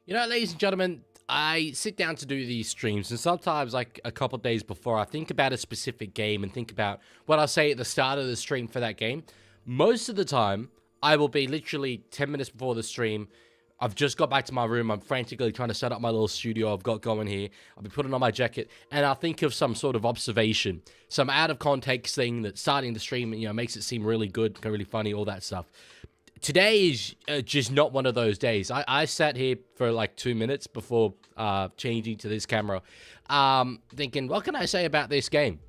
You know, ladies and gentlemen, I sit down to do these streams, and sometimes, like a couple days before, I think about a specific game and think about what I'll say at the start of the stream for that game. Most of the time, I will be literally 10 minutes before the stream. I've just got back to my room. I'm frantically trying to set up my little studio I've got going here. I'll be putting on my jacket, and I'll think of some sort of observation, some out-of-context thing that's starting the stream, you know, makes it seem really good, really funny, all that stuff. Today is just not one of those days. I sat here for like 2 minutes before changing to this camera, thinking, what can I say about this game?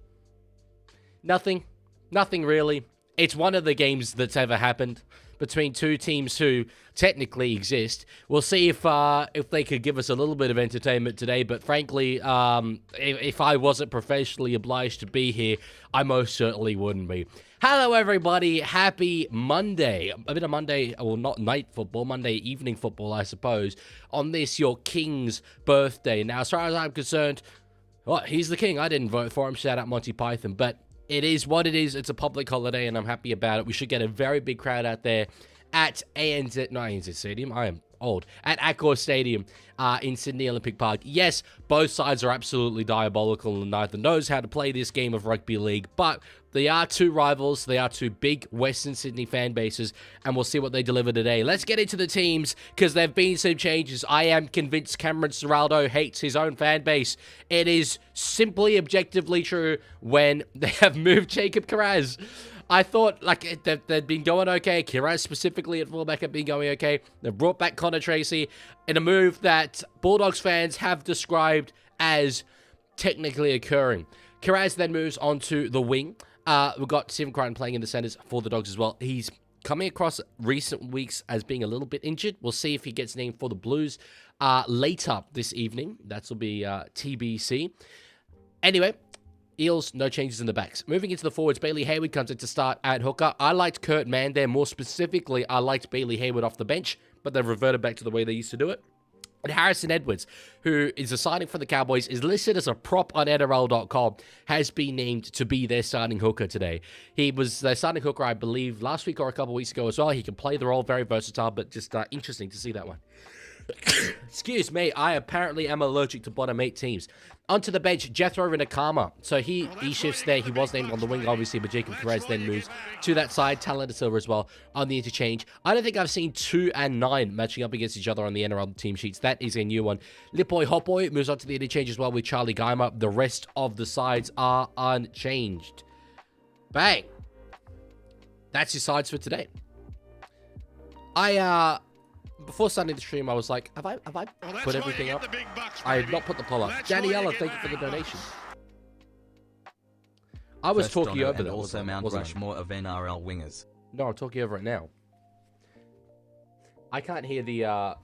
Nothing. Nothing really. It's one of the games that's ever happened between two teams who technically exist. We'll see if they could give us a little bit of entertainment today, but frankly, if I wasn't professionally obliged to be here, I most certainly wouldn't be. Hello, everybody. Happy Monday. A bit of Monday, well, not night football, Monday evening football, I suppose, on this, your King's birthday. Now, as far as I'm concerned, well, he's the king. I didn't vote for him. Shout out Monty Python. But it is what it is. It's a public holiday, and I'm happy about it. We should get a very big crowd out there at ANZ Stadium. I am old. At Accor Stadium in Sydney Olympic Park. Yes, both sides are absolutely diabolical, and neither knows how to play this game of rugby league, but they are two rivals. They are two big Western Sydney fan bases, and we'll see what they deliver today. Let's get into the teams, because there have been some changes. I am convinced Cameron Ciraldo hates his own fan base. It is simply objectively true when they have moved Jacob Kiraz. I thought, like, they'd been going okay. Kiraz specifically at fullback had been going okay. They've brought back Connor Tracy in a move that Bulldogs fans have described as technically occurring. Kiraz then moves on to the wing. We've got Stephen Crichton playing in the centres for the Dogs as well. He's coming across recent weeks as being a little bit injured. We'll see if he gets named for the Blues later this evening. That will be TBC. Anyway, Eels, no changes in the backs. Moving into the forwards, Bailey Hayward comes in to start at hooker. I liked Kurt Mann there. More specifically, I liked Bailey Hayward off the bench, but they've reverted back to the way they used to do it. And Harrison Edwards, who is a signing for the Cowboys, is listed as a prop on NRL.com, has been named to be their starting hooker today. He was their starting hooker, I believe, last week or a couple weeks ago as well. He can play the role, very versatile, but just interesting to see that one. Excuse me, I apparently am allergic to bottom 8 teams. Onto the bench, Jethro Rinakama. So he shifts there. He was named on the wing, obviously, but Jacob Kiraz then moves to that side. Talented Silver as well on the interchange. I don't think I've seen 2 and 9 matching up against each other on the NRL team sheets. That is a new one. Lipoi Hopoi moves on to the interchange as well with Charlie Geimer. The rest of the sides are unchanged. Bang. That's your sides for today. Before starting the stream, I was like, have I put everything up? I have not put the poll up. Daniela, thank you for the donation. I was talking over that. Also Mount Rushmore of NRL wingers. No, I'm talking over it now. I can't hear the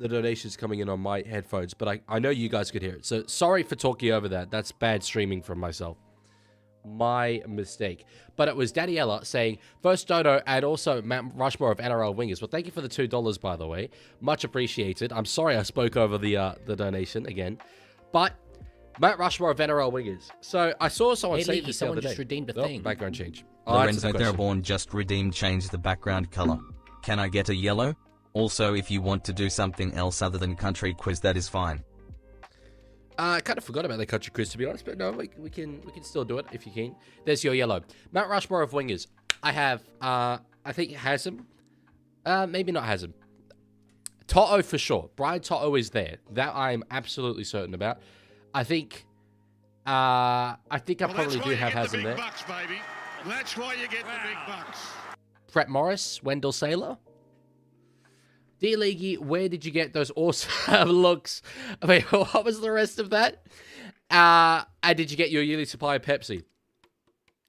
donations coming in on my headphones, but I know you guys could hear it. So sorry for talking over that. That's bad streaming from myself. My mistake. But it was Daniela saying, first dono and also Mount Rushmore of NRL wingers. Well, thank you for the $2, by the way. Much appreciated. I'm sorry I spoke over the donation again. But Mount Rushmore of NRL wingers. So I saw someone say this the other day. Just redeemed a thing. Background change. Lorenzo Theraborn just redeemed change the background color. Can I get a yellow? Also, if you want to do something else other than country quiz, that is fine. I kind of forgot about the country quiz, to be honest, but no, we can still do it if you can. There's your yellow. Mount Rushmore of wingers. I have, I think Hasm. Maybe not Hasm. Toto for sure. Brian Toto is there. That I'm absolutely certain about. I think I probably do have Hasm there. Bucks, baby. That's why you get the big bucks. Brett Morris, Wendell Saylor. Dear Leaguie, where did you get those awesome looks? I mean, what was the rest of that? And did you get your yearly supply of Pepsi?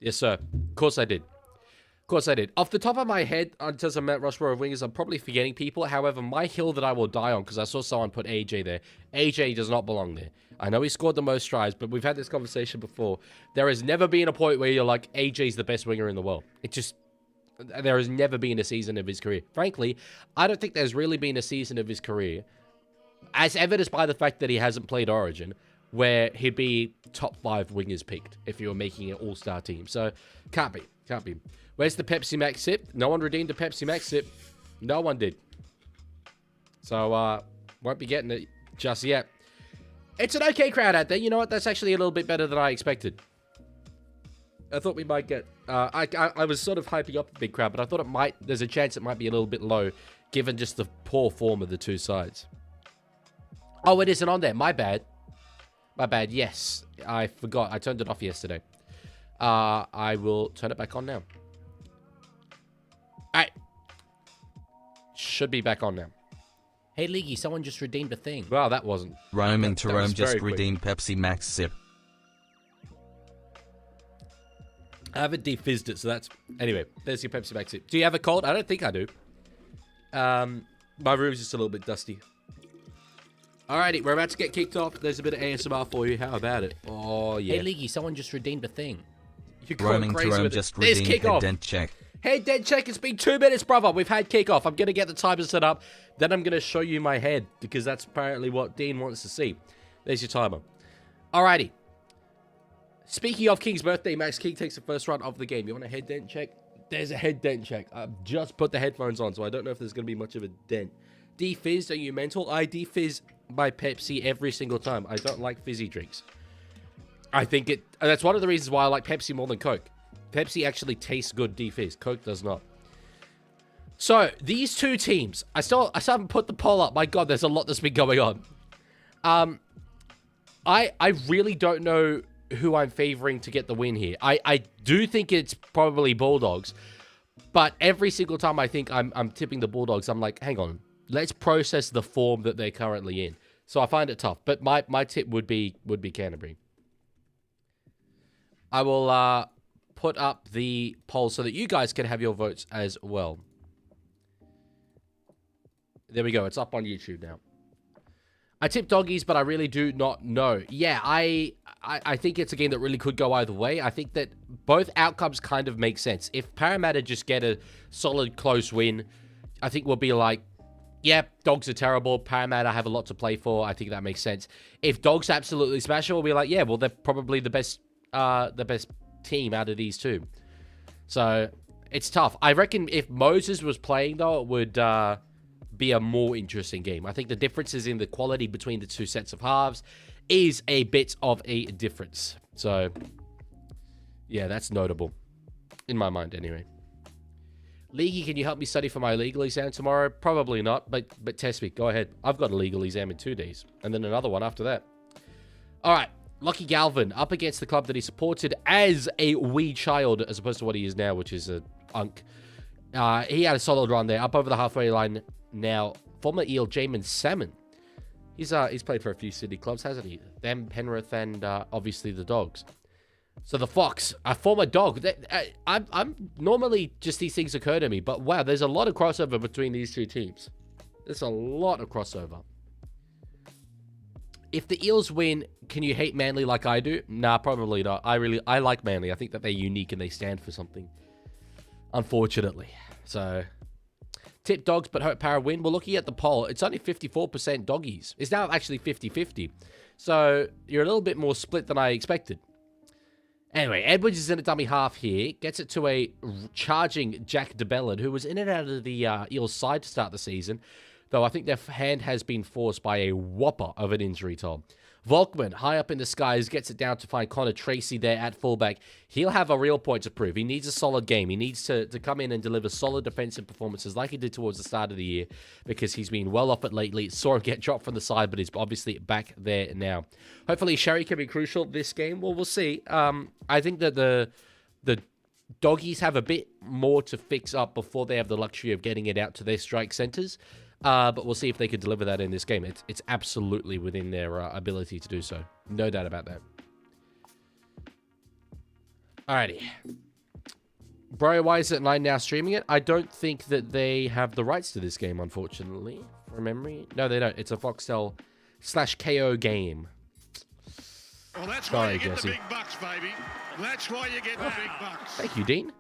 Yes, sir. Of course I did. Of course I did. Off the top of my head, in terms of Mount Rushmore of wingers, I'm probably forgetting people. However, my hill that I will die on, because I saw someone put AJ there. AJ does not belong there. I know he scored the most strides, but we've had this conversation before. There has never been a point where you're like, AJ's the best winger in the world. It just... There has never been a season of his career. Frankly, I don't think there's really been a season of his career, as evidenced by the fact that he hasn't played Origin, where he'd be top 5 wingers picked if you were making an all-star team. So, can't be. Where's the Pepsi Max sip? No one redeemed a Pepsi Max sip. No one did. So, Won't be getting it just yet. It's an okay crowd out there. You know what? That's actually a little bit better than I expected. I thought we might get... I was sort of hyping up a big crowd, but I thought there's a chance it might be a little bit low, given just the poor form of the two sides. Oh, it isn't on there. My bad. My bad. Yes. I forgot. I turned it off yesterday. I will turn it back on now. Alright. Should be back on now. Hey, Leaguie, someone just redeemed a thing. Well, that wasn't... Roaming to Rome just quick. redeemed Pepsi Max Sip. I haven't defizzed it, so that's... Anyway, there's your Pepsi Max Sip. Do you have a cold? I don't think I do. My room's just a little bit dusty. Alrighty, we're about to get kicked off. There's a bit of ASMR for you. How about it? Oh, yeah. Hey, Leaguie, someone just redeemed a thing. You're roaming to Rome just redeemed head dent check. Head dent check. It's been 2 minutes, brother. We've had kickoff. I'm going to get the timer set up. Then I'm going to show you my head, because that's apparently what Dean wants to see. There's your timer. Alrighty. Speaking of King's birthday, Max King takes the first run of the game. You want a head dent check? There's a head dent check. I've just put the headphones on, so I don't know if there's going to be much of a dent. Defizzed, are you mental? I defizz my Pepsi every single time. I don't like fizzy drinks. I think that's one of the reasons why I like Pepsi more than Coke. Pepsi actually tastes good defizz. Coke does not. So, these two teams. I still haven't put the poll up. My God, there's a lot that's been going on. I really don't know who I'm favoring to get the win here. I do think it's probably Bulldogs. But every single time I think I'm tipping the Bulldogs, I'm like, hang on. Let's process the form that they're currently in. So I find it tough. But my tip would be Canterbury. I will put up the poll so that you guys can have your votes as well. There we go. It's up on YouTube now. I tip doggies, but I really do not know. Yeah, I think it's a game that really could go either way. I think that both outcomes kind of make sense. If Parramatta just get a solid, close win, I think we'll be like, yeah, Dogs are terrible. Parramatta have a lot to play for. I think that makes sense. If Dogs absolutely smash it, we'll be like, yeah, well, they're probably the best team out of these two. So, it's tough. I reckon if Moses was playing, though, it would be a more interesting game. I think the differences in the quality between the two sets of halves is a bit of a difference. So, yeah, that's notable. In my mind, anyway. Leaguie, can you help me study for my legal exam tomorrow? Probably not, but test me. Go ahead. I've got a legal exam in 2 days, and then another one after that. All right. Lockie Galvin up against the club that he supported as a wee child, as opposed to what he is now, which is a unk. He had a solid run there, up over the halfway line now. Former Eel Jamin Salmon. He's played for a few city clubs, hasn't he? Them, Penrith, and obviously the Dogs. So the Fox, a former Dog. I'm normally just these things occur to me, but wow, there's a lot of crossover between these two teams. There's a lot of crossover. If the Eels win, can you hate Manly like I do? Nah, probably not. I like Manly. I think that they're unique and they stand for something. Unfortunately. So, tip Dogs but hope Para win. We're looking at the poll. It's only 54% doggies. It's now actually 50-50. So, you're a little bit more split than I expected. Anyway, Edwards is in a dummy half here. Gets it to a charging Jack DeBellin, who was in and out of the Eels side to start the season. Though I think their hand has been forced by a whopper of an injury toll. Volkman, high up in the skies, gets it down to find Connor Tracy there at fullback. He'll have a real point to prove. He needs a solid game. He needs to come in and deliver solid defensive performances like he did towards the start of the year, because he's been well off it lately. Saw him get dropped from the side, but he's obviously back there now. Hopefully Sherry can be crucial this game. Well, we'll see. I think that the doggies have a bit more to fix up before they have the luxury of getting it out to their strike centers. But we'll see if they can deliver that in this game. It's absolutely within their ability to do so. No doubt about that. Alrighty. Bro, why is it 9 now streaming it? I don't think that they have the rights to this game, unfortunately. From memory. No, they don't. It's a Foxtel/KO game. Well, that's why you get the big bucks, baby. That's why you get the big bucks. Thank you, Dean.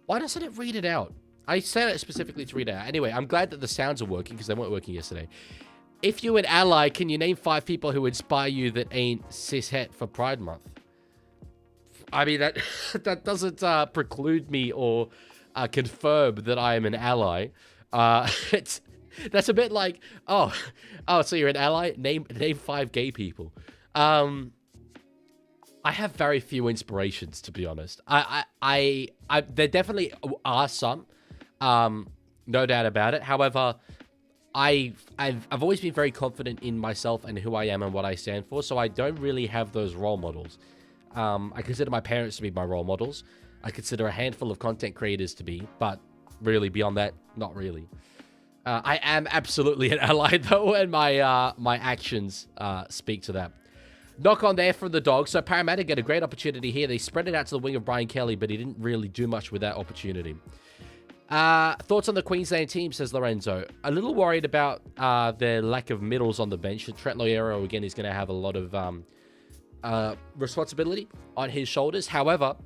Why doesn't it read it out? I said it specifically to read it out. Anyway, I'm glad that the sounds are working, because they weren't working yesterday. If you're an ally, can you name 5 people who inspire you that ain't cishet for Pride Month? I mean, that doesn't preclude me or confirm that I am an ally. That's a bit like, oh, so you're an ally? Name 5 gay people. I have very few inspirations, to be honest. There definitely are some, no doubt about it. However, I've always been very confident in myself and who I am and what I stand for, so I don't really have those role models. I consider my parents to be my role models. I consider a handful of content creators to be, but really beyond that, not really. I am absolutely an ally, though, and my actions speak to that. Knock on there from the Dogs. So Parramatta get a great opportunity here. They spread it out to the wing of Brian Kelly, but he didn't really do much with that opportunity. Thoughts on the Queensland team, says Lorenzo. A little worried about their lack of middles on the bench. Trent Loiero, again, is going to have a lot of responsibility on his shoulders. However,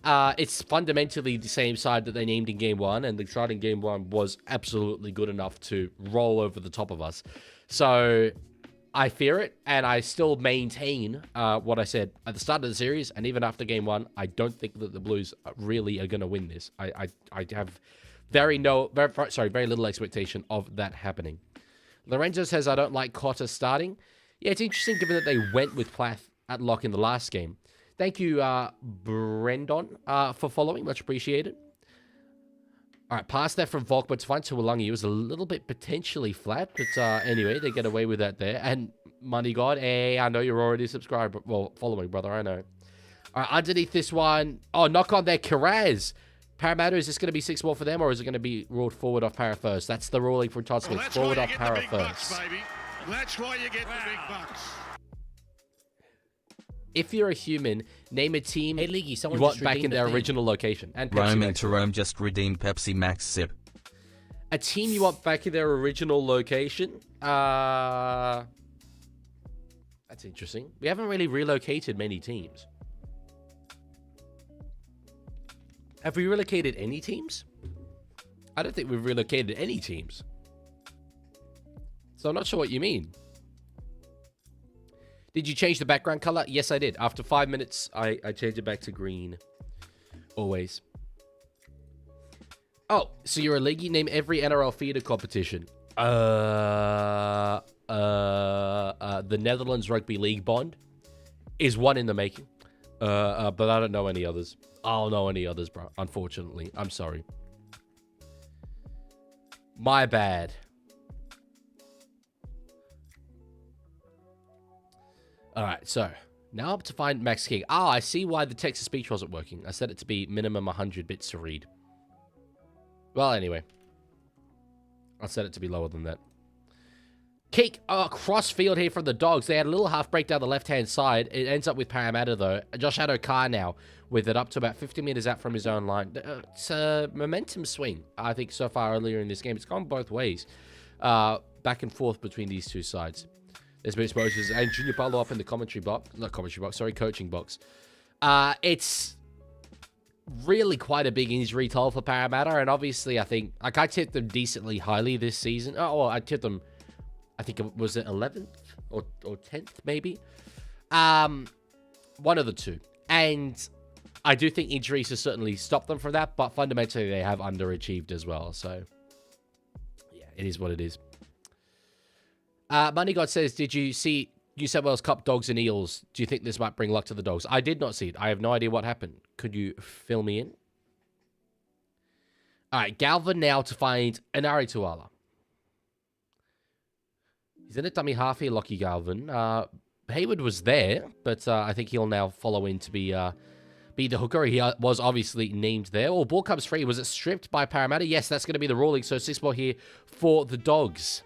it's fundamentally the same side that they named in Game 1, and the side in Game 1 was absolutely good enough to roll over the top of us. So I fear it, and I still maintain what I said at the start of the series, and even after Game 1, I don't think that the Blues really are going to win this. I have very little expectation of that happening. Lorenzo says, I don't like Cotter starting. Yeah, it's interesting given that they went with Plath at lock in the last game. Thank you, Brendon, for following. Much appreciated. All right, pass that from Volk, but to find Tuolungi. It was a little bit potentially flat, but anyway, they get away with that there. And Money God, hey, I know you're already subscribed. Well, following, brother, I know. All right, underneath this one. Oh, knock on there, Carraz. Parramatta, is this going to be 6 more for them, or is it going to be ruled forward off Para first? That's the ruling from Todd Smith. Forward off Para first. That's why you get the big bucks. If you're a human, name a team Hey, Leaguie, someone you want just back in redeemed their the thing. original location. And Pepsi Rome Max. into Rome just redeemed Pepsi Max Sip. A team you want back in their original location? That's interesting. We haven't really relocated many teams. Have we relocated any teams? I don't think we've relocated any teams. So I'm not sure what you mean. Did you change the background color? Yes, I did. After 5 minutes, I changed it back to green. Always. Oh, so you're a leaguey? Name every NRL feeder competition. The Netherlands Rugby League bond is one in the making. But I don't know any others. I don't know any others, bro. Unfortunately. I'm sorry. My bad. Alright, so now up to find Max King. Ah, I see why the text-to-speech wasn't working. I set it to be minimum 100 bits to read. Well, anyway. I'll set it to be lower than that. Kick cross field here from the Dogs. They had a little half break down the left-hand side. It ends up with Parramatta, though. Josh Adokar now with it up to about 50 meters out from his own line. It's a momentum swing, I think, so far earlier in this game. It's gone both ways. Back and forth between these two sides. There's been exposures. And Junior Paulo up in the commentary box. Not commentary box, sorry, coaching box. It's really quite a big injury toll for Parramatta. And obviously, I think, like, I tipped them decently highly this season. Oh, well, I tipped them, I think it was 11th or 10th, maybe. One of the two. And I do think injuries have certainly stopped them from that. But fundamentally, they have underachieved as well. So, yeah, it is what it is. Money God says, did you see New South Wales Cup Dogs and Eels? Do you think this might bring luck to the Dogs? I did not see it. I have no idea what happened. Could you fill me in? All right, Galvin now to find Anari Tuala. He's in a dummy half here, Lockie Galvin. Hayward was there, but I think he'll now follow in to be the hooker. He was obviously named there. Oh, ball comes free. Was it stripped by Parramatta? Yes, that's going to be the ruling. So 6 more here for the Dogs.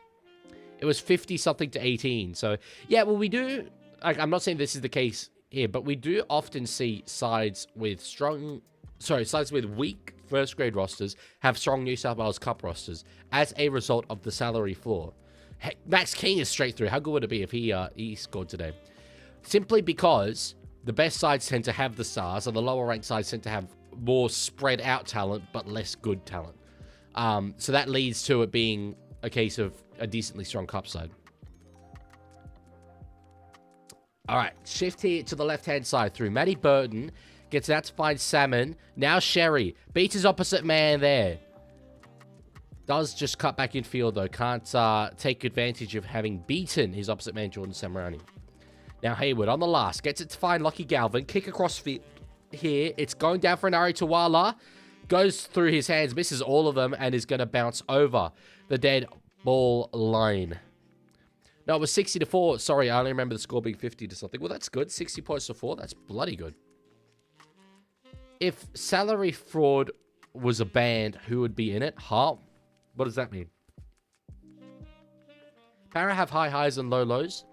It was 50-something to 18. So, yeah, well, we do... Like, I'm not saying this is the case here, but we do often see sides with weak first-grade rosters have strong New South Wales Cup rosters as a result of the salary floor. Heck, Max King is straight through. How good would it be if he scored today? Simply because the best sides tend to have the stars, and the lower-ranked sides tend to have more spread-out talent, but less good talent. So that leads to it being a case of a decently strong cup side. All right, shift here to the left-hand side through. Matty Burton gets out to find Salmon. Now Sherry beats his opposite man there. Does just cut back in field, though. Can't take advantage of having beaten his opposite man, Jordan Samarani. Now, Hayward on the last. Gets it to find Lockie Galvin. Kick across field here. It's going down for an Ari Tawala. Goes through his hands, misses all of them, and is going to bounce over the dead ball line. No, it was 60-4. Sorry, I only remember the score being 50 to something. Well, that's good. 60 points to 4. That's bloody good. If salary fraud was a band, who would be in it? Huh? What does that mean? Para have high highs and low lows.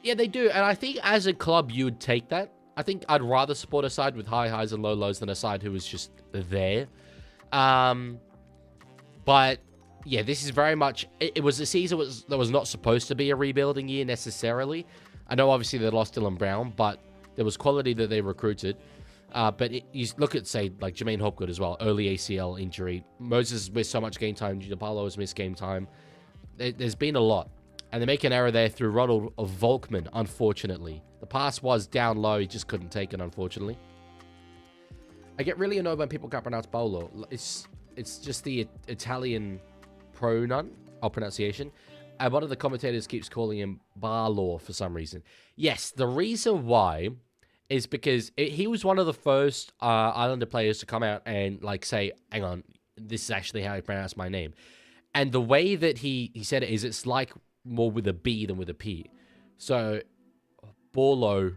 Yeah, they do. And I think as a club, you would take that. I think I'd rather support a side with high highs and low lows than a side who was just there. But yeah, this is very much... It was a season that was not supposed to be a rebuilding year necessarily. I know obviously they lost Dylan Brown, but there was quality that they recruited. But you look at, say, like Jermaine Hopgood as well. Early ACL injury. Moses missed so much game time. Apollo has missed game time. There's been a lot. And they make an error there through Ronald Volkman, unfortunately. The pass was down low. He just couldn't take it, unfortunately. I get really annoyed when people can't pronounce Paolo. It's just the Italian pronunciation. And one of the commentators keeps calling him Barlaw for some reason. Yes, the reason why is because he was one of the first Islander players to come out and like say, hang on, this is actually how I pronounce my name. And the way that he said it is it's like more with a B than with a P. So Borlo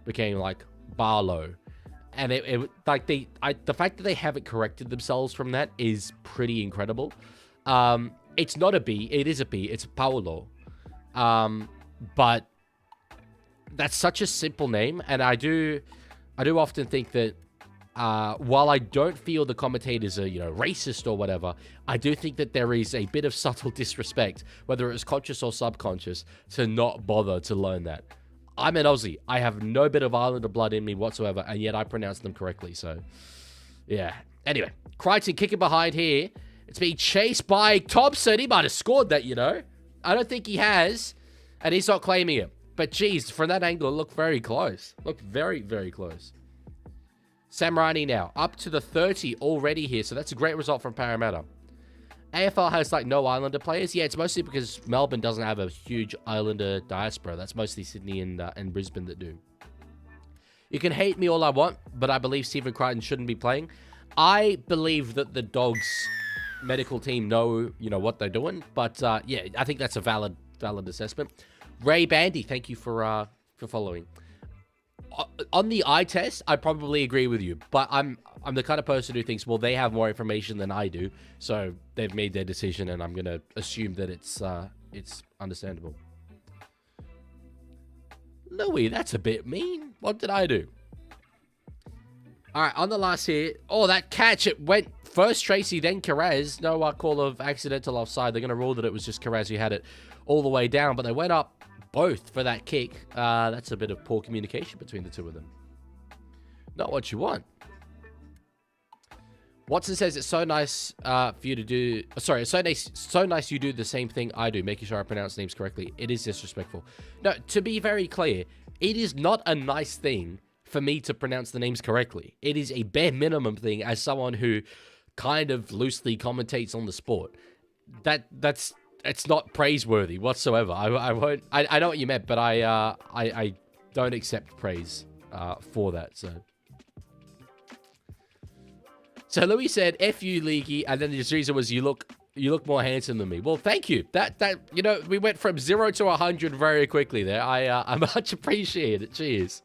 became like Barlow. And the fact that they haven't corrected themselves from that is pretty incredible. It's not a B, it is a P, it's Paolo. But that's such a simple name, and I do often think that while I don't feel the commentators are, racist or whatever, I do think that there is a bit of subtle disrespect, whether it's conscious or subconscious, to not bother to learn that. I'm an Aussie. I have no bit of Islander blood in me whatsoever, and yet I pronounce them correctly, so yeah. Anyway, Crichton kicking behind here. It's being chased by Thompson. He might have scored that, I don't think he has, and he's not claiming it. But geez, from that angle, it looked very close. Looked very, very close. Samarani now, up to the 30 already here, so that's a great result from Parramatta. AFL has, no Islander players. Yeah, it's mostly because Melbourne doesn't have a huge Islander diaspora. That's mostly Sydney and Brisbane that do. You can hate me all I want, but I believe Stephen Crichton shouldn't be playing. I believe that the Dogs medical team know, what they're doing. But, yeah, I think that's a valid assessment. Ray Bandy, thank you for following. On the eye test, I probably agree with you, but I'm the kind of person who thinks, well, they have more information than I do, so they've made their decision, and I'm gonna assume that it's understandable. Louis, that's a bit mean. What did I do? All right, on the last here. Oh, that catch! It went first Tracy, then Carraz. No call of accidental offside. They're gonna rule that it was just Carraz who had it all the way down, but they went up both for that kick. That's a bit of poor communication between the two of them. Not what you want. Watson says it's so nice for you to do... Sorry, it's so nice you do the same thing I do, making sure I pronounce names correctly. It is disrespectful. No, to be very clear, it is not a nice thing for me to pronounce the names correctly. It is a bare minimum thing as someone who kind of loosely commentates on the sport. That's... It's not praiseworthy whatsoever. I won't. I know what you meant, but I don't accept praise for that. So Louis said, "F you, Leaguie," and then his reason was, "You look more handsome than me." Well, thank you. That we went from 0 to 100 very quickly there. I much appreciate it. Cheers.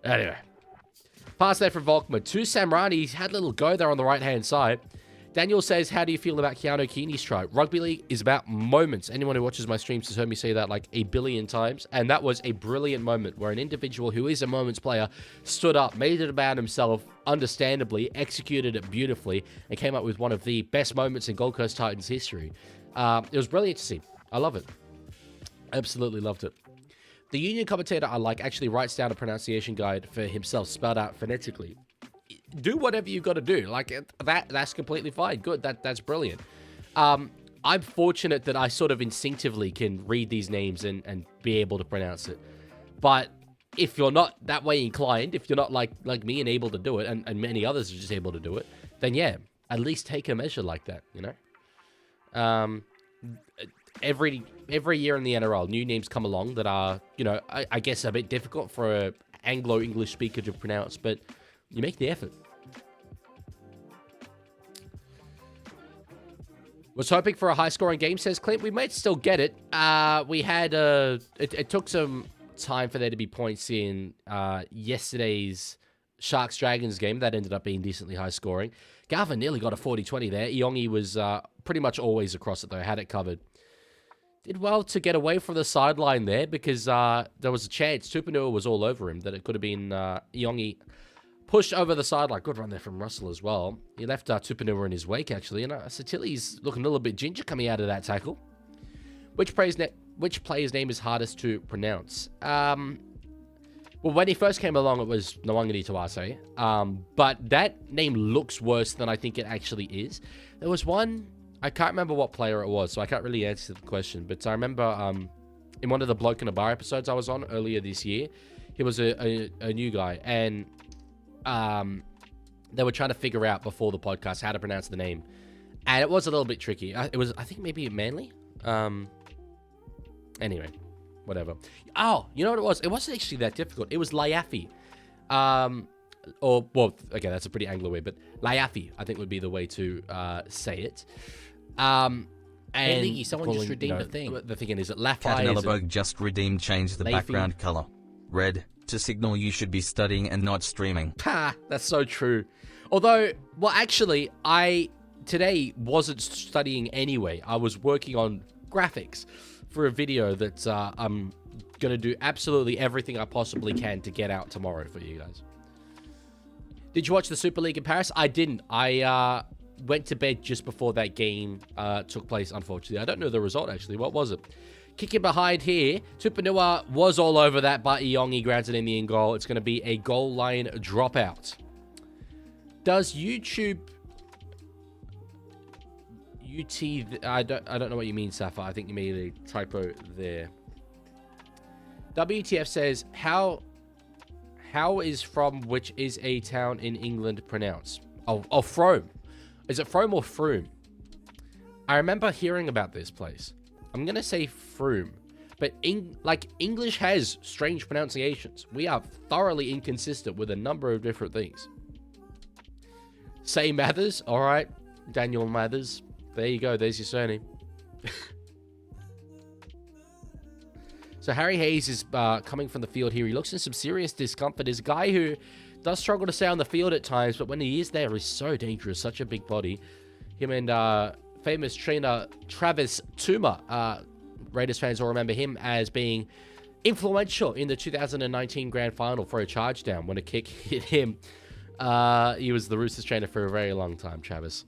Anyway, pass there from Volkman to Samrani. He's had a little go there on the right hand side. Daniel says, how do you feel about Keanu Keeney's try? Rugby league is about moments. Anyone who watches my streams has heard me say that like a billion times. And that was a brilliant moment where an individual who is a moments player stood up, made it about himself, understandably, executed it beautifully, and came up with one of the best moments in Gold Coast Titans history. It was brilliant to see. I love it. Absolutely loved it. The union commentator I like actually writes down a pronunciation guide for himself, spelled out phonetically. Do whatever you got to do. Like that's completely fine. Good. That's brilliant. I'm fortunate that I sort of instinctively can read these names and be able to pronounce it. But if you're not that way inclined, if you're not like me and able to do it, and many others are just able to do it, then yeah, at least take a measure like that, you know? Every year in the NRL, new names come along that are, you know, I guess a bit difficult for a Anglo-English speaker to pronounce, but you make the effort. Was hoping for a high-scoring game, says Clint. We might still get it. We had it took some time for there to be points in yesterday's Sharks-Dragons game. That ended up being decently high-scoring. Galvin nearly got a 40-20 there. Iongi was pretty much always across it, though. Had it covered. Did well to get away from the sideline there because there was a chance. Tupanua was all over him that it could have been Iongi pushed over the sideline. Good run there from Russell as well. He left Tupanua in his wake, actually. And Satili's looking a little bit ginger coming out of that tackle. Which player's name is hardest to pronounce? Well, when he first came along, it was Nwangani Tawase. But that name looks worse than I think it actually is. There was one, I can't remember what player it was, so I can't really answer the question. But I remember in one of the Bloke in a Bar episodes I was on earlier this year, he was a new guy. And they were trying to figure out before the podcast how to pronounce the name. And it was a little bit tricky. It was, I think, maybe Manly. Anyway, whatever. Oh, you know what it was? It wasn't actually that difficult. It was Laiafi. Well, okay, that's a pretty Anglo way, but Laiafi, I think, would be the way to say it. And hey, Leaguie, someone just redeemed a thing. The thing is that Laffy Catanellerberg just redeemed changed the background color. Red, to signal you should be studying and not streaming. Ha, that's so true. Although, well, actually, I today wasn't studying anyway. I was working on graphics for a video that I'm going to do absolutely everything I possibly can to get out tomorrow for you guys. Did you watch the Super League in Paris? I didn't. I went to bed just before that game took place, unfortunately. I don't know the result, actually. What was it? Kicking behind here. Tupanua was all over that, but Iongi grounds it in the in goal. It's going to be a goal line dropout. Does YouTube... I don't know what you mean, Safa. I think you made a typo there. WTF says, how is from which is a town in England pronounced? Oh, Frome. Is it Frome or Froome? I remember hearing about this place. I'm going to say Froome. But English has strange pronunciations. We are thoroughly inconsistent with a number of different things. Say Mathers. All right. Daniel Mathers. There you go. There's your surname. So Harry Hayes is coming from the field here. He looks in some serious discomfort. He's a guy who does struggle to stay on the field at times, but when he is there, he's so dangerous. Such a big body. Him and famous trainer Travis Tuma. Raiders fans will remember him as being influential in the 2019 Grand Final for a charge down when a kick hit him. He was the Roosters trainer for a very long time, Travis.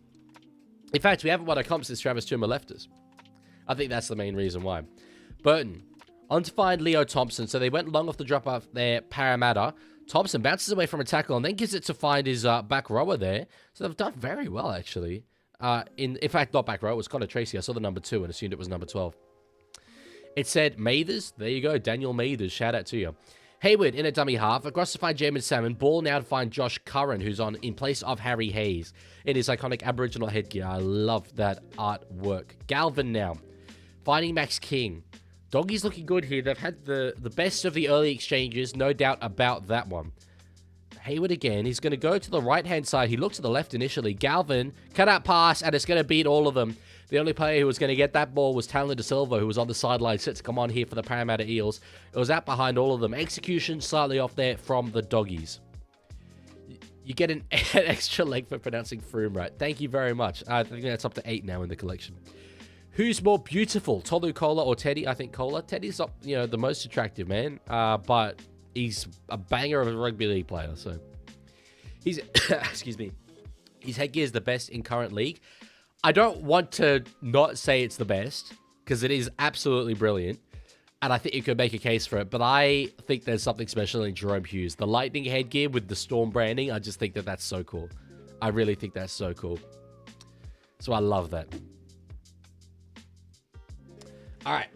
In fact, we haven't won a comp since Travis Tuma left us. I think that's the main reason why. Burton, on to find Leo Thompson. So they went long off the drop-off there, Parramatta. Thompson bounces away from a tackle and then gives it to find his back rower there. So they've done very well, actually. In fact, not back row. It was Connor Tracy. I saw the number 2 and assumed it was number 12. It said Mathers. There you go. Daniel Mathers. Shout out to you. Hayward in a dummy half. Across to find Jamin Salmon. Ball now to find Josh Curran, who's on in place of Harry Hayes in his iconic Aboriginal headgear. I love that artwork. Galvin now. Finding Max King. Doggies looking good here. They've had the best of the early exchanges. No doubt about that one. Hayward again. He's going to go to the right-hand side. He looked to the left initially. Galvin, cut out pass, and it's going to beat all of them. The only player who was going to get that ball was Talon De Silva, who was on the sideline, set to come on here for the Parramatta Eels. It was out behind all of them. Execution slightly off there from the Doggies. You get an extra leg for pronouncing Froome right. Thank you very much. I think that's up to 8 now in the collection. Who's more beautiful, Tolu Kola or Teddy? I think Kola. Teddy's not, the most attractive, man. But he's a banger of a rugby league player, so he's excuse me. His headgear is the best in current league. I don't want to not say it's the best because it is absolutely brilliant, and I think you could make a case for it. But I think there's something special in Jerome Hughes, the Lightning headgear with the Storm branding. I just think that that's so cool. I really think that's so cool. So I love that. All right,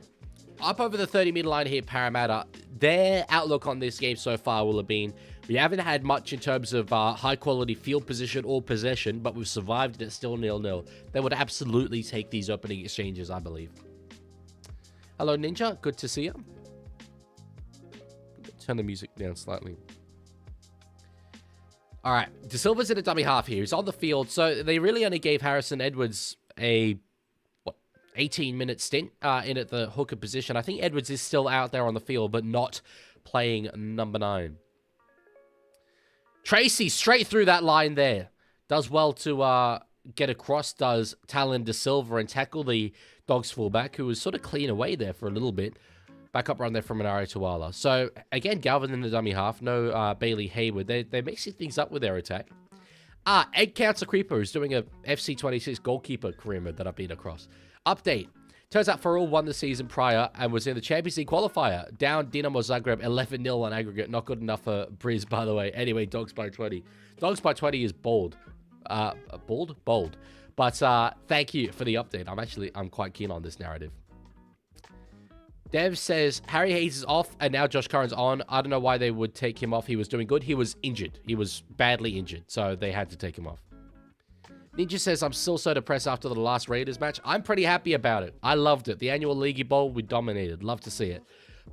up over the 30-meter line here, Parramatta. Their outlook on this game so far will have been We haven't had much in terms of high-quality field position or possession, but we've survived and it's still 0-0. They would absolutely take these opening exchanges, I believe. Hello, Ninja. Good to see you. Turn the music down slightly. All right. De Silva's in a dummy half here. He's on the field. So they really only gave Harrison Edwards a 18-minute stint in at the hooker position. I think Edwards is still out there on the field, but not playing number 9. Tracy straight through that line there. Does well to get across, does Talon De Silva, and tackle the Dogs fullback, who was sort of clean away there for a little bit. Back up run there from Manari Tuala. So, again, Galvin in the dummy half. No Bailey Hayward. They're mixing things up with their attack. Egg Counts a Creeper is doing a FC26 goalkeeper career mode that I've been across. Update. Turns out Farrell won the season prior and was in the Champions League qualifier. Down Dinamo Zagreb 11-0 on aggregate. Not good enough for Briz, by the way. Anyway, Dogs by 20. Dogs by 20 is bold. Bold. But thank you for the update. I'm quite keen on this narrative. Dev says, Harry Hayes is off and now Josh Curran's on. I don't know why they would take him off. He was doing good. He was injured. He was badly injured. So they had to take him off. Ninja says, I'm still so depressed after the last Raiders match. I'm pretty happy about it. I loved it. The annual Leaguie Bowl, we dominated. Love to see it.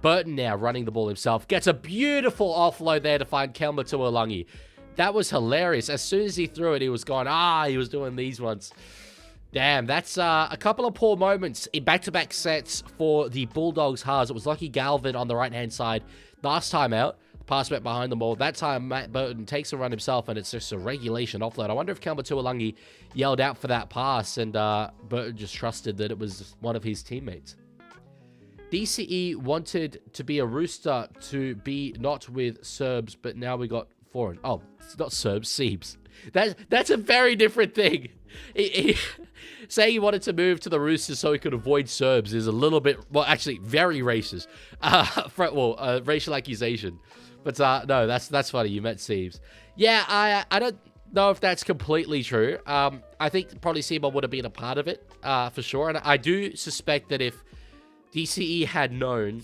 Burton now running the ball himself. Gets a beautiful offload there to find Kelma Tuolangi. That was hilarious. As soon as he threw it, he was going, he was doing these ones. Damn, that's a couple of poor moments in back-to-back sets for the Bulldogs halves. It was Lucky Galvin on the right-hand side. Last time out. Pass went behind the ball. That time, Matt Burton takes a run himself, and it's just a regulation offload. I wonder if Kelma Tuolangi yelled out for that pass, and Burton just trusted that it was one of his teammates. DCE wanted to be a Rooster to be not with Serbs, but now we got foreign. Oh, it's not Serbs, Seebs. That's a very different thing. Saying he wanted to move to the Roosters so he could avoid Serbs is a little bit, well, actually, very racist. Racial accusation. But no, that's funny. You met Seeves. Yeah, I don't know if that's completely true. I think probably Seymour would have been a part of it for sure. And I do suspect that if DCE had known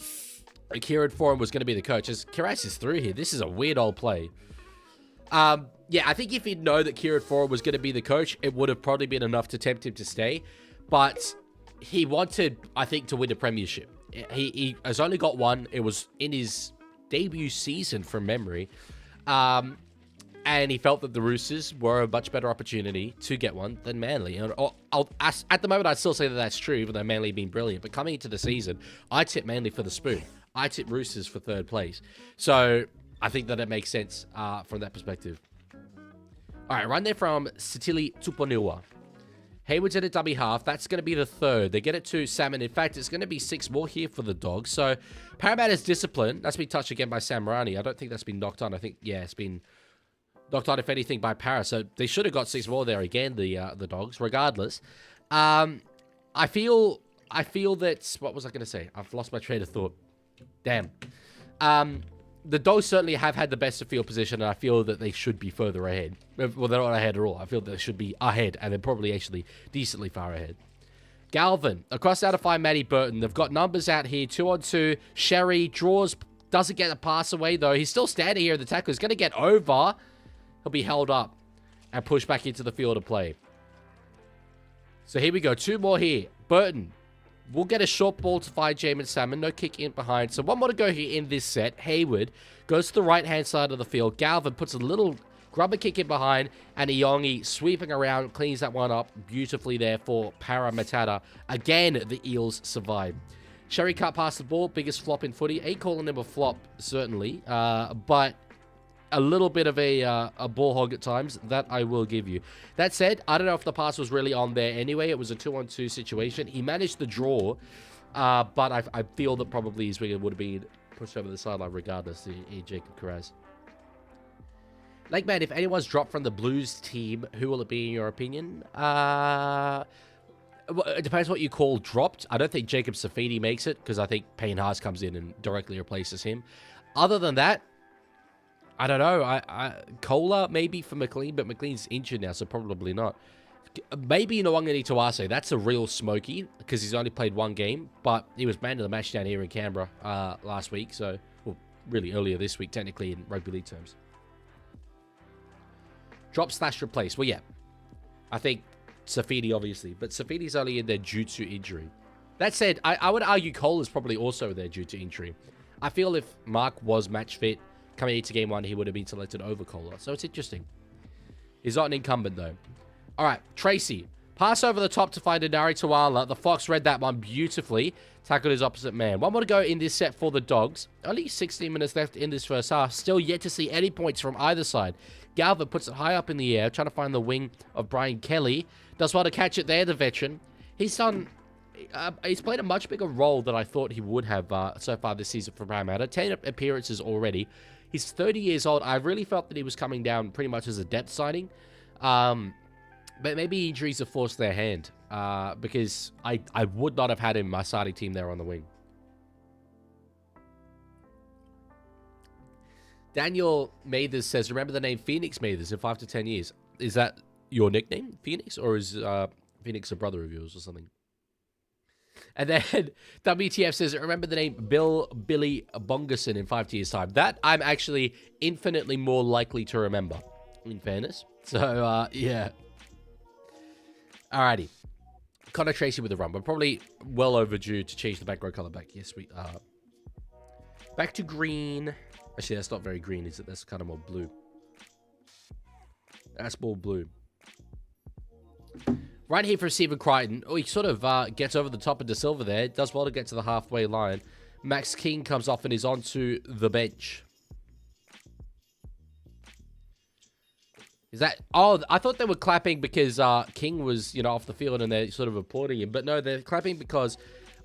that Kieran Foran was going to be the coach, as Kiras is through here, this is a weird old play. Yeah, I think if he'd known that Kieran Foran was going to be the coach, it would have probably been enough to tempt him to stay. But he wanted, I think, to win a premiership. He has only got one. It was in his debut season from memory. And he felt that the Roosters were a much better opportunity to get one than Manly. And at the moment, I'd still say that that's true, even though Manly have been brilliant. But coming into the season, I tip Manly for the spoon. I tip Roosters for third place. So I think that it makes sense from that perspective. All right, run there from Sitili Tuponiwa. Hayward's in a dummy half. That's going to be the third. They get it to Salmon. In fact, it's going to be 6 more here for the Dogs. So Parramatta's discipline. That's been touched again by Samarani. I don't think that's been knocked on. I think, yeah, it's been knocked on, if anything, by Para. So they should have got 6 more there again, the Dogs, regardless. I feel that... What was I going to say? I've lost my train of thought. Damn. The Dogs certainly have had the best of field position, and I feel that they should be further ahead. Well, they're not ahead at all. I feel that they should be ahead, and they're probably actually decently far ahead. Galvin, across out to find Matty Burton. They've got numbers out here, 2-on-2. Sherry draws, doesn't get a pass away, though. He's still standing here at the tackle. He's going to get over. He'll be held up and pushed back into the field of play. So here we go. 2 more here. Burton. We'll get a short ball to find Jamin Salmon. No kick in behind. So 1 more to go here in this set. Hayward goes to the right-hand side of the field. Galvin puts a little grubber kick in behind. And Iongi sweeping around, cleans that one up beautifully there for Parramatta. Again, the Eels survive. Sherry cut past the ball. Biggest flop in footy. Ain't calling him a flop, certainly. But a little bit of a ball hog at times. That I will give you. That said, I don't know if the pass was really on there anyway. It was a 2-on-2 situation. He managed the draw, but I feel that probably his winger would have been pushed over the sideline regardless, Jacob Carraz. Like, man, if anyone's dropped from the Blues team, who will it be in your opinion? It depends what you call dropped. I don't think Jacob Safidi makes it, because I think Payne Haas comes in and directly replaces him. Other than that, I don't know. Kohler maybe for McLean, but McLean's injured now, so probably not. Maybe Nwangani Tuase. That's a real smoky, because he's only played 1 game, but he was man of the match down here in Canberra last week, so, well, really earlier this week, technically, in rugby league terms. Drop/replace. Well, yeah. I think Safidi, obviously. But Safidi's only in there due to injury. That said, I would argue Cole is probably also there due to injury. I feel if Mark was match fit coming into game 1, he would have been selected over Kohler. So it's interesting. He's not an incumbent, though. All right, Tracy. Pass over the top to find Inari Tawala. The Fox read that one beautifully. Tackled his opposite man. One more to go in this set for the Dogs. Only 16 minutes left in this first half. Still yet to see any points from either side. Galvin puts it high up in the air, trying to find the wing of Brian Kelly. Does well to catch it there, the veteran. He's played a much bigger role than I thought he would have so far this season for Parramatta. 10 appearances already. He's 30 years old. I really felt that he was coming down pretty much as a depth signing. But maybe injuries have forced their hand. Because I would not have had him in my starting team there on the wing. Daniel Mathers says, remember the name Phoenix Mathers in 5 to 10 years. Is that your nickname, Phoenix? Or is Phoenix a brother of yours or something? And then WTF says, remember the name Billy Bongerson in 5 years' time. That I'm actually infinitely more likely to remember, in fairness. So, yeah. Alrighty. Connor Tracy with a run. We're probably well overdue to change the back row color back. Yes, we are. Back to green. Actually, that's not very green, is it? That's kind of more blue. That's more blue. Right here for Stephen Crichton. Oh, he sort of gets over the top of De Silva there. Does well to get to the halfway line. Max King comes off and is onto the bench. Is that... Oh, I thought they were clapping because King was, off the field and they're sort of applauding him. But no, they're clapping because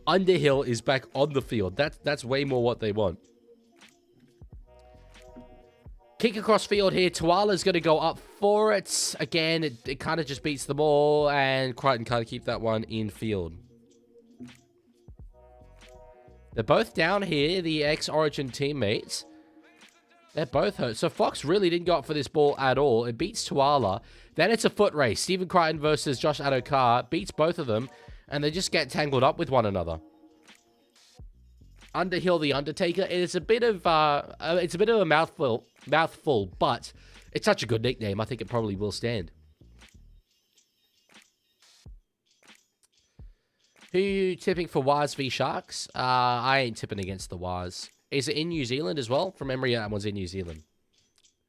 Underhill is back on the field. That's way more what they want. Kick across field here. Tuala's going to go up for it. Again, it kind of just beats them all. And Crichton can't keep that one in field. They're both down here, the ex-Origin teammates. They're both hurt. So Fox really didn't go up for this ball at all. It beats Tuala. Then it's a foot race. Stephen Crichton versus Josh Adokar. Beats both of them. And they just get tangled up with one another. Underhill the Undertaker. It's a bit of a mouthful, but it's such a good nickname. I think it probably will stand. Who you tipping for Waz v Sharks? I ain't tipping against the Waz. Is it in New Zealand as well? From memory, that one's in New Zealand.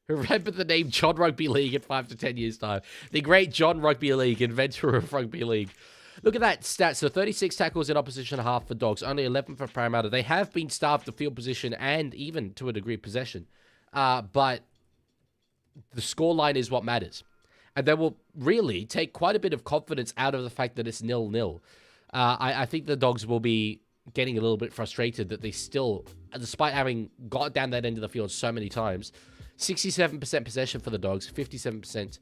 Remember the name John Rugby League in 5 to 10 years' time. The great John Rugby League, inventor of Rugby League. Look at that stat. So 36 tackles in opposition half for Dogs. Only 11 for Parramatta. They have been starved of field position and even, to a degree, possession. But the scoreline is what matters. And they will really take quite a bit of confidence out of the fact that it's 0-0. I think the Dogs will be getting a little bit frustrated that they still, despite having got down that end of the field so many times, 67% possession for the Dogs, 67%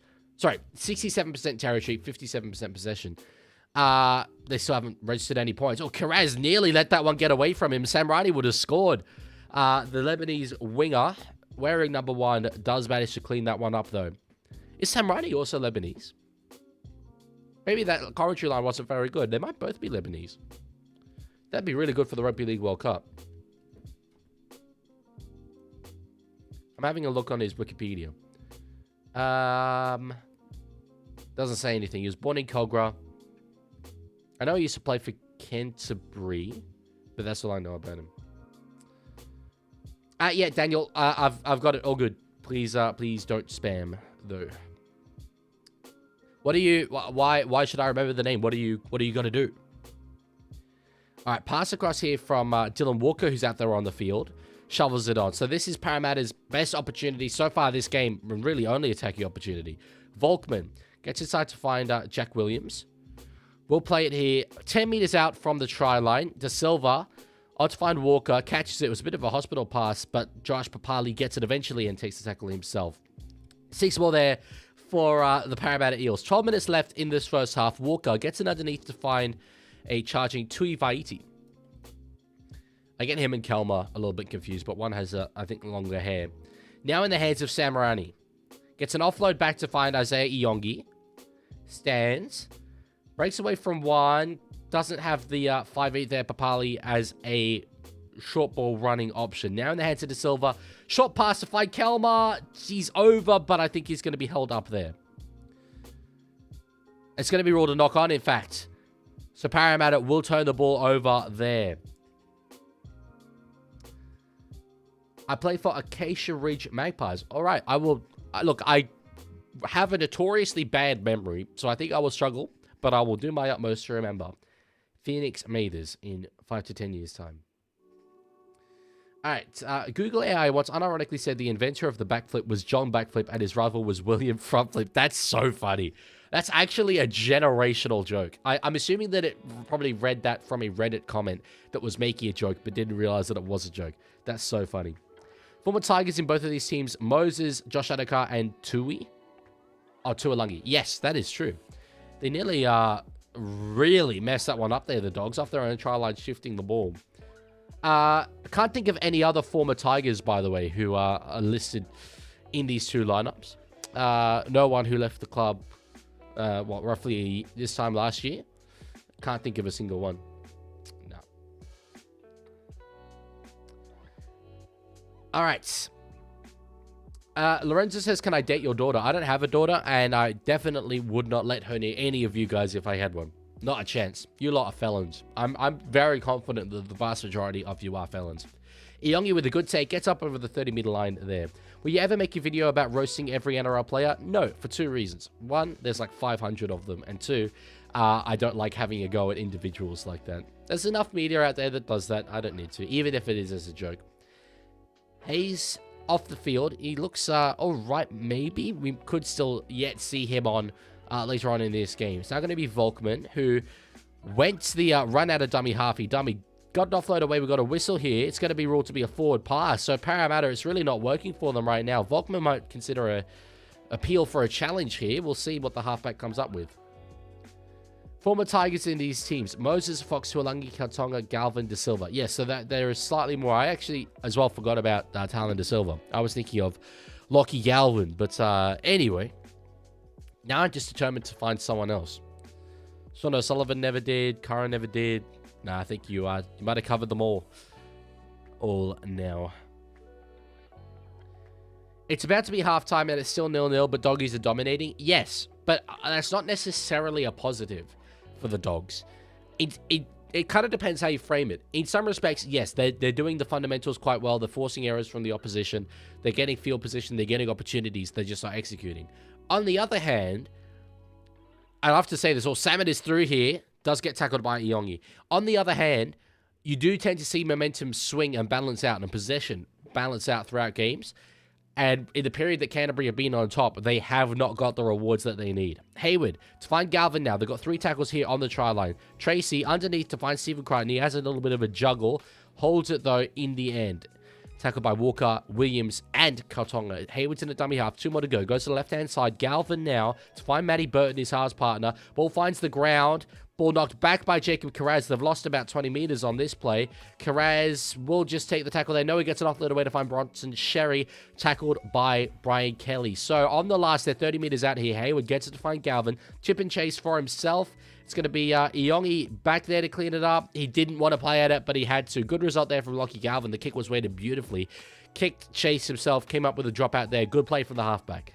territory, 57% possession. They still haven't registered any points. Oh, Karaz nearly let that one get away from him. Samrani would have scored. The Lebanese winger, wearing number 1, does manage to clean that one up, though. Is Samrani also Lebanese? Maybe that commentary line wasn't very good. They might both be Lebanese. That'd be really good for the Rugby League World Cup. I'm having a look on his Wikipedia. Doesn't say anything. He was born in Kogra. I know he used to play for Canterbury, but that's all I know about him. Yeah, Daniel, I've got it all good. Please don't spam though. What are you? Why should I remember the name? What are you gonna do? All right, pass across here from Dylan Walker, who's out there on the field. Shovels it on. So this is Parramatta's best opportunity so far this game, and really only attacking opportunity. Volkman gets inside to find Jack Williams. We'll play it here. 10 meters out from the try line. De Silva on to find Walker. Catches it. It was a bit of a hospital pass, but Josh Papali gets it eventually and takes the tackle himself. 6 more there for the Parramatta Eels. 12 minutes left in this first half. Walker gets it underneath to find a charging Tui Vaiti. I get him and Kelma a little bit confused, but one has, I think, longer hair. Now in the hands of Samarani. Gets an offload back to find Isaiah Iongi. Stands. Breaks away from one. Doesn't have the 5'8" there, Papali, as a short ball running option. Now in the hands of De Silva. Short pass to find Kelma. He's over, but I think he's going to be held up there. It's going to be ruled a knock-on, in fact. So Parramatta will turn the ball over there. I play for Acacia Ridge Magpies. All right, I will... Look, I have a notoriously bad memory, so I think I will struggle, but I will do my utmost to remember. Phoenix Mathers in 5 to 10 years' time. All right, Google AI once unironically said the inventor of the backflip was John Backflip and his rival was William Frontflip. That's so funny. That's actually a generational joke. I'm assuming that it probably read that from a Reddit comment that was making a joke, but didn't realize that it was a joke. That's so funny. Former Tigers in both of these teams, Moses, Josh Adokar, and Tui. Oh, Tuolangi. Yes, that is true. They nearly really messed that one up there, the Dogs, off their own try line, shifting the ball. I can't think of any other former Tigers, by the way, who are listed in these two lineups. No one who left the club, roughly this time last year. Can't think of a single one. No. All right. Lorenzo says, can I date your daughter? I don't have a daughter, and I definitely would not let her near any of you guys if I had one. Not a chance. You lot are felons. I'm very confident that the vast majority of you are felons. Iongi with a good take gets up over the 30-meter line there. Will you ever make a video about roasting every NRL player? No, for 2 reasons. 1, there's like 500 of them. And 2, I don't like having a go at individuals like that. There's enough media out there that does that. I don't need to, even if it is as a joke. Hayes off the field. He looks all right, maybe. We could still yet see him on later on in this game. It's now going to be Volkman, who went the run out of dummy halfie. Dummy got an offload away. We got a whistle here. It's going to be ruled to be a forward pass. So Parramatta, it's really not working for them right now. Volkman might consider a appeal for a challenge here. We'll see what the halfback comes up with. Former Tigers in these teams: Moses, Fox, Tuolangi, Kautonga, Galvin, De Silva. Yes, so that there is slightly more. I actually as well forgot about Talon De Silva. I was thinking of Lockie Galvin, but anyway. Now I'm just determined to find someone else. Sean O'Sullivan never did. Curran never did. Nah, I think you might have covered them all. All now. It's about to be halftime and it's still 0-0, but Doggies are dominating. Yes, but that's not necessarily a positive for the Dogs. It kind of depends how you frame it. In some respects, yes, they're doing the fundamentals quite well. They're forcing errors from the opposition. They're getting field position. They're getting opportunities. They're just not executing. On the other hand, I have to say this, Salmon is through here, does get tackled by Iongi. On the other hand, you do tend to see momentum swing and balance out, and possession balance out throughout games. And in the period that Canterbury have been on top, they have not got the rewards that they need. Hayward to find Galvin now. They've got 3 tackles here on the try line. Tracy underneath to find Stephen Crichton. He has a little bit of a juggle. Holds it, though, in the end. Tackled by Walker, Williams, and Kautonga. Hayward's in the dummy half. 2 more to go. Goes to the left-hand side. Galvin now to find Matty Burton, his halves partner. Ball finds the ground. Ball knocked back by Jacob Carraz. They've lost about 20 meters on this play. Carraz will just take the tackle there. No, he gets an offload away to find Bronson Sherry. Tackled by Brian Kelly. So on the last, they're 30 meters out here. Hayward gets it to find Galvin. Chip and chase for himself. It's going to be Iongi back there to clean it up. He didn't want to play at it, but he had to. Good result there from Lockie Galvin. The kick was weighted beautifully. Kicked, chase himself, came up with a dropout there. Good play from the halfback.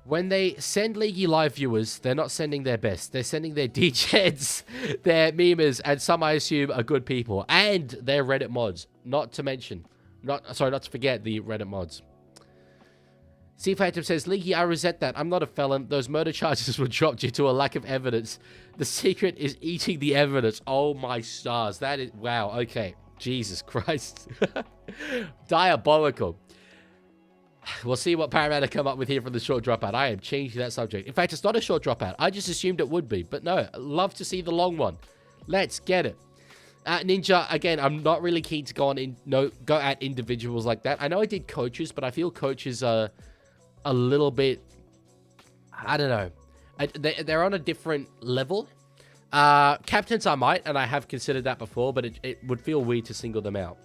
When they send Leaguie live viewers, they're not sending their best. They're sending their DJs, their memers, and some, I assume, are good people. And their Reddit mods. Not to forget the Reddit mods. C Phantom says, Leaguie, I resent that. I'm not a felon. Those murder charges were dropped due to a lack of evidence. The secret is eating the evidence. Oh my stars. That is, wow, okay. Jesus Christ. Diabolical. We'll see what Parramatta come up with here from the short dropout. I am changing that subject. In fact, it's not a short dropout. I just assumed it would be. But no, love to see the long one. Let's get it. Ninja, again, I'm not really keen to go at individuals like that. I know I did coaches, but I feel coaches are a little bit, I don't know. They're on a different level. Captains I might, and I have considered that before, but it would feel weird to single them out.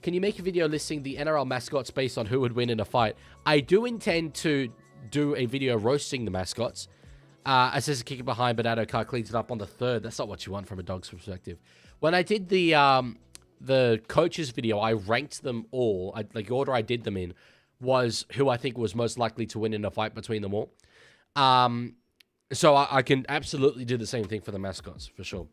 Can you make a video listing the NRL mascots based on who would win in a fight? I do intend to do a video roasting the mascots. As there's a kick behind, but Adokar cleans it up on the 3rd. That's not what you want from a Dog's perspective. When I did the coaches video, I ranked them all. The order I did them in was who I think was most likely to win in a fight between them all. So I can absolutely do the same thing for the mascots, for sure.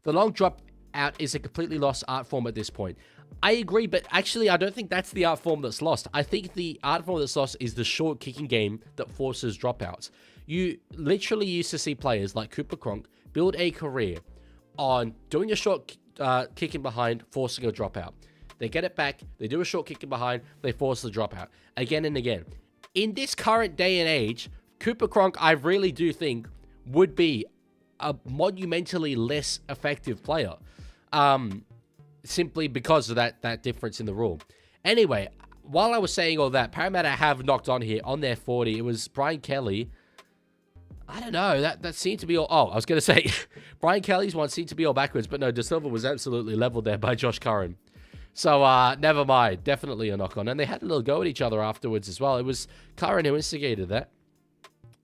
The long drop out is a completely lost art form at this point. I agree, but actually I don't think that's the art form that's lost. I think the art form that's lost is the short kicking game that forces dropouts. You literally used to see players like Cooper Cronk build a career on doing a short kicking behind, forcing a dropout. They get it back, they do a short kicking behind, they force the dropout again and again. In this current day and age, Cooper Cronk, I really do think, would be a monumentally less effective player. Simply because of that difference in the rule. Anyway, while I was saying all that, Parramatta have knocked on here on their 40. It was Brian Kelly. I don't know. That seemed to be all... Oh, I was going to say, Brian Kelly's one seemed to be all backwards, but no, De Silva was absolutely leveled there by Josh Curran. So, never mind. Definitely a knock-on. And they had a little go at each other afterwards as well. It was Curran who instigated that.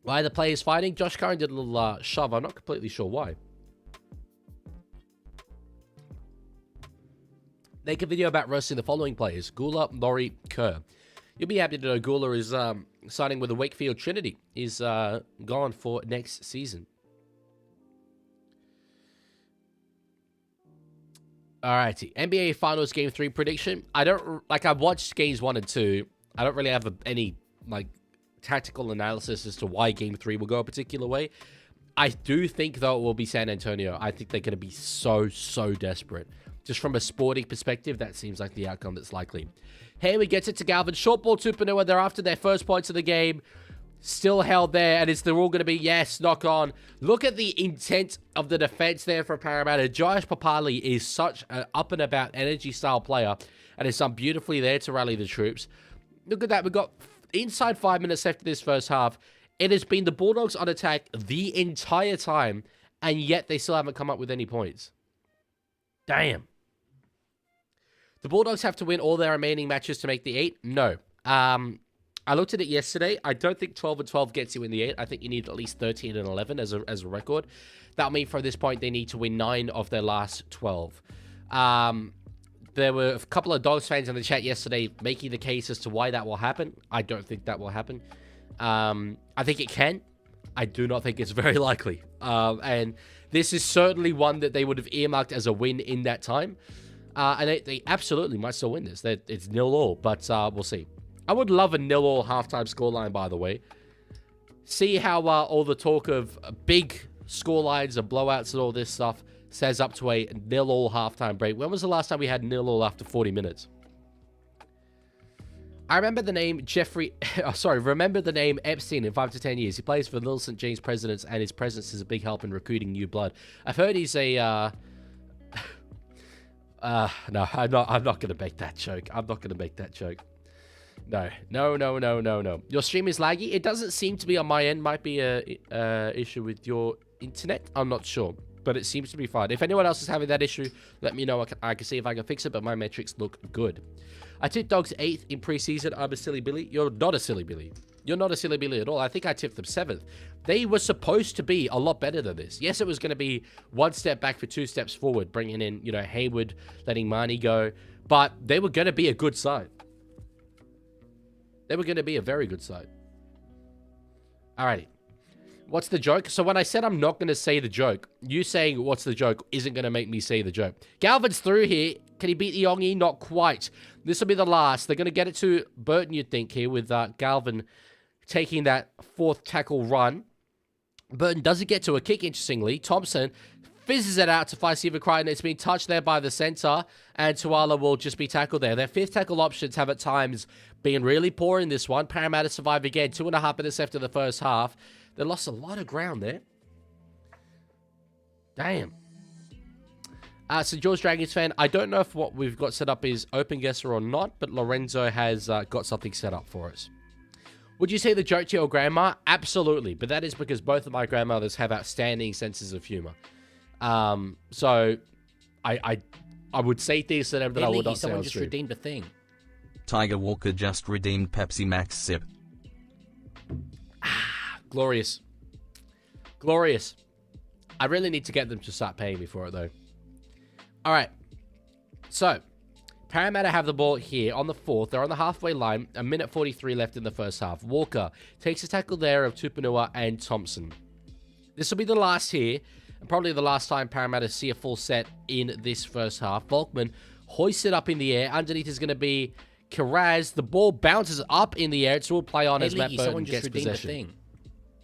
Why the players fighting? Josh Curran did a little shove. I'm not completely sure why. Make a video about roasting the following players: Gula, Laurie, Kerr. You'll be happy to know Gula is signing with the Wakefield Trinity. He's gone for next season. Alrighty, NBA Finals Game 3 prediction. I've watched Games 1 and 2. I don't really have any tactical analysis as to why Game 3 will go a particular way. I do think, though, it will be San Antonio. I think they're going to be so desperate. Just from a sporting perspective, that seems like the outcome that's likely. Hayward gets it to Galvin. Short ball to Panua. They're after their first points of the game. Still held there, and they're all going to be, yes, knock on. Look at the intent of the defense there for Parramatta. Josh Papali is such an up-and-about energy-style player, and has done beautifully there to rally the troops. Look at that. We've got inside 5 minutes left of this first half. It has been the Bulldogs on attack the entire time, and yet they still haven't come up with any points. Damn. The Bulldogs have to win all their remaining matches to make the 8? No. I looked at it yesterday. I don't think 12 and 12 gets you in the 8. I think you need at least 13 and 11 as a record. That'll mean from this point they need to win 9 of their last 12. There were a couple of Dogs fans in the chat yesterday making the case as to why that will happen. I don't think that will happen. I think it can. I do not think it's very likely. And this is certainly one that they would have earmarked as a win in that time. And they absolutely might still win this. It's 0-0, but we'll see. I would love a 0-0 halftime scoreline, by the way. See how all the talk of big scorelines and blowouts and all this stuff says up to a 0-0 halftime break. When was the last time we had 0-0 after 40 minutes? I remember the name remember the name Epstein in 5 to 10 years. He plays for Little St. James Presidents, and his presence is a big help in recruiting new blood. I've heard he's a... no, I'm not going to make that joke. I'm not going to make that joke. No. Your stream is laggy. It doesn't seem to be on my end. Might be a issue with your internet. I'm not sure, but it seems to be fine. If anyone else is having that issue, let me know. I can see if I can fix it, but my metrics look good. I tipped Dogs 8th in preseason. I'm a silly Billy. You're not a silly Billy. You're not a silly Billy at all. I think I tipped them 7th. They were supposed to be a lot better than this. Yes, it was going to be 1 step back for 2 steps forward, bringing in, Hayward, letting Marnie go, but they were going to be a good side. They were going to be a very good side. Alrighty. What's the joke? So when I said I'm not going to say the joke, you saying what's the joke isn't going to make me say the joke. Galvin's through here. Can he beat the Yongi? Not quite. This will be the last. They're going to get it to Burton, you'd think, here with Galvin taking that 4th tackle run. Burton doesn't get to a kick, interestingly. Thompson fizzes it out to Faisiva Crichton. It's been touched there by the center, and Tuala will just be tackled there. Their 5th tackle options have at times been really poor in this one. Parramatta survive again. 2.5 minutes after the first half. They lost a lot of ground there. Damn. St. George Dragons fan, I don't know if what we've got set up is open guesser or not, but Lorenzo has got something set up for us. Would you say the joke to your grandma? Absolutely, but that is because both of my grandmothers have outstanding senses of humor. So I would say things to them that I would not say on stream. Someone just redeemed a thing. Tiger Walker just redeemed Pepsi Max Sip. Glorious. Glorious. I really need to get them to start paying me for it, though. All right. So, Parramatta have the ball here on the 4th. They're on the halfway line. 1:43 left in the first half. Walker takes a tackle there of Tupanua and Thompson. This will be the last here, and probably the last time Parramatta see a full set in this first half. Volkman hoists it up in the air. Underneath is going to be Karaz. The ball bounces up in the air. It's all play on as Matt Burton gets possession.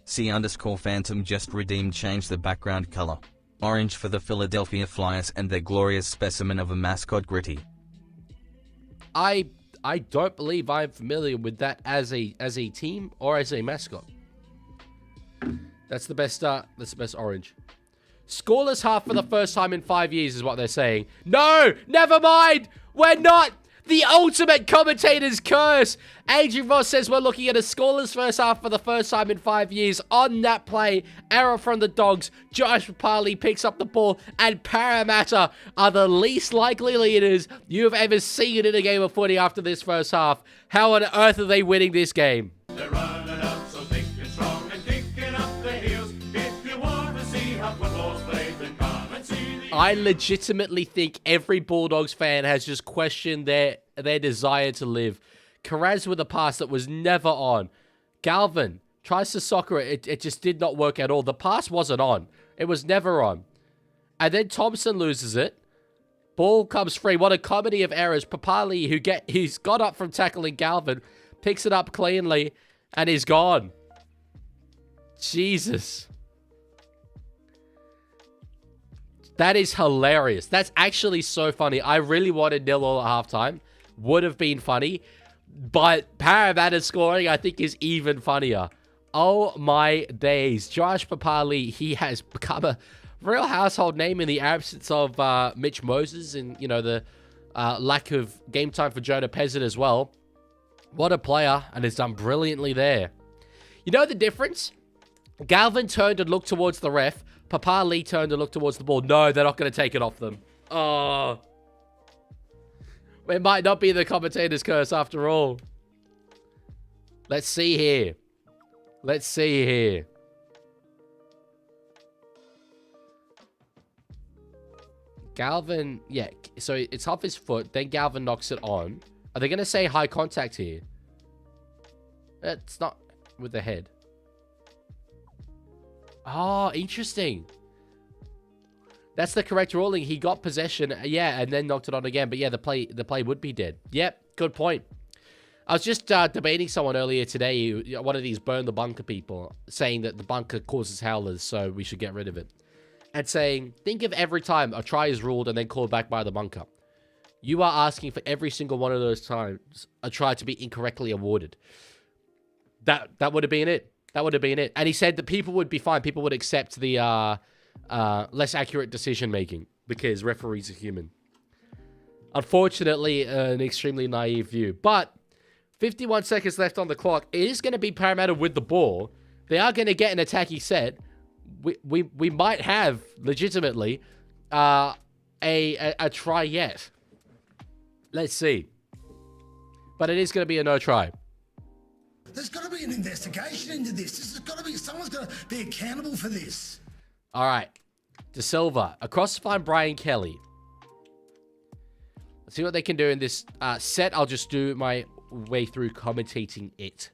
C_Phantom just redeemed change the background color. Orange for the Philadelphia Flyers and their glorious specimen of a mascot Gritty. I don't believe I'm familiar with that as a team or as a mascot. That's the best orange. Scoreless half for the first time in 5 years is what they're saying. No, never mind. We're not. The ultimate commentator's curse. Adrian Ross says we're looking at a scoreless first half for the first time in 5 years. On that play, error from the Dogs. Josh Papali picks up the ball, and Parramatta are the least likely leaders you've ever seen in a game of footy after this first half. How on earth are they winning this game? They're running up so thick and strong and kicking up the heels. If you want to see how football's played, then come and see the... I legitimately think every Bulldogs fan has just questioned their desire to live. Karaz with a pass that was never on. Galvin tries to soccer it. It just did not work at all. The pass wasn't on. It was never on. And then Thompson loses it. Ball comes free. What a comedy of errors. Papali, he's got up from tackling Galvin, picks it up cleanly, and is gone. Jesus. That is hilarious. That's actually so funny. I really wanted 0-0 at halftime. Would have been funny. But Parramatta scoring, I think, is even funnier. Oh my days. Josh Papali, he has become a real household name in the absence of Mitch Moses and, you know, the lack of game time for Jonah Pezzett as well. What a player, and has done brilliantly there. You know the difference? Galvin turned and looked towards the ref. Papali turned and looked towards the ball. No, they're not going to take it off them. Oh. It might not be the commentator's curse after all. Let's see here. Let's see here. Galvin, yeah, so it's off his foot. Then Galvin knocks it on. Are they going to say high contact here? It's not with the head. Oh, interesting. That's the correct ruling. He got possession, yeah, and then knocked it on again. But yeah, the play would be dead. Yep, good point. I was just debating someone earlier today, one of these burn the bunker people, saying that the bunker causes howlers, so we should get rid of it. And saying, think of every time a try is ruled and then called back by the bunker. You are asking for every single one of those times a try to be incorrectly awarded. That would have been it. That would have been it. And he said that people would be fine. People would accept the less accurate decision-making because referees are human. Unfortunately, an extremely naive view. But 51 seconds left on the clock. It is going to be Parramatta with the ball. They are going to get an attacky set. We might have, legitimately, a try yet. Let's see. But it is going to be a no try. There's got to be an investigation into this. There's got to be, someone's got to be accountable for this. All right. De Silva. Across to find Brian Kelly. Let's see what they can do in this set. I'll just do my way through commentating it.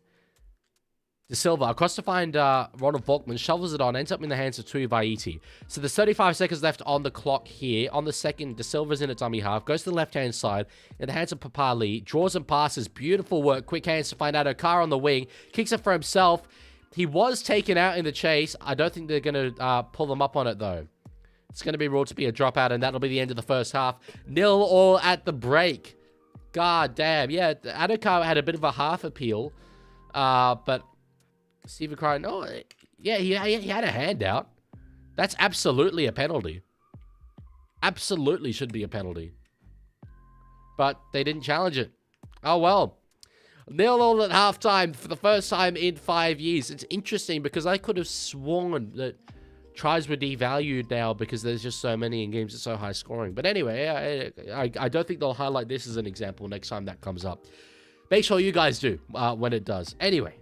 De Silva. Across to find Ronald Volkman. Shovels it on. Ends up in the hands of Tui Vaiti. So there's 35 seconds left on the clock here. On the second, De Silva's in a dummy half. Goes to the left-hand side. In the hands of Papali. Draws and passes. Beautiful work. Quick hands to find out Okara on the wing. Kicks it for himself. He was taken out in the chase. I don't think they're going to pull him up on it, though. It's going to be ruled to be a dropout, and that'll be the end of the first half. 0-0 at the break. God damn. Yeah, Adokar had a bit of a half appeal. But Stephen Cryan, oh, yeah, he had a handout. That's absolutely a penalty. Absolutely should be a penalty. But they didn't challenge it. Oh, well. 0-0 at halftime for the first time in 5 years. It's interesting because I could have sworn that tries were devalued now because there's just so many in games that's so high scoring. But anyway, I don't think they'll highlight this as an example next time that comes up. Make sure you guys do when it does. Anyway,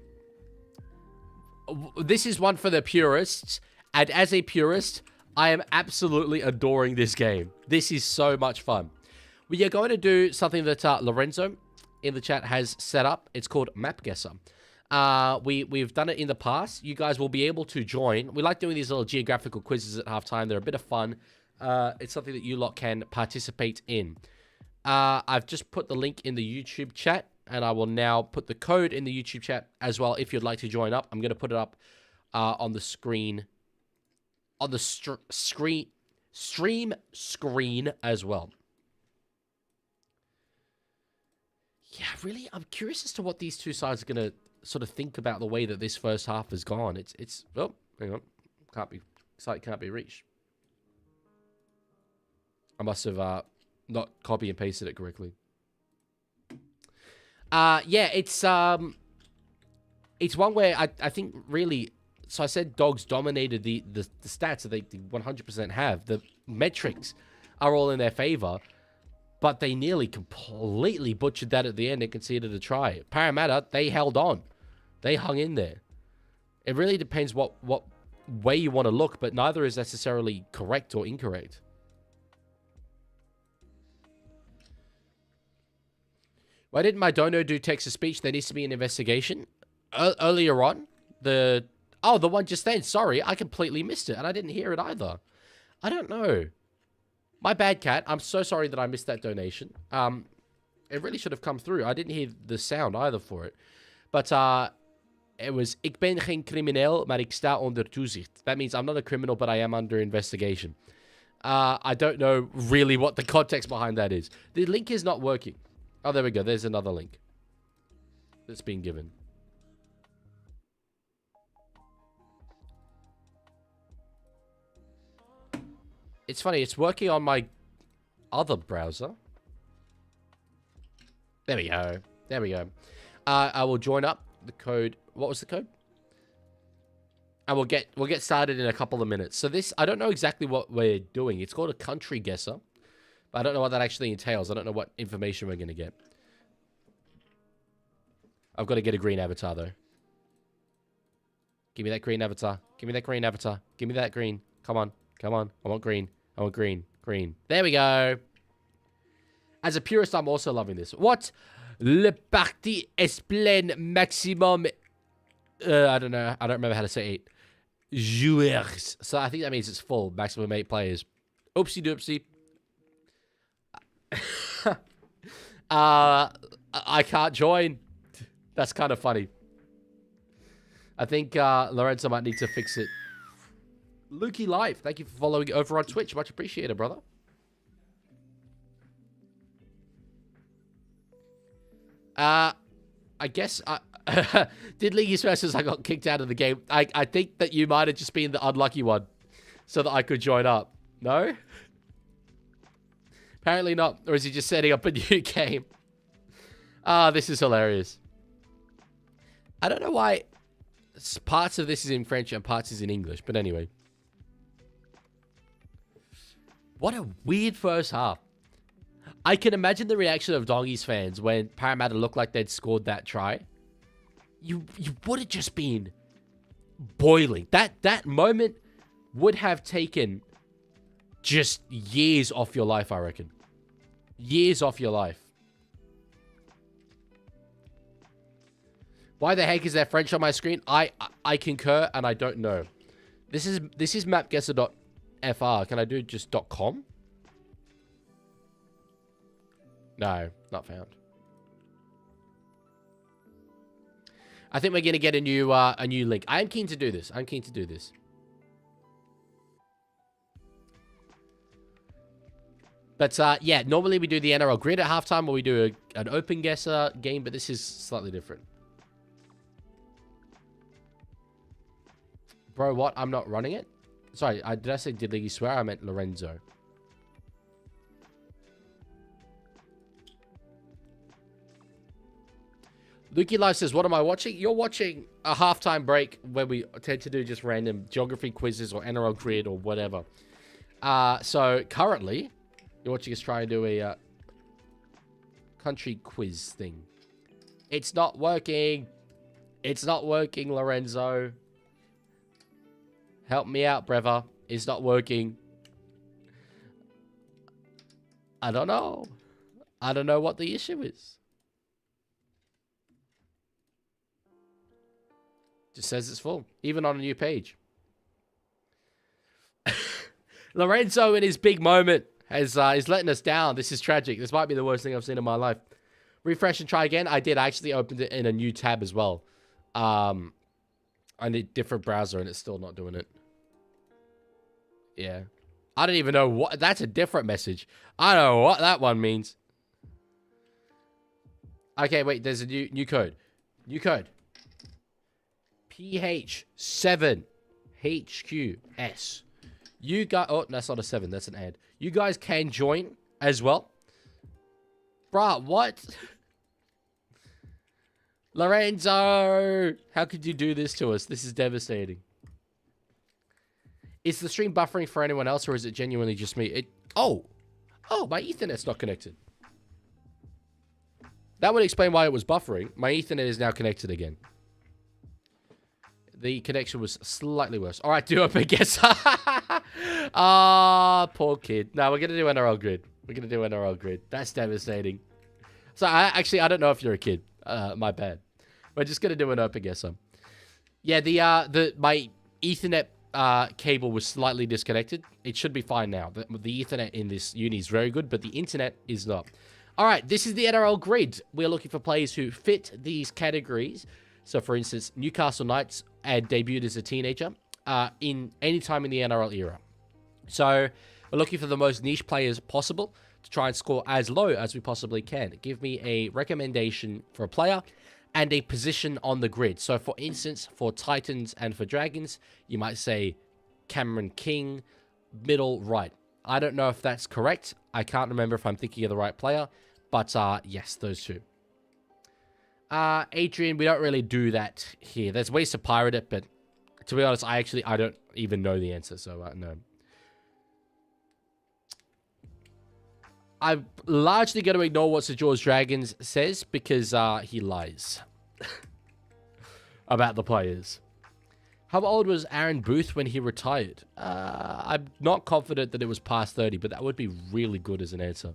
this is one for the purists. And as a purist, I am absolutely adoring this game. This is so much fun. We are going to do something that Lorenzo in the chat has set up. It's called Map Guesser. We've done it in the past. You guys will be able to join. We like doing these little geographical quizzes at halftime. They're a bit of fun. It's something that you lot can participate in. I've just put the link in the YouTube chat, and I will now put the code in the YouTube chat as well if you'd like to join up. I'm going to put it up on the screen, on the stream screen as well. Yeah, really, I'm curious as to what these two sides are going to sort of think about the way that this first half has gone. It's oh, hang on, site can't be reached. I must have not copy and pasted it correctly. Yeah, it's one where I think really. So I said dogs dominated the stats that they 100% have. The metrics are all in their favor, but they nearly completely butchered that at the end and conceded a try. Parramatta, they held on. They hung in there. It really depends what way you want to look, but neither is necessarily correct or incorrect. Why didn't my dono do text-to-speech? There needs to be an investigation. Earlier on, the one just then. Sorry, I completely missed it, and I didn't hear it either. I don't know. My bad, Cat. I'm so sorry that I missed that donation. It really should have come through. I didn't hear the sound either for it. But it was, ik ben geen crimineel, maar ik sta onder toezicht. That means I'm not a criminal, but I am under investigation. I don't know really what the context behind that is. The link is not working. Oh, there we go. There's another link that's been given. It's funny. It's working on my other browser. There we go. There we go. I will join up the code. What was the code? And we'll get started in a couple of minutes. So this, I don't know exactly what we're doing. It's called a country guesser. But I don't know what that actually entails. I don't know what information we're going to get. I've got to get a green avatar, though. Give me that green avatar. Give me that green avatar. Give me that green. Come on. Come on. I want green. I want green. Green. There we go. As a purist, I'm also loving this. What? Le parti est plein maximum... I don't know. I don't remember how to say it. Joueurs. So I think that means it's full. Maximum 8 players. Oopsie doopsie. I can't join. That's kind of funny. I think Lorenzo might need to fix it. Leaguie Life, thank you for following over on Twitch. Much appreciated, brother. I guess did Leaguie versus I got kicked out of the game. I think that you might have just been the unlucky one so that I could join up. No? Apparently not. Or is he just setting up a new game? Ah, this is hilarious. I don't know why parts of this is in French and parts is in English. But anyway. What a weird first half. I can imagine the reaction of Dongies fans when Parramatta looked like they'd scored that try. You would have just been boiling. That moment would have taken just years off your life, I reckon. Years off your life. Why the heck is there French on my screen? I concur, and I don't know. This is mapguesser.fr. Can I do just .com? No, not found. I think we're gonna get a new link. I am keen to do this. I'm keen to do this. But yeah, normally we do the NRL grid at halftime, or we do an open guesser game, but this is slightly different. Bro, what? I'm not running it? Sorry, did I say did Leaguie swear? I meant Lorenzo. Leaguie Live says, what am I watching? You're watching a halftime break where we tend to do just random geography quizzes or NRL grid or whatever. So currently, you're watching us try and do a country quiz thing. It's not working. It's not working, Lorenzo. Help me out, brother. It's not working. I don't know. I don't know what the issue is. Just says it's full, even on a new page. Lorenzo in his big moment is letting us down. This is tragic. This might be the worst thing I've seen in my life. Refresh and try again. I did. I actually opened it in a new tab as well. I need different browser and it's still not doing it. Yeah. I don't even know what... That's a different message. I don't know what that one means. Okay, wait. There's a new code. New code. PH7HQS. You guys... Oh, that's not a 7. That's an ad. You guys can join as well. Bruh, what? Lorenzo! How could you do this to us? This is devastating. Is the stream buffering for anyone else, or is it genuinely just me? Oh, my Ethernet's not connected. That would explain why it was buffering. My Ethernet is now connected again. The connection was slightly worse. All right, do up a guess. Poor kid. No, we're going to do NRL grid. We're going to do NRL grid. That's devastating. So, I don't know if you're a kid. My bad. We're just going to do an open guess. Yeah, my Ethernet cable was slightly disconnected. It should be fine now. The Ethernet in this uni is very good, but the internet is not. All right, this is the NRL grid. We're looking for players who fit these categories. So, for instance, Newcastle Knights debuted as a teenager in any time in the NRL era. So, we're looking for the most niche players possible to try and score as low as we possibly can. Give me a recommendation for a player and a position on the grid. So, for instance, for Titans and for Dragons, you might say Cameron King, middle right. I don't know if that's correct. I can't remember if I'm thinking of the right player. But, yes, those two. Adrian, we don't really do that here. There's ways to pirate it, but to be honest, I don't even know the answer, so no. I'm largely going to ignore what Sir George Dragons says because he lies about the players. How old was Aaron Booth when he retired? I'm not confident that it was past 30, but that would be really good as an answer.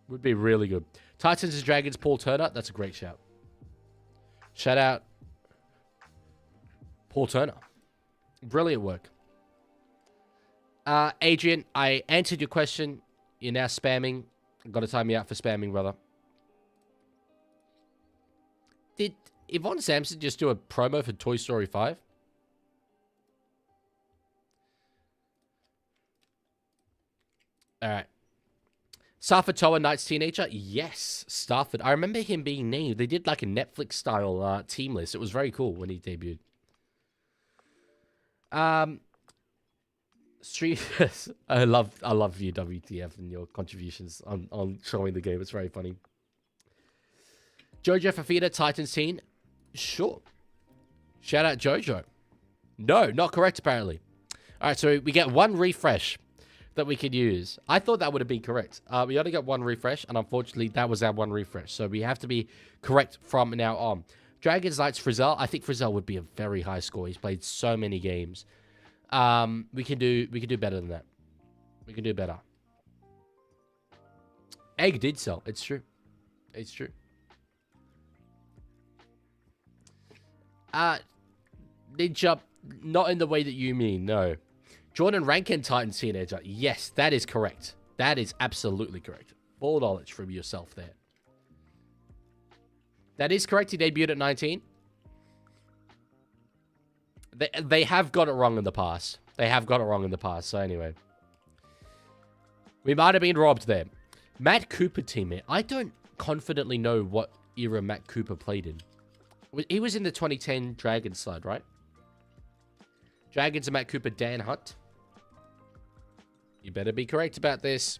Would be really good. Titans and Dragons, Paul Turner. That's a great shout. Shout out Paul Turner. Brilliant work. Adrian, I answered your question. You're now spamming. Got to time me out for spamming, brother. Did Yvonne Sampson just do a promo for Toy Story 5? All right. Stafford Toa, Knights teenager? Yes, Stafford. I remember him being named. They did like a Netflix-style team list. It was very cool when he debuted. I love you, WTF, and your contributions on showing the game. It's very funny. Jojo Fafita, Titans teen? Sure. Shout out Jojo. No, not correct, apparently. All right, so we get one refresh that we could use. I thought that would have been correct. We only got one refresh, and unfortunately, that was our one refresh. So we have to be correct from now on. Dragons, Knights, Frizzell. I think Frizzell would be a very high score. He's played so many games. We can do better than that. We can do better. Egg did sell. It's true. It's true. Ninja, not in the way that you mean, no. Jordan Rankin, Titans teenager. Yes, that is correct. That is absolutely correct. Full knowledge from yourself there. That is correct. He debuted at 19. They have got it wrong in the past. They have got it wrong in the past. So anyway. We might have been robbed there. Matt Cooper teammate. I don't confidently know what era Matt Cooper played in. He was in the 2010 Dragons side, right? Dragons and Matt Cooper, Dan Hunt. You better be correct about this.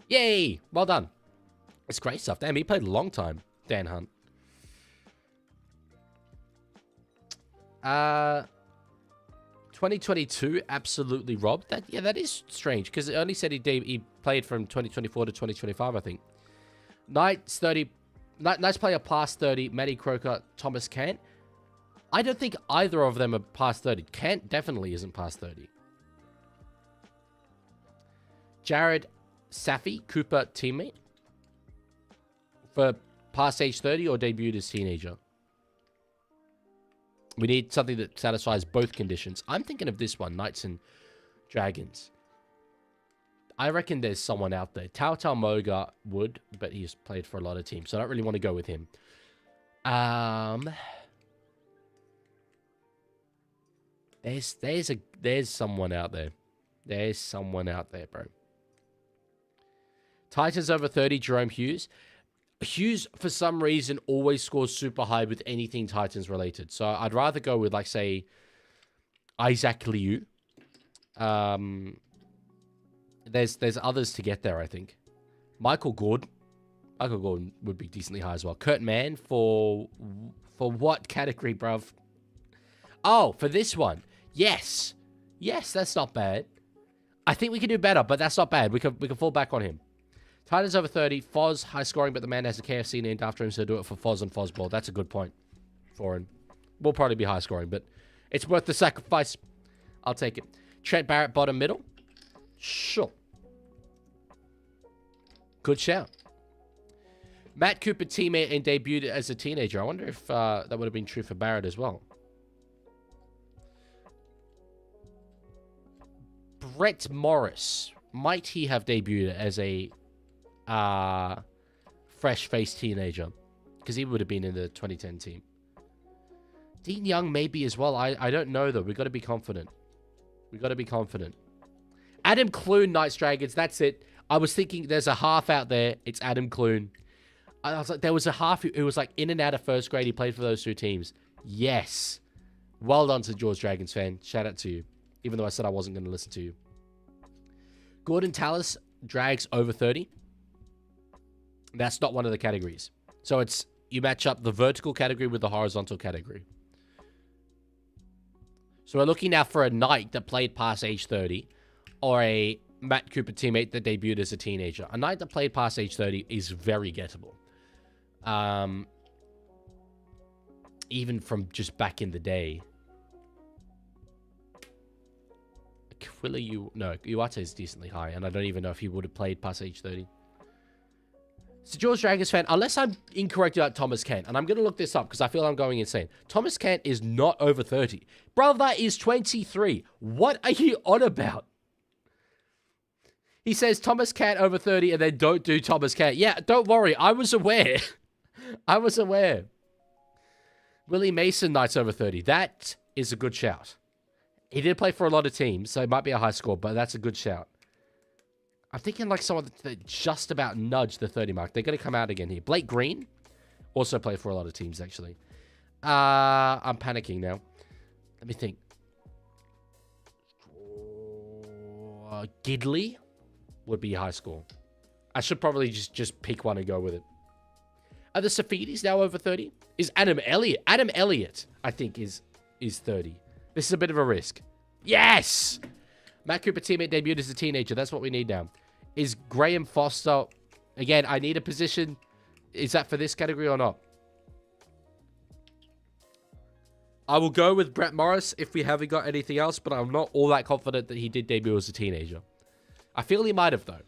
Yay! Well done. It's great stuff. Damn, he played a long time, Dan Hunt. 2022, absolutely robbed. That is strange, because it only said he played from 2024 to 2025, I think. Knights 30... Nice player past 30. Matty Croker, Thomas Kant. I don't think either of them are past 30. Kant definitely isn't past 30. Jared Safi, Cooper teammate. For past age 30 or debuted as teenager. We need something that satisfies both conditions. I'm thinking of this one, Knights and Dragons. I reckon there's someone out there. Tao Moga would, but he's played for a lot of teams, so I don't really want to go with him. There's someone out there. There's someone out there, bro. Titans over 30, Jerome Hughes. Hughes, for some reason, always scores super high with anything Titans related. So I'd rather go with, like, say, Isaac Liu. There's others to get there, I think. Michael Gordon. Michael Gordon would be decently high as well. Kurt Mann for what category, bruv? Oh, for this one. Yes. Yes, that's not bad. I think we can do better, but that's not bad. We can fall back on him. Titans over 30. Foz, high scoring, but the man has a KFC named after him, so do it for Foz and Fozball. That's a good point for him. Will probably be high scoring, but it's worth the sacrifice. I'll take it. Trent Barrett, bottom middle. Sure. Good shout. Matt Cooper, teammate and debuted as a teenager. I wonder if that would have been true for Barrett as well. Brett Morris. Might he have debuted as a fresh-faced teenager? Because he would have been in the 2010 team. Dean Young maybe as well. I don't know, though. We've got to be confident. We've got to be confident. Adam Clune, Knights Dragons. That's it. I was thinking there's a half out there. It's Adam Clune. I was like, there was a half who was like in and out of first grade. He played for those two teams. Yes. Well done to George Dragons fan. Shout out to you. Even though I said I wasn't going to listen to you. Gordon Tallis, Drags over 30. That's not one of the categories. So it's, you match up the vertical category with the horizontal category. So we're looking now for a Knight that played past age 30 or a Matt Cooper teammate that debuted as a teenager. A Knight that played past age 30 is very gettable. Even from just back in the day. No, Iwata is decently high, and I don't even know if he would have played past age 30. So George Dragons fan, unless I'm incorrect about Thomas Kent, and I'm going to look this up because I feel I'm going insane. Thomas Kent is not over 30. Bro, that is 23. What are you on about? He says Thomas Kent over 30 and then don't do Thomas Kent. Yeah, don't worry. I was aware. I was aware. Willie Mason, Knights over 30. That is a good shout. He did play for a lot of teams, so it might be a high score, but that's a good shout. I'm thinking like someone that just about nudged the 30 mark. They're going to come out again here. Blake Green also played for a lot of teams, actually. I'm panicking now. Let me think. Gidley would be a high score. I should probably just pick one and go with it. Are the Safidis now over 30? Is Adam Elliott? Adam Elliott, I think, is 30. This is a bit of a risk. Yes! Matt Cooper teammate debuted as a teenager. That's what we need now. Is Graham Foster... Again, I need a position. Is that for this category or not? I will go with Brett Morris if we haven't got anything else, but I'm not all that confident that he did debut as a teenager. I feel he might have, though.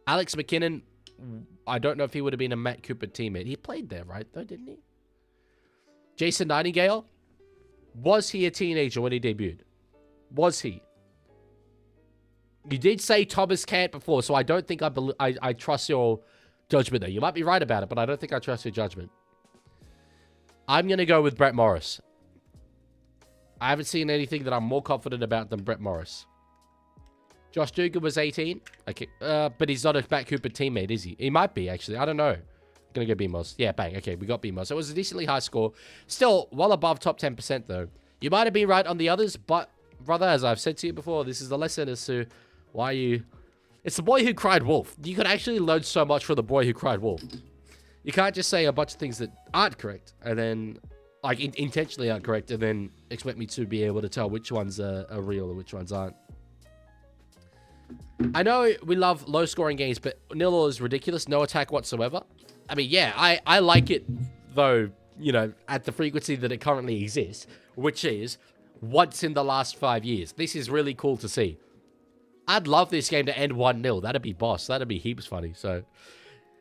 Alex McKinnon... I don't know if he would have been a Matt Cooper teammate. He played there, right, though, didn't he? Jason Nightingale... Was he a teenager when he debuted? Was he? You did say Thomas Kent before, so I don't think I trust your judgment there. You might be right about it, but I don't think I trust your judgment. I'm going to go with Brett Morris. I haven't seen anything that I'm more confident about than Brett Morris. Josh Dugan was 18. Okay, but he's not a Matt Cooper teammate, is he? He might be, actually. I don't know. Gonna go BMOS. Yeah, bang. Okay, we got BMOS. It was a decently high score. Still, well above top 10%, though. You might have been right on the others, but, brother, as I've said to you before, this is the lesson as to why you... It's the boy who cried wolf. You could actually learn so much from the boy who cried wolf. You can't just say a bunch of things that aren't correct, and then, like, intentionally aren't correct, and then expect me to be able to tell which ones are real and which ones aren't. I know we love low-scoring games, but 0-0 is ridiculous. No attack whatsoever. I mean, yeah, I like it, though, you know, at the frequency that it currently exists, which is once in the last 5 years. This is really cool to see. I'd love this game to end 1-0. That'd be boss. That'd be heaps funny. So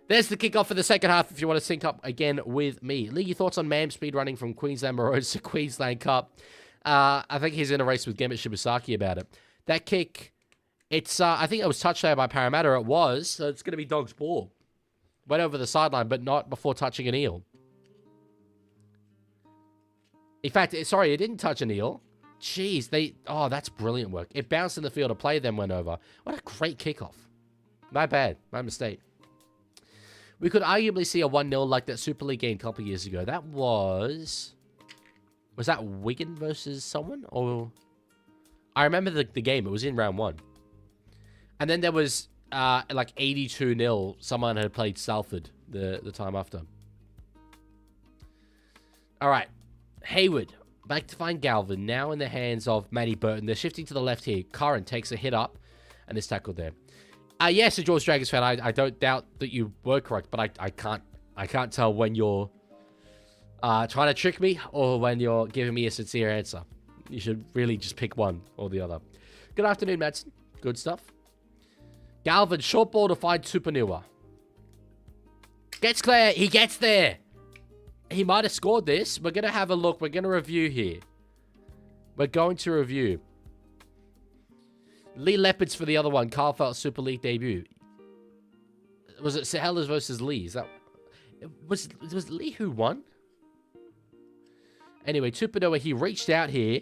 there's the kickoff for the second half if you want to sync up again with me. League, thoughts on Mam speed running from Queensland Maroons to Queensland Cup? I think he's in a race with Gemma Shibasaki about it. That kick, it's I think it was touched there by Parramatta. It was, so it's going to be Dog's ball. Went over the sideline, but not before touching an eel. In fact, sorry, it didn't touch an eel. Jeez, oh, that's brilliant work. It bounced in the field of play, then went over. What a great kickoff. My bad. My mistake. We could arguably see a 1-0 like that Super League game a couple of years ago. That was that Wigan versus someone? Or I remember the game. It was in round 1. And then there was like 82-0. Someone had played Salford the time after. All right. Hayward. Back to find Galvin. Now in the hands of Matty Burton. They're shifting to the left here. Curran takes a hit up. And is tackled there. Yes, a George Dragons fan. I don't doubt that you were correct. But I can't tell when you're trying to trick me. Or when you're giving me a sincere answer. You should really just pick one or the other. Good afternoon, Madsen. Good stuff. Galvin. Short ball to find Tupanua. Gets clear. He gets there. He might have scored this. We're going to have a look. We're going to review here. We're going to review. Lee Leopards for the other one. Carl Felt Super League debut. Was it Sellers versus Lee? Is that... Was Lee who won? Anyway, Tupanua, he reached out here.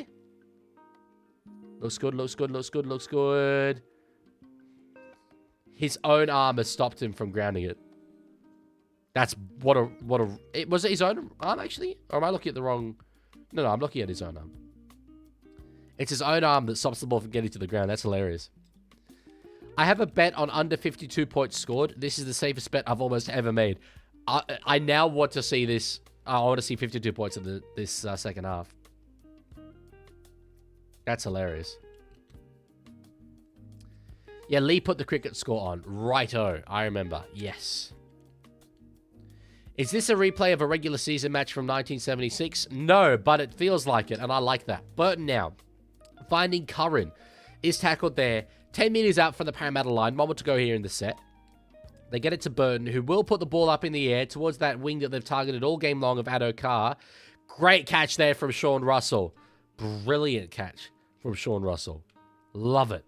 Looks good, looks good, looks good, looks good. His own arm has stopped him from grounding it. That's was it his own arm, actually? Or am I looking at the wrong... No, I'm looking at his own arm. It's his own arm that stops the ball from getting to the ground. That's hilarious. I have a bet on under 52 points scored. This is the safest bet I've almost ever made. I now want to see this. I want to see 52 points in this second half. That's hilarious. Yeah, Lee put the cricket score on. Righto. I remember. Yes. Is this a replay of a regular season match from 1976? No, but it feels like it, and I like that. Burton now. Finding Curran is tackled there. 10 meters out from the Parramatta line. Moment to go here in the set. They get it to Burton, who will put the ball up in the air towards that wing that they've targeted all game long of Addo Carr. Great catch there from Sean Russell. Brilliant catch from Sean Russell. Love it.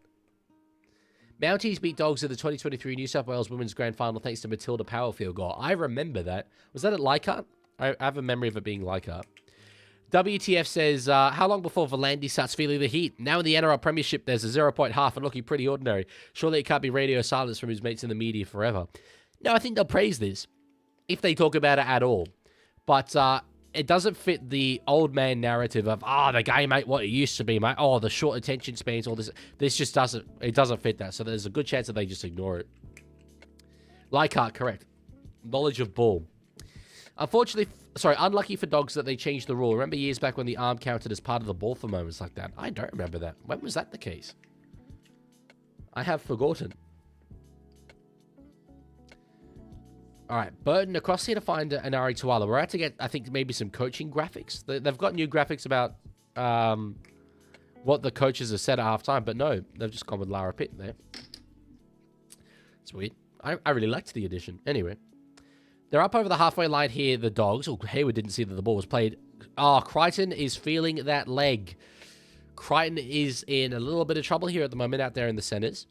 Mounties beat Dogs in the 2023 New South Wales Women's Grand Final thanks to Matilda Powell field goal. I remember that. Was that at Leichhardt? I have a memory of it being Leichhardt. WTF says, how long before Volandi starts feeling the heat? Now in the NRL Premiership, there's a 0-point half and looking pretty ordinary. Surely it can't be radio silence from his mates in the media forever. No, I think they'll praise this, if they talk about it at all. But it doesn't fit the old man narrative of, the game ain't what it used to be, mate. Oh, the short attention spans, all this. This just doesn't fit that. So there's a good chance that they just ignore it. Leichhardt, correct. Knowledge of ball. Unlucky for Dogs that they changed the rule. Remember years back when the arm counted as part of the ball for moments like that? I don't remember that. When was that the case? I have forgotten. All right, Burton across here to find an Ari Tuala. We're out to get, I think, maybe some coaching graphics. They've got new graphics about what the coaches have said at halftime, but no, they've just gone with Lara Pitt there. It's weird. I really liked the addition. Anyway. They're up over the halfway line here, the Dogs. Oh, Hayward didn't see that the ball was played. Oh, Crichton is feeling that leg. Crichton is in a little bit of trouble here at the moment out there in the centres.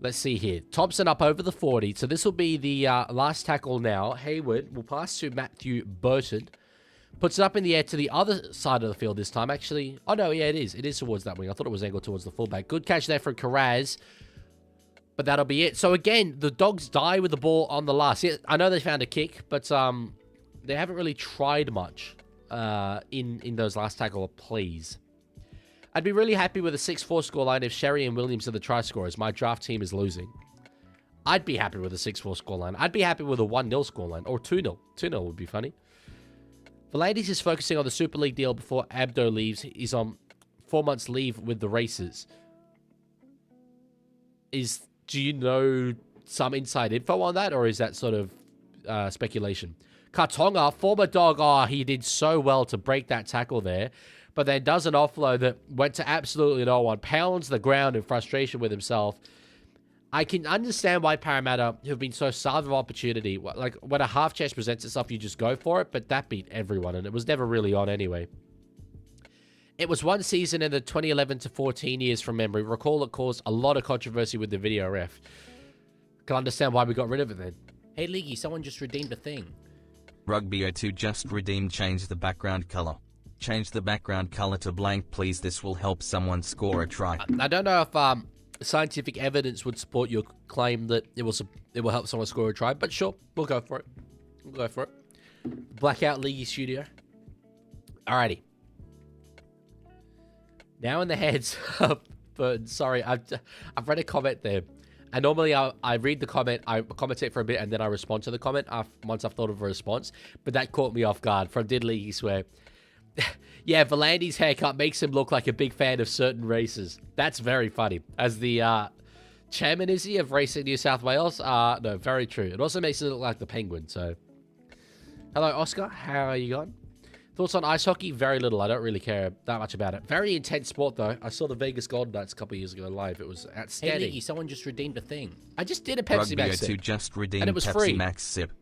Let's see here. Thompson up over the 40. So this will be the last tackle now. Hayward will pass to Matthew Burton. Puts it up in the air to the other side of the field this time. Actually, oh no, yeah, it is. It is towards that wing. I thought it was angled towards the fullback. Good catch there from Carraz. But that'll be it. So again, the Dogs die with the ball on the last. Yeah, I know they found a kick, but they haven't really tried much in those last tackle plays. I'd be really happy with a 6-4 scoreline if Sherry and Williams are the try scorers. My draft team is losing. I'd be happy with a 6-4 scoreline. I'd be happy with a 1-0 scoreline. Or 2-0. 2-0 would be funny. Volandis is focusing on the Super League deal before Abdo leaves. He's on 4 months leave with the races. Do you know some inside info on that, or is that sort of speculation? Kartonga, former Dog, he did so well to break that tackle there. but then does an offload that went to absolutely no one, pounds the ground in frustration with himself. I can understand why Parramatta, who've been so starved of opportunity, like when a half chest presents itself, you just go for it, but that beat everyone, and it was never really on anyway. It was one season in the 2011 to 14 years from memory. Recall it caused a lot of controversy with the video ref. Can understand why we got rid of it then. Hey, Leaguie, someone just redeemed a thing. Rugby02 just redeemed change the background color. Change the background color to blank, please. This will help someone score a try. I don't know if scientific evidence would support your claim that it will help someone score a try, but sure, we'll go for it. We'll go for it. Blackout Leaguie studio. Alrighty. Now in the heads of... Sorry, I've read a comment there. And normally I read the comment, I commentate for a bit, and then I respond to the comment once I've thought of a response. But that caught me off guard. From Did Leaguie swear. Yeah, Volandi's haircut makes him look like a big fan of certain races. That's very funny. As the chairman, is he, of Racing New South Wales? No, very true. It also makes him look like the Penguin, so... Hello, Oscar. How are you going? Thoughts on ice hockey? Very little. I don't really care that much about it. Very intense sport, though. I saw the Vegas Golden Knights a couple of years ago live. It was outstanding. Hey, Leaguie, someone just redeemed a thing. I just did a Pepsi Max sip. Rugby02 just redeemed and it was Pepsi free. Max sip.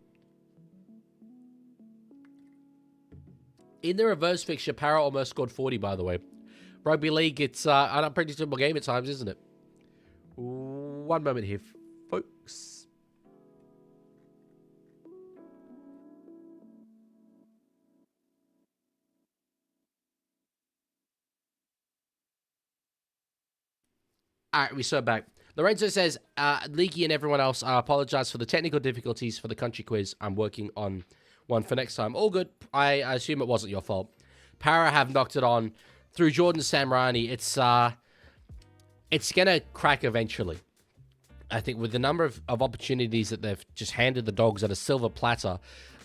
In the reverse fixture, Para almost scored 40, by the way. Rugby League, it's an unpredictable game at times, isn't it? One moment here, folks. Alright, we're so back. Lorenzo says, Leaguie and everyone else, I apologize for the technical difficulties for the country quiz. I'm working on one for next time. All good. I assume it wasn't your fault. Para have knocked it on through Jordan Samrani. It's going to crack eventually. I think with the number of opportunities that they've just handed the Dogs on a silver platter,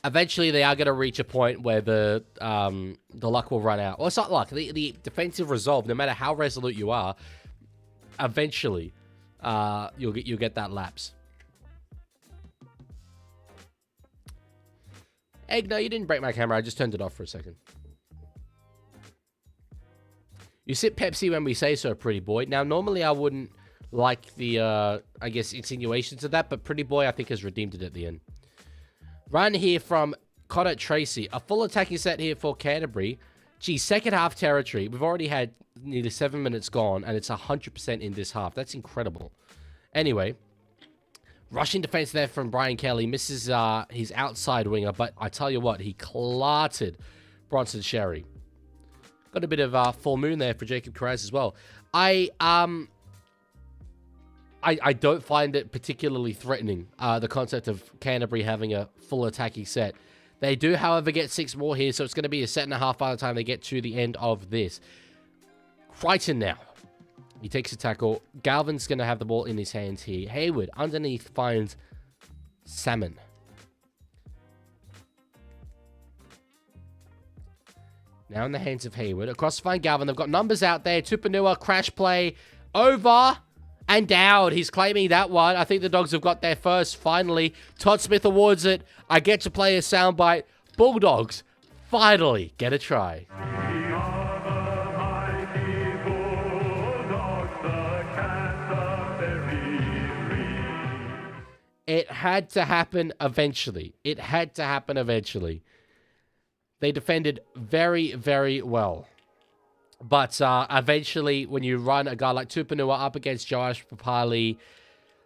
eventually they are going to reach a point where the luck will run out. Or it's not luck. The defensive resolve, no matter how resolute you are, eventually, you'll get that lapse. Egg, no, you didn't break my camera. I just turned it off for a second. You sip Pepsi when we say so, pretty boy. Now, normally I wouldn't like the, I guess, insinuations of that, but pretty boy, I think, has redeemed it at the end. Run here from Connor Tracy. A full attacking set here for Canterbury. Gee, second half territory. We've already had nearly 7 minutes gone, and it's 100% in this half. That's incredible. Anyway, rushing defense there from Brian Kelly. Misses his outside winger, but I tell you what, he clarted Bronson Sherry. Got a bit of full moon there for Jacob Carraz as well. I don't find it particularly threatening, the concept of Canterbury having a full attacking set. They do, however, get 6 more here, so it's going to be a set and a half by the time they get to the end of this. Crichton now. He takes a tackle. Galvin's going to have the ball in his hands here. Hayward underneath finds Salmon. Now in the hands of Hayward. Across to find Galvin. They've got numbers out there. Tupanua, crash play. Over and down. He's claiming that one. I think the Dogs have got there first. Finally, Todd Smith awards it. I get to play a soundbite. Bulldogs finally get a try. It had to happen eventually. It had to happen eventually. They defended very, very well. But eventually, when you run a guy like Tupanua up against Josh Papali,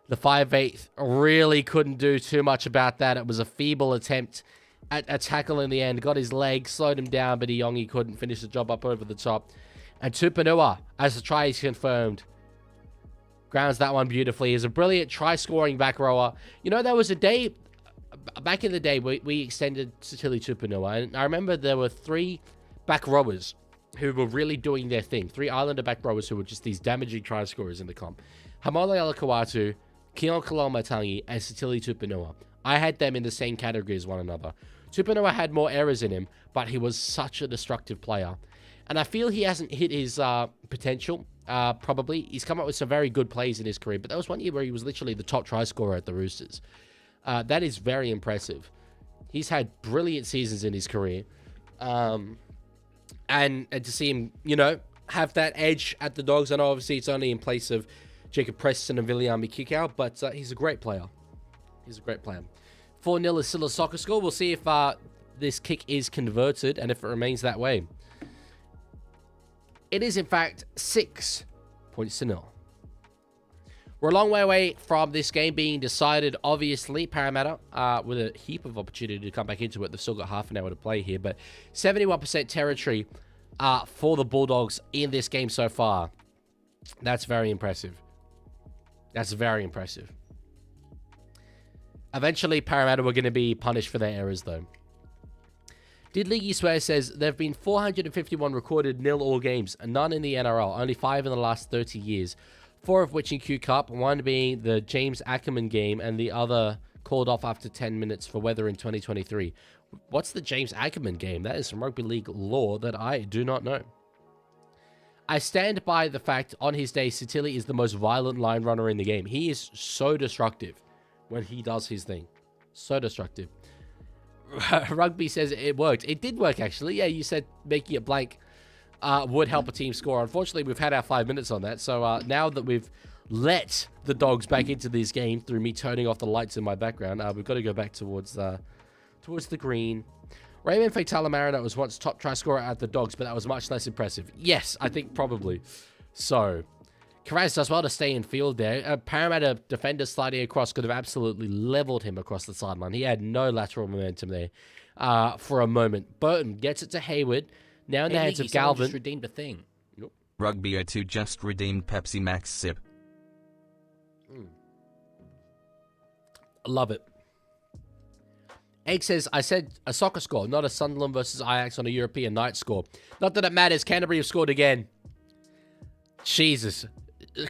the 5'8" really couldn't do too much about that. It was a feeble attempt at a tackle in the end. Got his leg, slowed him down, but Iongi couldn't finish the job up over the top. And Tupanua, as the try is confirmed, grounds that one beautifully. He's a brilliant try-scoring back rower. You know, there was a day, back in the day, we extended Satili Tupanua, and I remember there were 3 back rowers who were really doing their thing. 3 Islander back rowers who were just these damaging try scorers in the comp. Hamole Alakawatu, Keon Kalamatangi, and Satili Tupanua. I had them in the same category as one another. Tupanua had more errors in him, but he was such a destructive player. And I feel he hasn't hit his potential, probably. He's come up with some very good plays in his career, but there was one year where he was literally the top try scorer at the Roosters. That is very impressive. He's had brilliant seasons in his career. And to see him, you know, have that edge at the Dogs. I know obviously it's only in place of Jacob Preston and Viliami Kickout, but he's a great player. He's a great player. 4-0 is still a soccer score. We'll see if this kick is converted and if it remains that way. It is, in fact, 6 points to 0. We're a long way away from this game being decided. Obviously, Parramatta with a heap of opportunity to come back into it. They've still got half an hour to play here, but 71% territory for the Bulldogs in this game so far. That's very impressive. That's very impressive. Eventually, Parramatta were going to be punished for their errors, though. Did Leaguie swear says there have been 451 recorded 0-all games, and none in the NRL, only 5 in the last 30 years, 4 of which in Q Cup, one being the James Ackerman game and the other called off after 10 minutes for weather in 2023. What's the James Ackerman game? That is some rugby league lore that I do not know. I stand by the fact on his day, Satili is the most violent line runner in the game. He is so destructive when he does his thing. So destructive. Rugby says it worked. It did work, actually. Yeah, you said making it blank would help a team score. Unfortunately, we've had our 5 minutes on that. So now that we've let the Dogs back into this game through me turning off the lights in my background, we've got to go back towards the green. Raymond Fatalamarina was once top try scorer at the Dogs, but that was much less impressive. Yes, I think probably. So, Carras does well to stay in field there. Parramatta defender sliding across could have absolutely leveled him across the sideline. He had no lateral momentum there for a moment. Burton gets it to Hayward. Now in the hands of Galvin. Just redeemed a thing. Rugby O2 just redeemed Pepsi Max sip. Love it. Egg says, I said a soccer score, not a Sunderland versus Ajax on a European night score. Not that it matters. Canterbury have scored again. Jesus.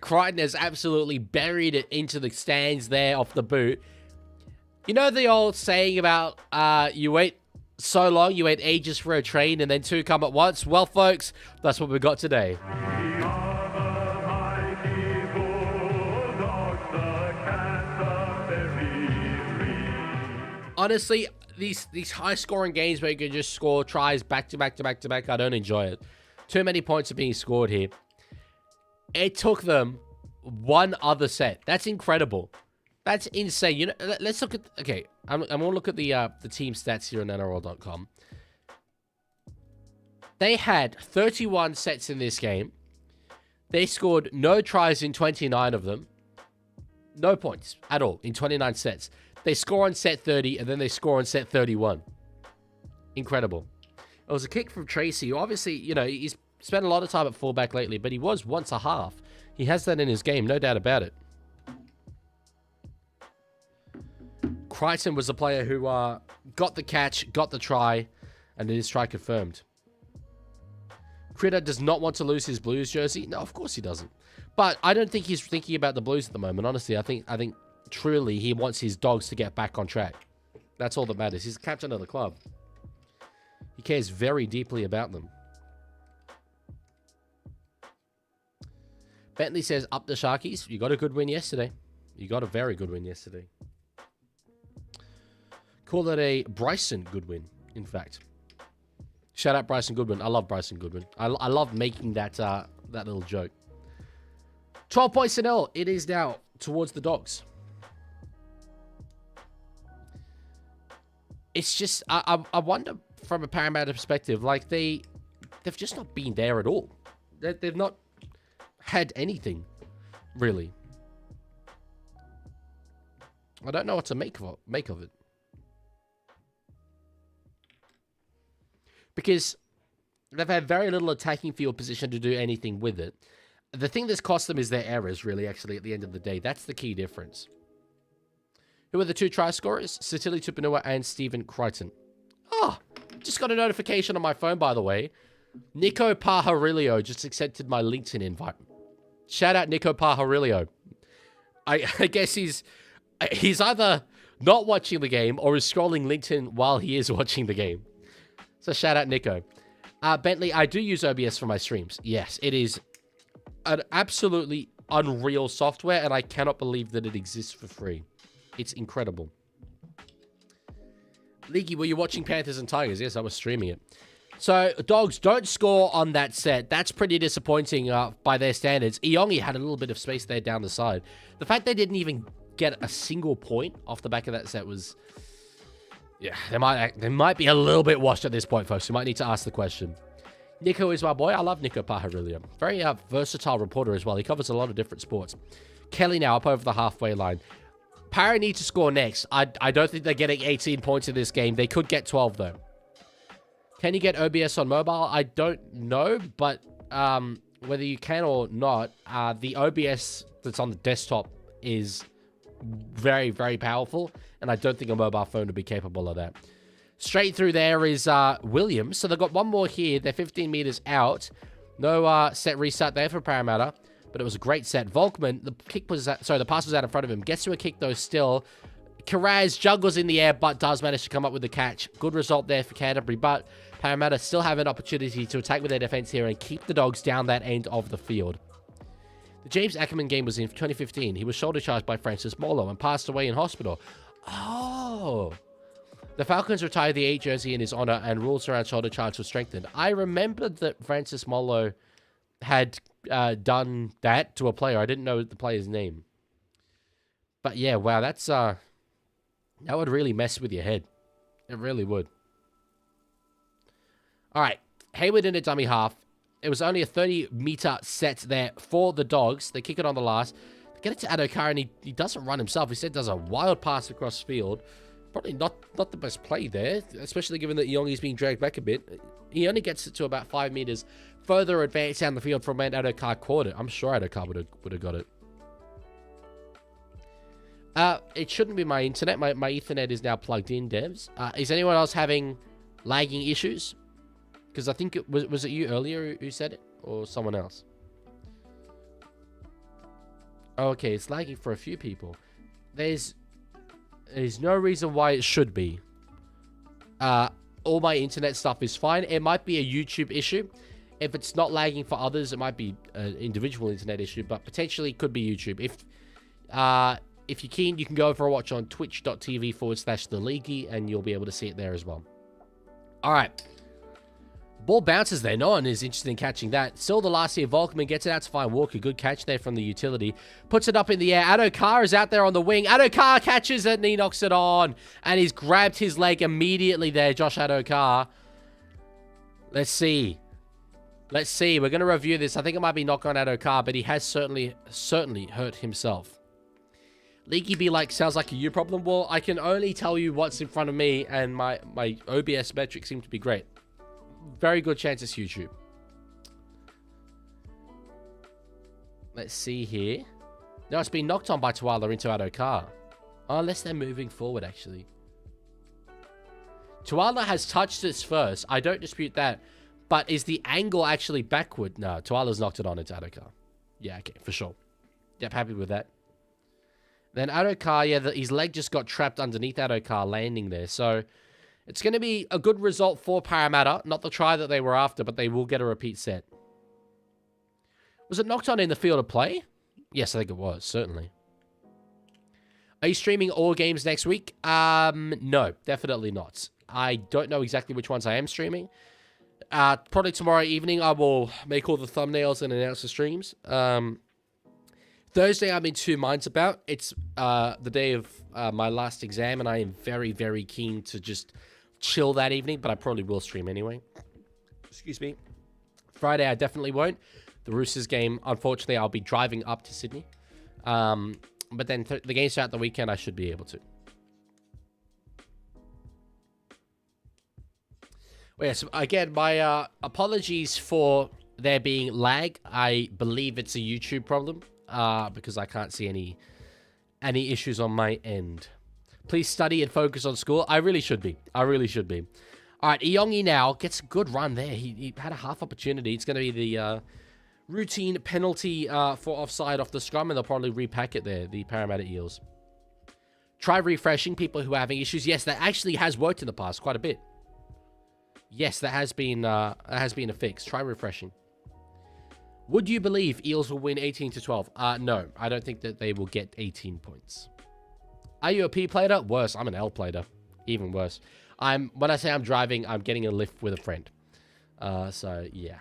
Crichton has absolutely buried it into the stands there off the boot. You know the old saying about you wait so long, you wait ages for a train, and then 2 come at once? Well, folks, that's what we got today. Honestly, these high-scoring games where you can just score tries back to back to back to back, I don't enjoy it. Too many points are being scored here. It took them one other set. That's incredible. That's insane. You know, let's look at. Okay, I'm gonna look at the team stats here on NRL.com. They had 31 sets in this game. They scored no tries in 29 of them. No points at all in 29 sets. They score on set 30, and then they score on set 31. Incredible. It was a kick from Tracy, who obviously, you know, he's spent a lot of time at fullback lately, but he was once a half. He has that in his game, no doubt about it. Crichton was the player who got the catch, got the try, and his try confirmed. Critter does not want to lose his Blues jersey. No, of course he doesn't. But I don't think he's thinking about the Blues at the moment, honestly. I think truly he wants his Dogs to get back on track. That's all that matters. He's the captain of the club. He cares very deeply about them. Bentley says, up the Sharkies. You got a good win yesterday. You got a very good win yesterday. Call it a Bryson Goodwin, in fact. Shout out Bryson Goodwin. I love Bryson Goodwin. I love making that little joke. 12 points to 0. It is now towards the Dogs. It's just, I wonder from a Parramatta perspective, like they've just not been there at all. They've not had anything, really. I don't know what to make of it. Because they've had very little attacking field position to do anything with it. The thing that's cost them is their errors, really, actually, at the end of the day. That's the key difference. Who are the 2 try scorers? Satili Tupanua and Stephen Crichton. Oh, just got a notification on my phone, by the way. Nico Pajarillo just accepted my LinkedIn invite. Shout out Nico Pajarillo. I guess he's either not watching the game or is scrolling LinkedIn while he is watching the game. So shout out Nico. Bentley, I do use OBS for my streams. Yes, it is an absolutely unreal software, and I cannot believe that it exists for free. It's incredible. Leaguie, were you watching Panthers and Tigers? Yes, I was streaming it. So, Dogs don't score on that set. That's pretty disappointing by their standards. Iongi had a little bit of space there down the side. The fact they didn't even get a single point off the back of that set was... Yeah, they might be a little bit washed at this point, folks. You might need to ask the question. Nico is my boy. I love Nico Paharillia. Very versatile reporter as well. He covers a lot of different sports. Kelly now up over the halfway line. Para need to score next. I don't think they're getting 18 points in this game. They could get 12, though. Can you get OBS on mobile? I don't know, but whether you can or not, the OBS that's on the desktop is very, very powerful, and I don't think a mobile phone would be capable of that. Straight through there is Williams. So they've got one more here. They're 15 meters out. No set restart there for Parramatta, but it was a great set. Volkman, the pass was out in front of him. Gets to a kick, though, still. Carraz juggles in the air, but does manage to come up with the catch. Good result there for Canterbury, but Parramatta still have an opportunity to attack with their defense here and keep the Dogs down that end of the field. The James Ackerman game was in 2015. He was shoulder charged by Francis Molo and passed away in hospital. Oh. The Falcons retired the 8 jersey in his honor and rules around shoulder charge were strengthened. I remember that Francis Molo had done that to a player. I didn't know the player's name. But yeah, wow, that's... that would really mess with your head. It really would. All right, Hayward in a dummy half. It was only a 30-meter set there for the Dogs. They kick it on the last. They get it to Adokar, and he doesn't run himself. Instead, does a wild pass across field. Probably not the best play there, especially given that Iongi's being dragged back a bit. He only gets it to about 5 meters further advanced down the field from when Adokar caught it. I'm sure Adokar would have got it. It shouldn't be my internet. My Ethernet is now plugged in, devs. Is anyone else having lagging issues? Because I think was it you earlier who said it? Or someone else? Okay, it's lagging for a few people. There's no reason why it should be. All my internet stuff is fine. It might be a YouTube issue. If it's not lagging for others, it might be an individual internet issue, but potentially could be YouTube. If you're keen, you can go over and watch on twitch.tv/the Leaguie, and you'll be able to see it there as well. All right. Ball bounces there. No one is interested in catching that. Still the last here. Volkman gets it out to find Walker. Good catch there from the utility. Puts it up in the air. Adokar is out there on the wing. Adokar catches it and he knocks it on. And he's grabbed his leg immediately there, Josh Adokar. Let's see. We're going to review this. I think it might be knock on Adokar, but he has certainly hurt himself. Leaky be like, sounds like a you problem. Well, I can only tell you what's in front of me, and my OBS metrics seem to be great. Very good chance it's YouTube. Let's see here. No, it's been knocked on by Tuala into Adokar. Unless they're moving forward, actually. Tuala has touched this first. I don't dispute that. But is the angle actually backward? No, Tuala's knocked it on into Adokar. Yeah, okay, for sure. Yep, happy with that. Then Adokar, yeah, his leg just got trapped underneath Adokar landing there. So it's going to be a good result for Parramatta. Not the try that they were after, but they will get a repeat set. Was it knocked on in the field of play? Yes, I think it was, certainly. Are you streaming all games next week? No, definitely not. I don't know exactly which ones I am streaming. Probably tomorrow evening I will make all the thumbnails and announce the streams. Thursday I'm in two minds about. It's the day of my last exam, and I am very, very keen to just chill that evening, but I probably will stream anyway. Excuse me. Friday I definitely won't. The Roosters game, unfortunately, I'll be driving up to Sydney. But then the games throughout the weekend, I should be able to. Well, yes, again, my apologies for there being lag. I believe it's a YouTube problem because I can't see any issues on my end. Please study and focus on school. I really should be. All right, Iongi now gets a good run there. He had a half opportunity. It's going to be the routine penalty for offside off the scrum, and they'll probably repack it there, the Parramatta Eels. Try refreshing people who are having issues. Yes, that actually has worked in the past quite a bit. Yes, that has been a fix. Try refreshing. Would you believe Eels will win 18-12? No, I don't think that they will get 18 points. Are you a P player? Worse, I'm an L player. Even worse. When I say I'm driving, I'm getting a lift with a friend. So, yeah.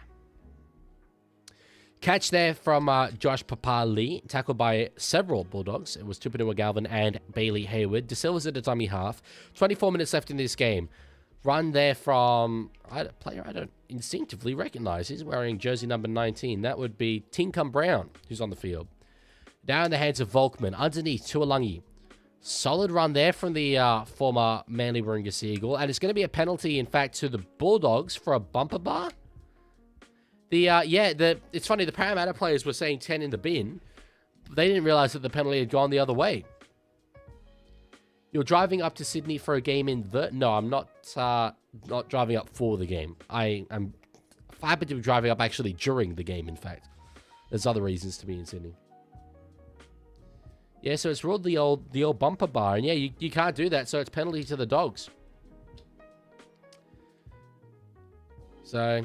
Catch there from Josh Papali, tackled by several Bulldogs. It was Tupanua Galvin and Bailey Hayward. De Silva's at a dummy half. 24 minutes left in this game. Run there from a player I don't instinctively recognize. He's wearing jersey number 19. That would be Tinkum Brown, who's on the field. Down in the hands of Volkman. Underneath, Tuolangi. Solid run there from the former Manly Warringah Seagull. And it's going to be a penalty, in fact, to the Bulldogs for a bumper bar. It's funny, the Parramatta players were saying 10 in the bin. They didn't realize that the penalty had gone the other way. You're driving up to Sydney for a game in the... No, I'm not driving up for the game. I'm happy to be driving up actually during the game, in fact. There's other reasons to be in Sydney. Yeah, so it's ruled the old bumper bar. And yeah, you can't do that, so it's penalty to the Dogs. So...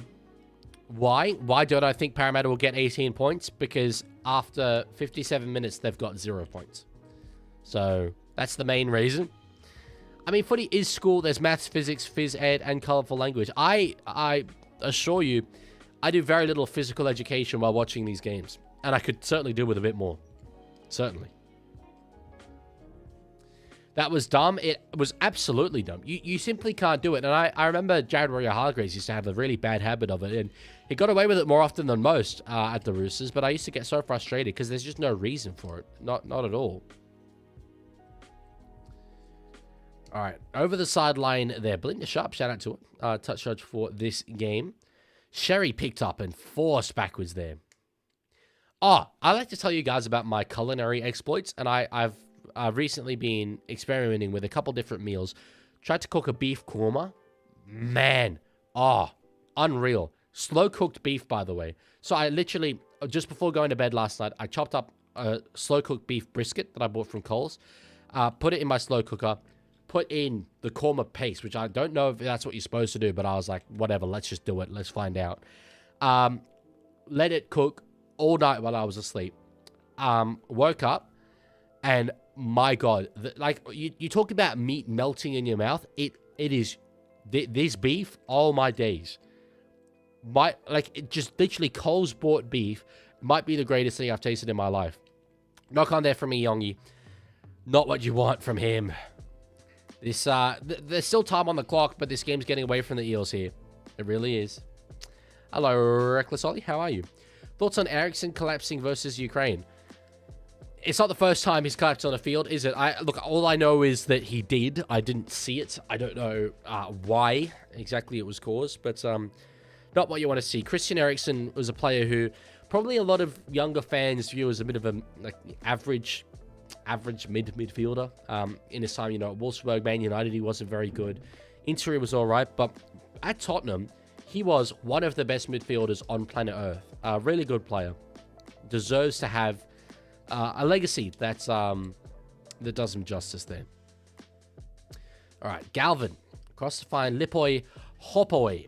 Why don't I think Parramatta will get 18 points? Because after 57 minutes, they've got 0 points. So, that's the main reason. I mean, footy is school. There's maths, physics, phys ed, and colourful language. I assure you, I do very little physical education while watching these games. And I could certainly do with a bit more. Certainly. That was dumb. It was absolutely dumb. You simply can't do it. And I remember Jared Warrior-Hargreaves used to have a really bad habit of it. And he got away with it more often than most at the Roosters. But I used to get so frustrated because there's just no reason for it. Not at all. All right. Over the sideline there. Belinda Sharp, shout out to him. Touch judge for this game. Sherry picked up and forced backwards there. Oh, I like to tell you guys about my culinary exploits. And I've recently been experimenting with a couple different meals. Tried to cook a beef korma. Man. Oh, unreal. Slow cooked beef, by the way. So I literally, just before going to bed last night, I chopped up a slow cooked beef brisket that I bought from Coles. Put it in my slow cooker. Put in the korma paste, which I don't know if that's what you're supposed to do, but I was like, whatever, let's just do it. Let's find out. Let it cook all night while I was asleep. Woke up and my God, you talk about meat melting in your mouth. It is this beef. Oh my days, it just literally Coles bought beef might be the greatest thing I've tasted in my life. Knock on there from me, Yongi. Not what you want from him. This there's still time on the clock, but this game's getting away from the Eels here. It really is. Hello, Reckless Ollie. How are you? Thoughts on Eriksson collapsing versus Ukraine? It's not the first time he's collapsed on a field, is it? Look, all I know is that he did. I didn't see it. I don't know why exactly it was caused, but not what you want to see. Christian Eriksen was a player who probably a lot of younger fans view as a bit of a average midfielder. In his time, at Wolfsburg, Man United, he wasn't very good. Inter, he was all right, but at Tottenham, he was one of the best midfielders on planet Earth. A really good player. Deserves to have a legacy that does him justice there. All right, Galvin across the fine. Lipoi Hopoi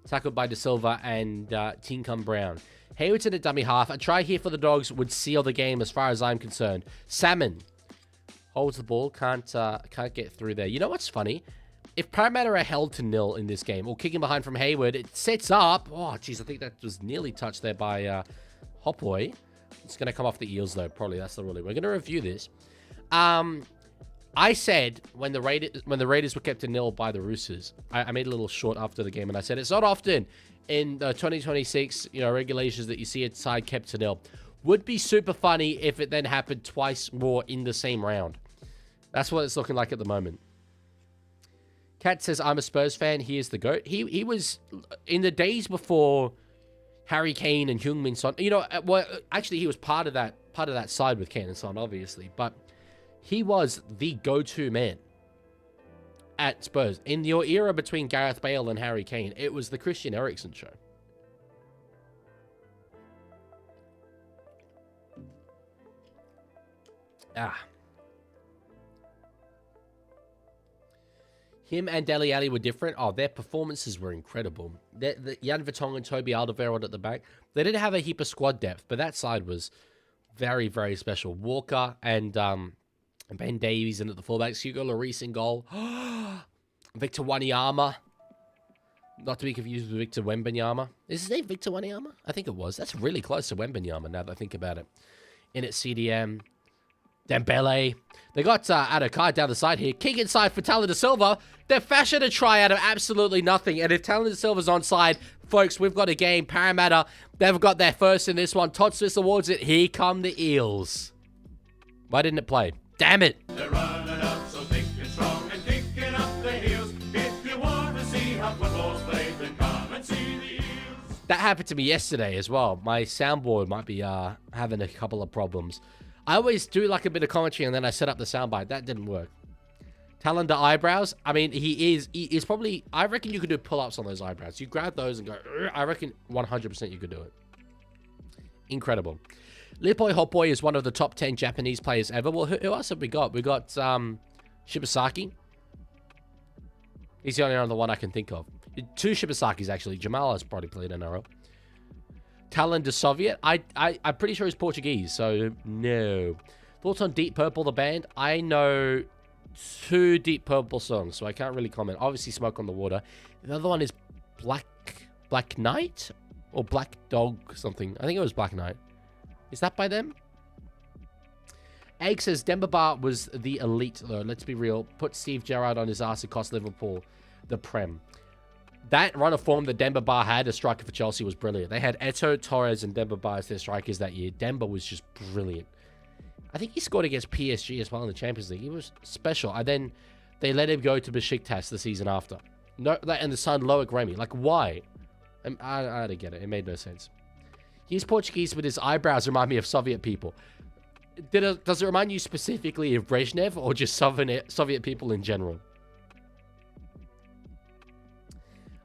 tackled by De Silva and Tinkum Brown. Hayward's in a dummy half. A try here for the Dogs would seal the game as far as I'm concerned. Salmon holds the ball, can't get through there. You know what's funny? If Parramatta are held to 0 in this game, or kicking behind from Hayward, it sets up. Oh, jeez, I think that was nearly touched there by Hopoi. It's going to come off the Eels, though. Probably that's the ruling. We're going to review this. I said when the Raiders were kept to 0 by the Roosters, I made a little short after the game, and I said it's not often in the 2026 regulations that you see a side kept to 0. Would be super funny if it then happened twice more in the same round. That's what it's looking like at the moment. Kat says, I'm a Spurs fan. He is the GOAT. He was in the days before Harry Kane and Heung-min Son. Well, actually, he was part of that side with Kane and Son, obviously. But he was the go-to man at Spurs. In your era between Gareth Bale and Harry Kane, it was the Christian Eriksen show. Him and Dele Alli were different. Oh, their performances were incredible. The Jan Vertonghen and Toby Alderweireld at the back. They didn't have a heap of squad depth, but that side was very, very special. Walker and Ben Davies and at the fullbacks. Hugo Lloris in goal. Victor Wanyama. Not to be confused with Victor Wembanyama. Is his name Victor Wembanyama? I think it was. That's really close to Wembanyama now that I think about it. In at CDM. Dembele. They got Adokai down the side here. Kick inside for Talon De Silva. They're fashioned a try out of absolutely nothing. And if Talon De Silva's onside, folks, we've got a game. Parramatta, they've got their first in this one. Todd Smith awards it. Here come the Eels. Why didn't it play? Damn it. They're running up so thick and strong and kicking up the heels. If you want to see how football's played, then come and see the Eels. That happened to me yesterday as well. My soundboard might be having a couple of problems. I always do like a bit of commentary and then I set up the soundbite. That didn't work. Talon to eyebrows. I mean, he is probably... I reckon you could do pull-ups on those eyebrows. You grab those and go... I reckon 100% you could do it. Incredible. Lipoi Hopoi is one of the top 10 Japanese players ever. Well, who else have we got? We got Shibasaki. He's the only other one I can think of. 2 Shibasakis, actually. Jamal has probably played NRL. Talon de Soviet. I'm pretty sure he's Portuguese, so no. Thoughts on Deep Purple, the band? I know 2 Deep Purple songs, so I can't really comment. Obviously, Smoke on the Water. The other one is Black Knight? Or Black Dog something. I think it was Black Knight. Is that by them? Egg says Demba Ba was the elite, though. Let's be real. Put Steve Gerrard on his ass and cost Liverpool the Prem. That run of form that Demba Ba had as striker for Chelsea was brilliant. They had Eto'o, Torres, and Demba Ba as their strikers that year. Demba was just brilliant. I think he scored against PSG as well in the Champions League. He was special. And then they let him go to Besiktas the season after. No, and the son, Loic Remy. Like, why? I don't get it. It made no sense. He's Portuguese, but his eyebrows remind me of Soviet people. Does it remind you specifically of Brezhnev or just Soviet people in general?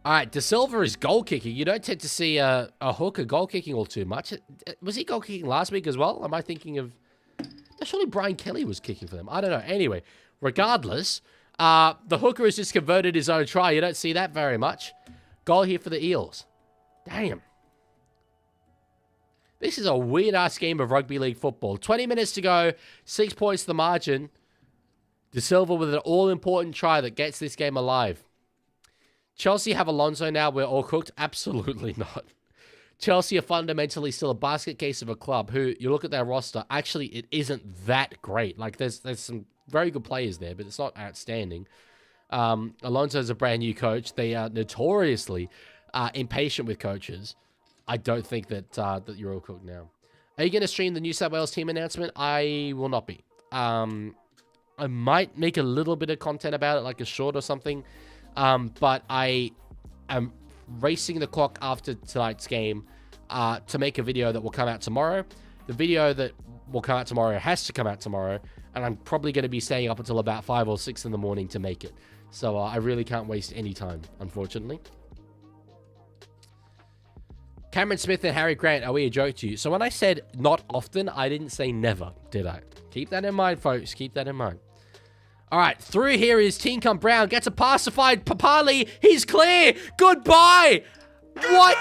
All right, De Silva is goal kicking. You don't tend to see a hooker goal kicking all too much. Was he goal kicking last week as well? Am I thinking of... Surely Brian Kelly was kicking for them. I don't know. Anyway, regardless, the hooker has just converted his own try. You don't see that very much. Goal here for the Eels. Damn. This is a weird-ass game of rugby league football. 20 minutes to go. 6 points to the margin. De Silva with an all-important try that gets this game alive. Chelsea have Alonso now. We're all cooked. Absolutely not. Chelsea are fundamentally still a basket case of a club who, you look at their roster, actually it isn't that great. Like there's some very good players there, but it's not outstanding. Alonso's a brand new coach. They are notoriously impatient with coaches. I don't think that that you're all cooked now. Are you going to stream the New South Wales team announcement? I will not be. I might make a little bit of content about it, like a short or something. But I am racing the clock after tonight's game to make a video that will come out tomorrow. The video that will come out tomorrow has to come out tomorrow, and I'm probably going to be staying up until about 5 or 6 in the morning to make it. So I really can't waste any time, unfortunately. Cameron Smith and Harry Grant, are we a joke to you? So when I said not often, I didn't say never, did I? Keep that in mind, folks. Keep that in mind. All right, through here is Tinkham Brown. Gets a pacified Papali. He's clear. Goodbye. What?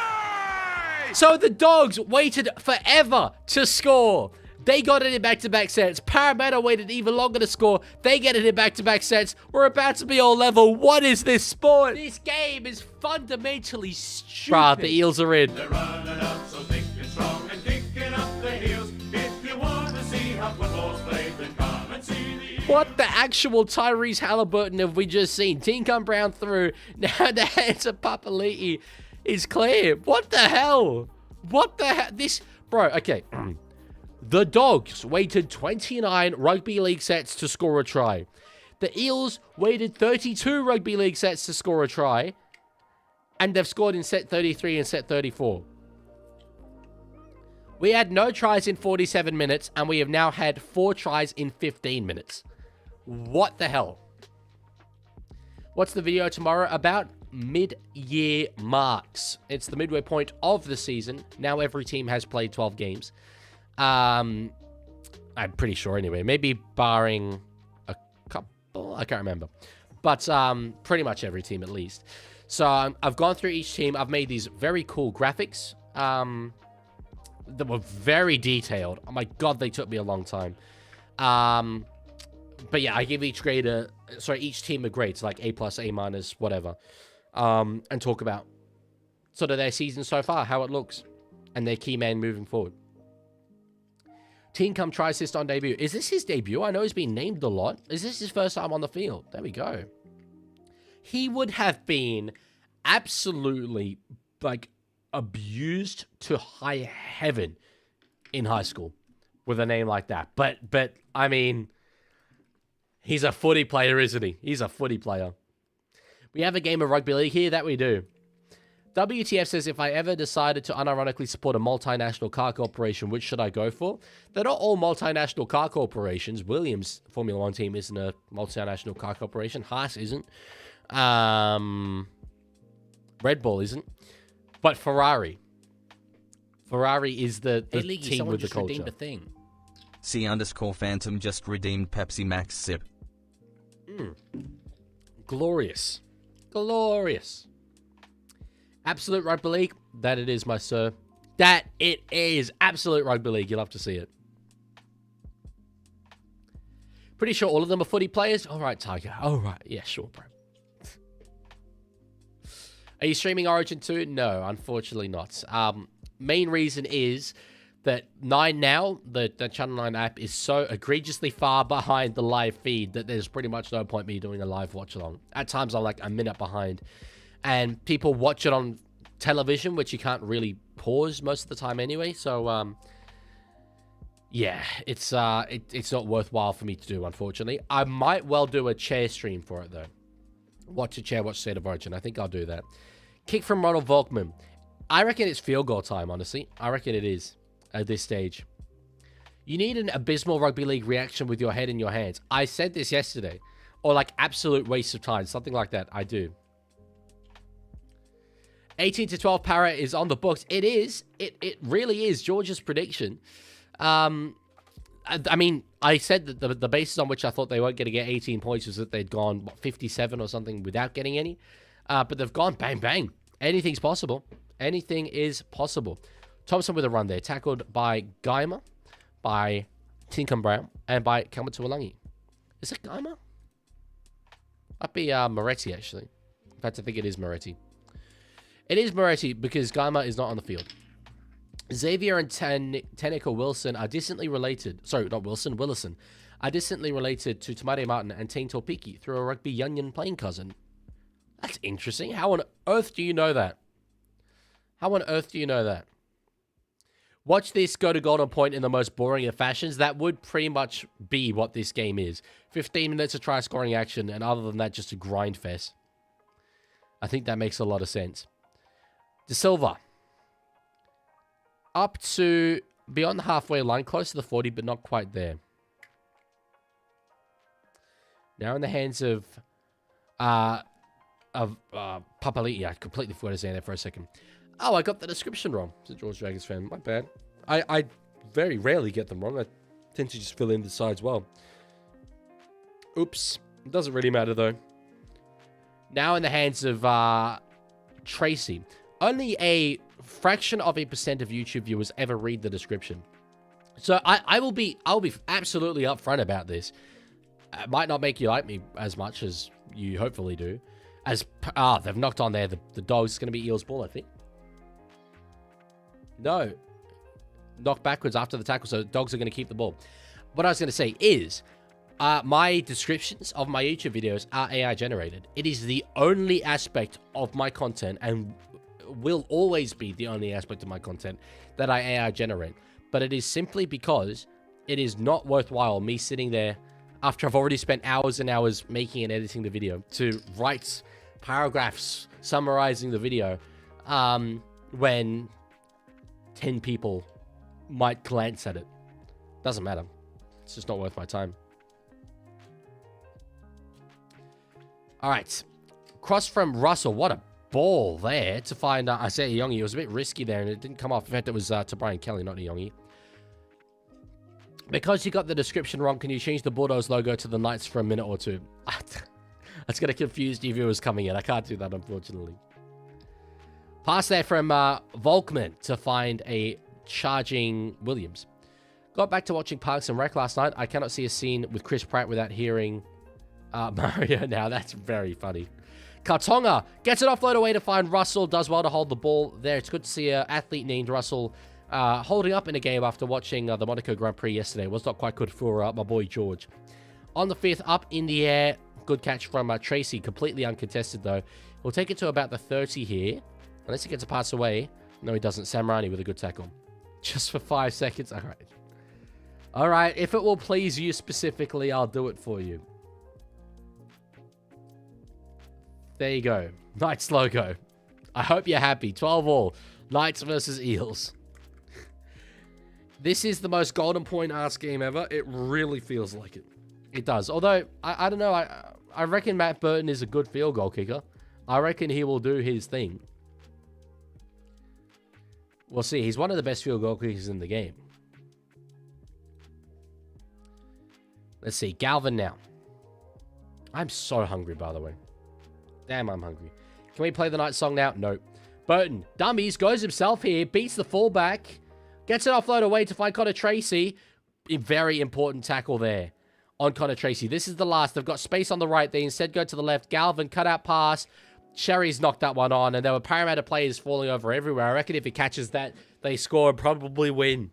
So the Dogs waited forever to score. They got it in back-to-back sets. Parramatta waited even longer to score. They get it in back-to-back sets. We're about to be all level. What is this sport? This game is fundamentally stupid. Bruh, the Eels are in. They're running up so thick and strong and kicking up the heels. If you want to see how football's played, then come and see the Eels. What the actual Tyrese Halliburton have we just seen? Tinkham Brown through. Now the hands of Papali'i is clear. What the hell? What the hell? This... Bro, okay. The Dogs waited 29 rugby league sets to score a try. The Eels waited 32 rugby league sets to score a try. And they've scored in set 33 and set 34. We had no tries in 47 minutes, and we have now had 4 tries in 15 minutes. What the hell? What's the video tomorrow about? Mid-year marks. It's the midway point of the season. Now every team has played 12 games. I'm pretty sure anyway. Maybe barring a couple. I can't remember. But pretty much every team at least. So I've gone through each team. I've made these very cool graphics that were very detailed. Oh my god, they took me a long time. But yeah, I give each team a grade. So like A+, A-, whatever. and talk about sort of their season so far, how it looks, and their key man moving forward. Teencum tries assist on debut. Is this his debut? I know he's been named a lot. Is this his first time on the field? There we go. He would have been absolutely, like, abused to high heaven in high school with a name like that. But I mean, he's a footy player, isn't he? He's a footy player. We have a game of rugby league here. That we do. WTF says, if I ever decided to unironically support a multinational car corporation, which should I go for? They're not all multinational car corporations. Williams Formula One team isn't a multinational car corporation. Haas isn't. Red Bull isn't. But Ferrari. Ferrari is the Hey, Leaguie, team someone with the just culture. redeemed a thing. C_Phantom just redeemed Pepsi Max sip. Glorious. Glorious. Absolute Rugby League. That it is, my sir. That it is. Absolute Rugby League. You'll have to see it. Pretty sure all of them are footy players. All right, Tiger. All right. Yeah, sure, bro. Are you streaming Origin 2? No, unfortunately not. Main reason is that 9 Now, the Channel 9 app, is so egregiously far behind the live feed that there's pretty much no point me doing a live watch-along. At times, I'm like a minute behind. And people watch it on television, which you can't really pause most of the time anyway. So, yeah, it's not worthwhile for me to do, unfortunately. I might well do a chair stream for it, though. Watch a chair, watch State of Origin. I think I'll do that. Kick from Ronald Volkman. I reckon it's field goal time, honestly. I reckon it is at this stage. You need an abysmal rugby league reaction with your head in your hands. I said this yesterday. Or like absolute waste of time. Something like that. I do. 18 to 12 para is on the books. It is. It really is. George's prediction. I mean, I said that the basis on which I thought they weren't going to get 18 points was that they'd gone, 57 or something without getting any. But they've gone bang, bang. Anything's possible. Anything is possible. Thompson with a run there. Tackled by Geimer, by Tinkham Brown, and by Kamatualangi. Is it Geimer? Might be Moretti, actually. In fact, I think it is Moretti. It is Moretti because Geimer is not on the field. Xavier and Tenica Wilson are distantly related. Sorry, not Wilson, Willison. Are distantly related to Tamade Martin and Tain Topiki through a rugby union playing cousin. That's interesting. How on earth do you know that? How on earth do you know that? Watch this go to golden point in the most boring of fashions. That would pretty much be what this game is. 15 minutes of try scoring action, and other than that, just a grind fest. I think that makes a lot of sense. De Silva. Up to beyond the halfway line, close to the 40, but not quite there. Now in the hands of Papali'i. I completely forgot to say that for a second. Oh, I got the description wrong. It's a George Dragons fan. My bad. I very rarely get them wrong. I tend to just fill in the sides well. Oops. It doesn't really matter, though. Now in the hands of Tracy. Only a fraction of a percent of YouTube viewers ever read the description. So I'll be absolutely upfront about this. It might not make you like me as much as you hopefully do. They've knocked on there. The dog's going to be Eels ball, I think. No. Knocked backwards after the tackle, so dogs are going to keep the ball. What I was going to say is, my descriptions of my YouTube videos are AI generated. It is the only aspect of my content, and will always be the only aspect of my content that I AI generate. But it is simply because it is not worthwhile me sitting there after I've already spent hours and hours making and editing the video to write paragraphs summarizing the video when 10 people might glance at it. Doesn't matter. It's just not worth my time. All right. Cross from Russell. What a ball there to find Isaiah Yongi. It was a bit risky there, and it didn't come off. In fact, it was to Brian Kelly, not Yongi. Because you got the description wrong, can you change the Bulldogs logo to the Knights for a minute or two? That's going to confuse you viewers coming in. I can't do that, unfortunately. Pass there from Volkman to find a charging Williams. Got back to watching Parks and Rec last night. I cannot see a scene with Chris Pratt without hearing Mario now. That's very funny. Kartonga gets it offload away to find Russell. Does well to hold the ball there. It's good to see an athlete named Russell holding up in a game after watching the Monaco Grand Prix yesterday. It was not quite good for my boy George. On the 5th, up in the air. Good catch from Tracy. Completely uncontested, though. We'll take it to about the 30 here. Unless he gets a pass away. No, he doesn't. Samrani with a good tackle. Just for 5 seconds. All right. All right. If it will please you specifically, I'll do it for you. There you go. Knights logo. I hope you're happy. 12-all. Knights versus Eels. This is the most golden point-ass game ever. It really feels like it. It does. Although, I don't know. I reckon Matt Burton is a good field goal kicker. I reckon he will do his thing. We'll see. He's one of the best field goal kickers in the game. Let's see. Galvin now. I'm so hungry, by the way. Damn, I'm hungry. Can we play the night song now? Nope. Burton, dummies, goes himself here. Beats the fullback. Gets it offload away to find Connor Tracy. A very important tackle there on Connor Tracy. This is the last. They've got space on the right. They instead go to the left. Galvin, cut out pass. Sherry's knocked that one on, and there were Parramatta players falling over everywhere. I reckon if he catches that, they score and probably win.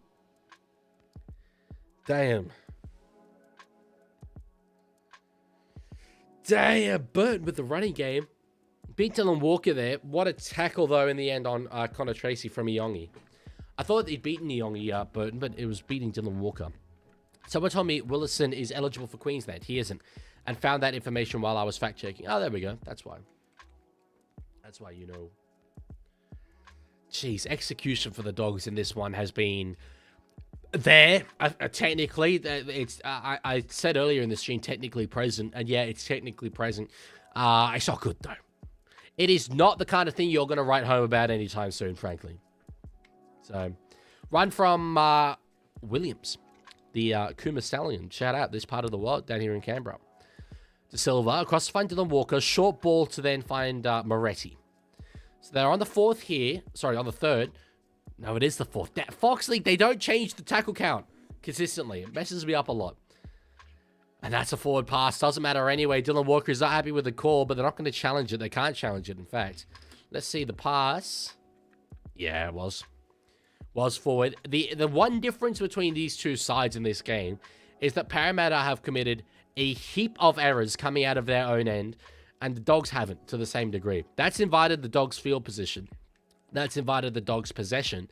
Damn. Damn, Burton with the running game. Beat Dylan Walker there. What a tackle, though, in the end on Connor Tracy from Iongi. I thought he'd beaten Iongi, Burton, but it was beating Dylan Walker. Someone told me Willison is eligible for Queensland. He isn't. And found that information while I was fact-checking. Oh, there we go. That's why. That's why you know. Jeez, execution for the Dogs in this one has been there. Technically, I said earlier in the stream, technically present. And yeah, it's technically present. It's not good, though. It is not the kind of thing you're going to write home about anytime soon, frankly. So, run from Williams, the Kuma Stallion. Shout out this part of the world down here in Canberra. De Silva across to find Dylan Walker. Short ball to then find Moretti. So they're on the 4th here. Sorry, on the 3rd. No, it is the 4th. Foxley, they don't change the tackle count consistently. It messes me up a lot. And that's a forward pass. Doesn't matter anyway. Dylan Walker is not happy with the call, but they're not going to challenge it. They can't challenge it, in fact. Let's see the pass. Yeah, it was. Was forward. The one difference between these two sides in this game is that Parramatta have committed a heap of errors coming out of their own end, and the Dogs haven't to the same degree. That's invited the Dogs' field position. That's invited the Dogs' possession.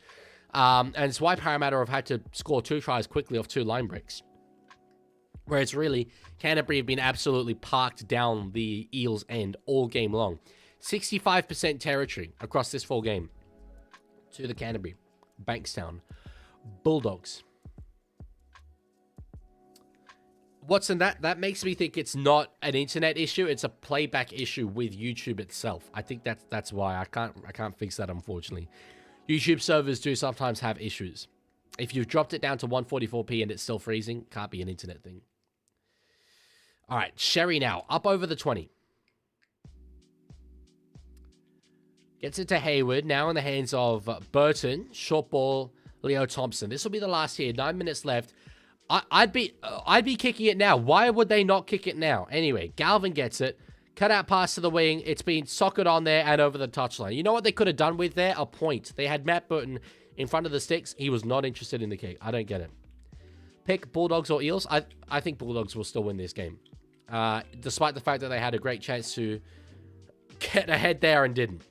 And it's why Parramatta have had to score 2 tries quickly off 2 line breaks. Whereas really, Canterbury have been absolutely parked down the Eels' end all game long. 65% territory across this full game to the Canterbury Bankstown Bulldogs. Watson, that makes me think it's not an internet issue. It's a playback issue with YouTube itself. I think that's why I can't fix that, unfortunately. YouTube servers do sometimes have issues. If you've dropped it down to 144p and it's still freezing, can't be an internet thing. All right, Sherry now up over the 20. Gets it to Hayward. Now in the hands of Burton. Short ball, Leo Thompson. This will be the last here. 9 minutes left. I'd be kicking it now. Why would they not kick it now? Anyway, Galvin gets it. Cut out pass to the wing. It's been socked on there and over the touchline. You know what they could have done with there? A point. They had Matt Burton in front of the sticks. He was not interested in the kick. I don't get it. Pick Bulldogs or Eels? I think Bulldogs will still win this game. Despite the fact that they had a great chance to get ahead there and didn't.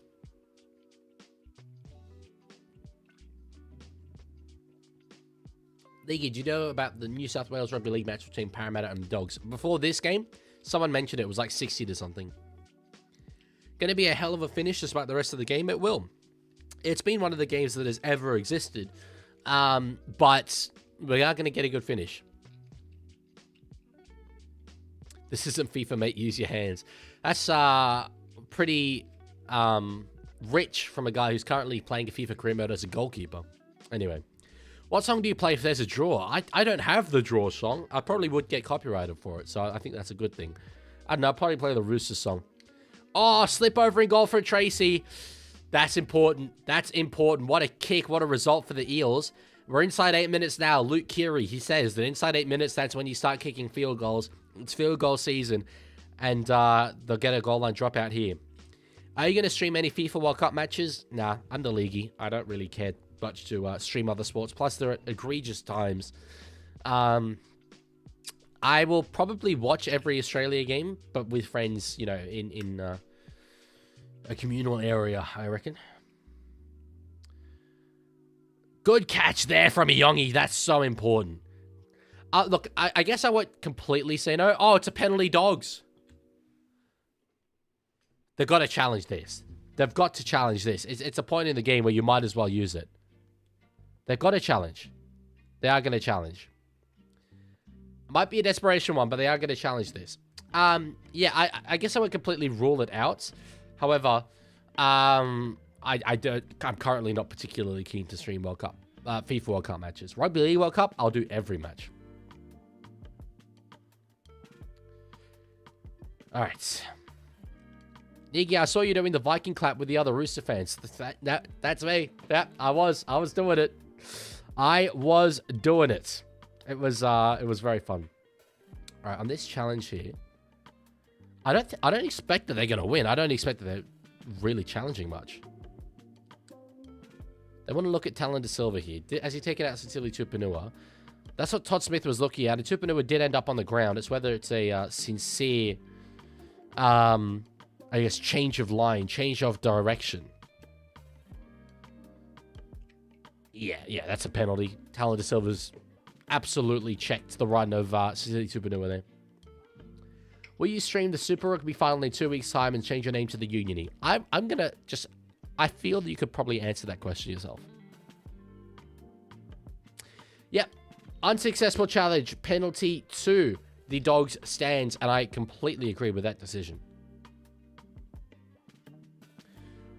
Leaguie, do you know about the New South Wales Rugby League match between Parramatta and the Dogs? Before this game, someone mentioned it was like 60 to something. Going to be a hell of a finish despite the rest of the game? It will. It's been one of the games that has ever existed. But we are going to get a good finish. This isn't FIFA, mate. Use your hands. That's pretty rich from a guy who's currently playing a FIFA career mode as a goalkeeper. Anyway. What song do you play if there's a draw? I don't have the draw song. I probably would get copyrighted for it, so I think that's a good thing. I don't know, I'll probably play the Roosters song. Oh, slip over in goal for Tracy. That's important. That's important. What a kick. What a result for the Eels. We're inside 8 minutes now. Luke Keary, he says that inside 8 minutes, that's when you start kicking field goals. It's field goal season. And they'll get a goal line dropout here. Are you going to stream any FIFA World Cup matches? Nah, I'm the Leaguie. I don't really care much to stream other sports. Plus, they're at egregious times. I will probably watch every Australia game, but with friends, you know, in a communal area, I reckon. Good catch there from Iongi. That's so important. Look, I guess I won't completely say no. Oh, it's a penalty, Dogs. They've got to challenge this. They've got to challenge this. It's a point in the game where you might as well use it. They've got to challenge. They are going to challenge. Might be a desperation one, but they are going to challenge this. Yeah, I guess I would completely rule it out. However, I'm currently not particularly keen to stream World Cup, FIFA World Cup matches. Rugby League World Cup, I'll do every match. All right. Leaguie, I saw you doing the Viking clap with the other Rooster fans. That's me. Yeah, I was doing it. I was doing it. It was very fun. All right, on this challenge here, I don't expect that they're gonna win. I don't expect that they're really challenging much. They want to look at Talon De Silva here. Has he taken out Sicily Tupanua? That's what Todd Smith was looking at. And Tupanua did end up on the ground. It's whether it's a sincere, I guess, change of line, change of direction. Yeah, that's a penalty. Talon De Silva's absolutely checked the run of Sicily Tupanua there. Will you stream the Super Rugby final in 2 weeks' time and change your name to the Union? I'm gonna just... I feel that you could probably answer that question yourself. Yep. Unsuccessful challenge. Penalty 2. The Dogs stands, and I completely agree with that decision.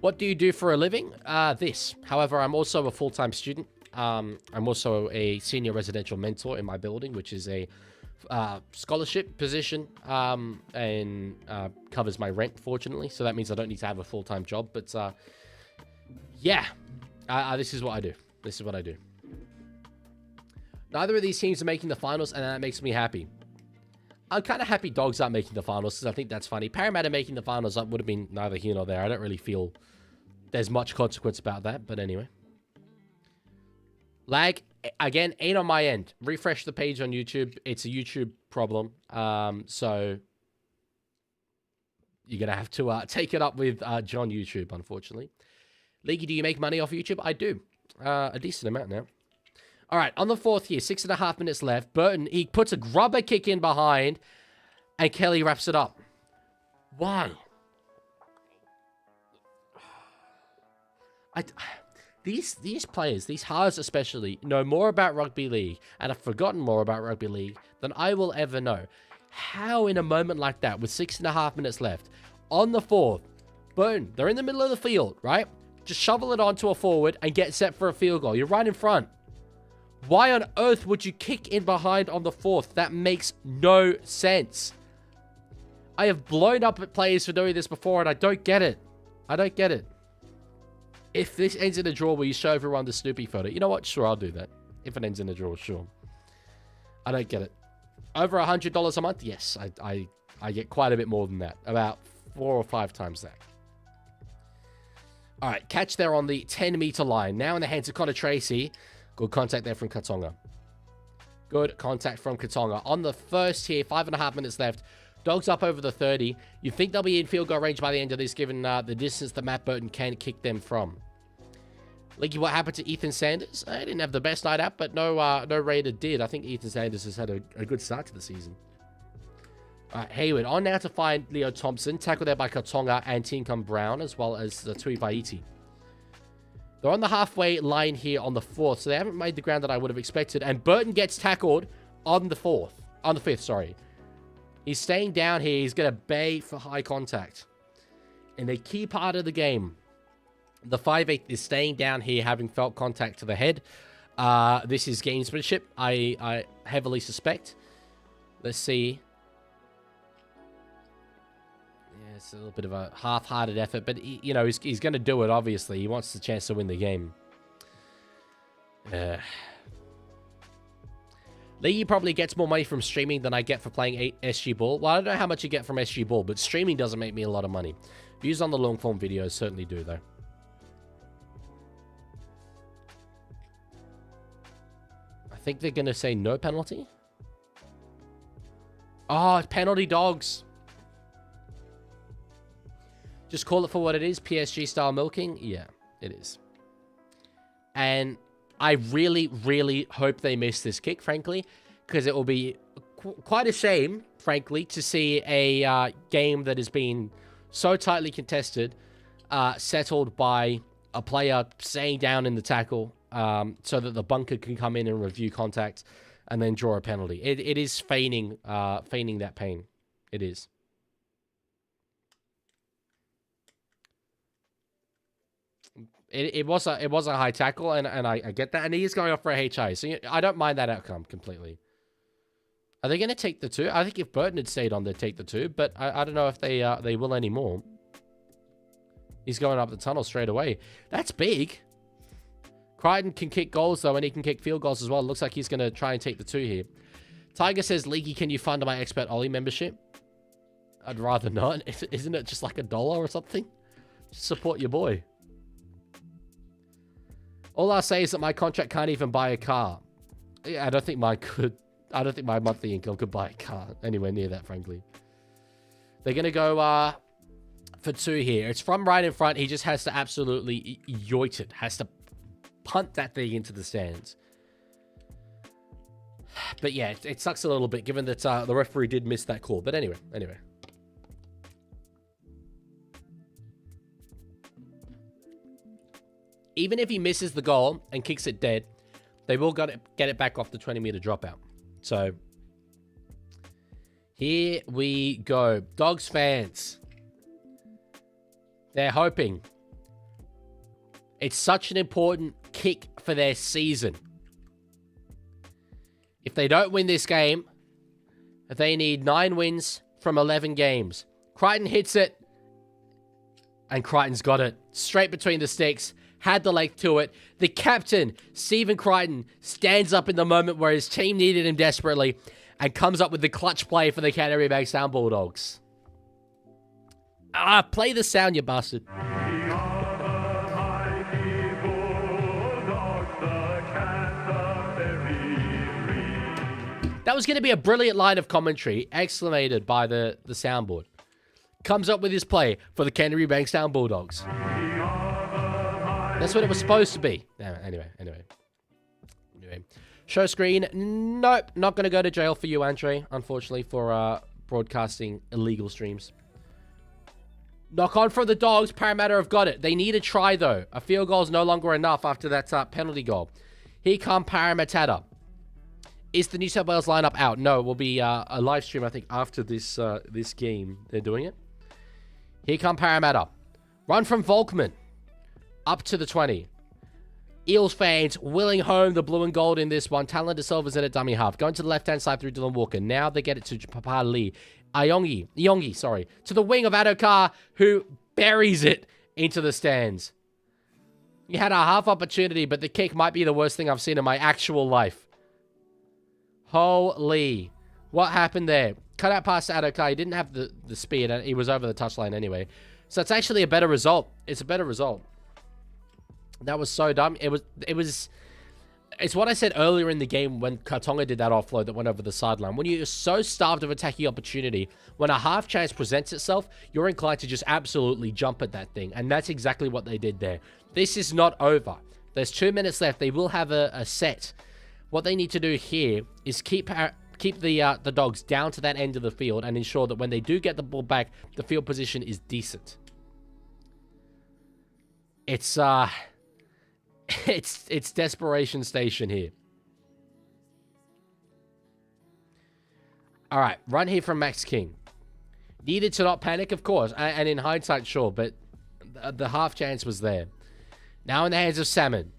What do you do for a living? This. However, I'm also a full-time student. I'm also a senior residential mentor in my building, which is a scholarship position and covers my rent, fortunately. So that means I don't need to have a full-time job. But yeah, this is what I do. This is what I do. Neither of these teams are making the finals, and that makes me happy. I'm kind of happy Dogs aren't making the finals because I think that's funny. Parramatta making the finals would have been neither here nor there. I don't really feel there's much consequence about that, but anyway. Lag, again, ain't on my end. Refresh the page on YouTube. It's a YouTube problem. So you're going to have to take it up with John YouTube, unfortunately. Leaguie, do you make money off YouTube? I do. A decent amount now. All right, on the fourth here, 6.5 minutes left. Burton, he puts a grubber kick in behind, and Kelly wraps it up. Why? These players, these halves especially, know more about rugby league and have forgotten more about rugby league than I will ever know. How in a moment like that, with 6.5 minutes left, on the fourth, Burton, they're in the middle of the field, right? Just shovel it onto a forward and get set for a field goal. You're right in front. Why on earth would you kick in behind on the fourth? That makes no sense. I have blown up at players for doing this before, and I don't get it. I don't get it. If this ends in a draw, will you show everyone the Snoopy photo? You know what? Sure, I'll do that. If it ends in a draw, sure. I don't get it. Over $100 a month? Yes, I get quite a bit more than that. About 4 or 5 times that. All right, catch there on the 10-meter line. Now in the hands of Connor Tracy. Good contact there from Katonga. Good contact from Katonga. On the first here, 5.5 minutes left. Dogs up over the 30. You think they'll be in field goal range by the end of this, given the distance that Matt Burton can kick them from. Leaguie, what happened to Ethan Sanders? I didn't have the best night out, but no Raider did. I think Ethan Sanders has had a good start to the season. All right, Hayward on now to find Leo Thompson. Tackled there by Katonga and Tinkum Brown, as well as Tui Vaiti. They're on the halfway line here on the fourth, so they haven't made the ground that I would have expected. And Burton gets tackled on the fifth, sorry. He's staying down here. He's going to bay for high contact. And the key part of the game, the 5'8" is staying down here, having felt contact to the head. This is gamesmanship, I heavily suspect. Let's see. Yeah, it's a little bit of a half-hearted effort, but you know, he's going to do it, obviously. He wants the chance to win the game. Leaguie probably gets more money from streaming than I get for playing SG Ball. Well, I don't know how much you get from SG Ball, but streaming doesn't make me a lot of money. Views on the long form videos certainly do, though. I think they're going to say no penalty. Oh, penalty dogs. Just call it for what it is. PSG style milking. Yeah, it is. And I really, really hope they miss this kick, frankly, because it will be quite a shame, frankly, to see a game that has been so tightly contested settled by a player staying down in the tackle so that the bunker can come in and review contact and then draw a penalty. It is feigning that pain. It is. It was a high tackle, and I get that, and he is going off for a HI, so I don't mind that outcome completely. Are they going to take the 2? I think if Burton had stayed on, they'd take the 2, but I don't know if they will anymore. He's going up the tunnel straight away. That's big. Crichton can kick goals, though, and he can kick field goals as well. Looks like he's going to try and take the 2 here. Tiger says, Leaguie, can you fund my Expert Ollie membership? I'd rather not. Isn't it just like $1 or something? Just support your boy. All I'll say is that my contract can't even buy a car. Yeah, I don't think mine could. I don't think my monthly income could buy a car. Anywhere near that, frankly. They're going to go for 2 here. It's from right in front. He just has to absolutely yoit it. Has to punt that thing into the stands. But yeah, it sucks a little bit given that the referee did miss that call. But anyway. Even if he misses the goal and kicks it dead, they will get it back off the 20-meter dropout. So, here we go. Dogs fans. They're hoping. It's such an important kick for their season. If they don't win this game, they need 9 wins from 11 games. Crichton hits it. And Crichton's got it. Straight between the sticks. Had the length to it. The captain, Stephen Crichton, stands up in the moment where his team needed him desperately and comes up with the clutch play for the Canterbury Bankstown Bulldogs. Play the sound, you bastard. That was going to be a brilliant line of commentary, exclamated by the soundboard. Comes up with his play for the Canterbury Bankstown Bulldogs. That's what it was supposed to be. Anyway. Show screen. Nope. Not going to go to jail for you, Andre, unfortunately, for broadcasting illegal streams. Knock on for the Dogs. Parramatta have got it. They need a try, though. A field goal is no longer enough after that penalty goal. Here come Parramatta. Is the New South Wales lineup out? No, it will be a live stream, I think, after this game. They're doing it. Here come Parramatta. Run from Volkman. Up to the 20. Eels fans willing home the blue and gold in this one. Talon De Silva's in a dummy half. Going to the left-hand side through Dylan Walker. Now they get it to Papa Lee. Iongi, sorry. To the wing of Adokar, who buries it into the stands. He had a half opportunity, but the kick might be the worst thing I've seen in my actual life. Holy. What happened there? Cut out past Adokar. He didn't have the speed. He was over the touchline anyway. So it's actually a better result. It's a better result. That was so dumb. It's what I said earlier in the game when Kartonga did that offload that went over the sideline. When you're so starved of attacking opportunity, when a half chance presents itself, you're inclined to just absolutely jump at that thing. And that's exactly what they did there. This is not over. There's 2 minutes left. They will have a set. What they need to do here is keep the Dogs down to that end of the field and ensure that when they do get the ball back, the field position is decent. It's desperation station here. All right, run here from Max King. Needed to not panic, of course, and in hindsight, sure, but the half chance was there. Now in the hands of Salmon.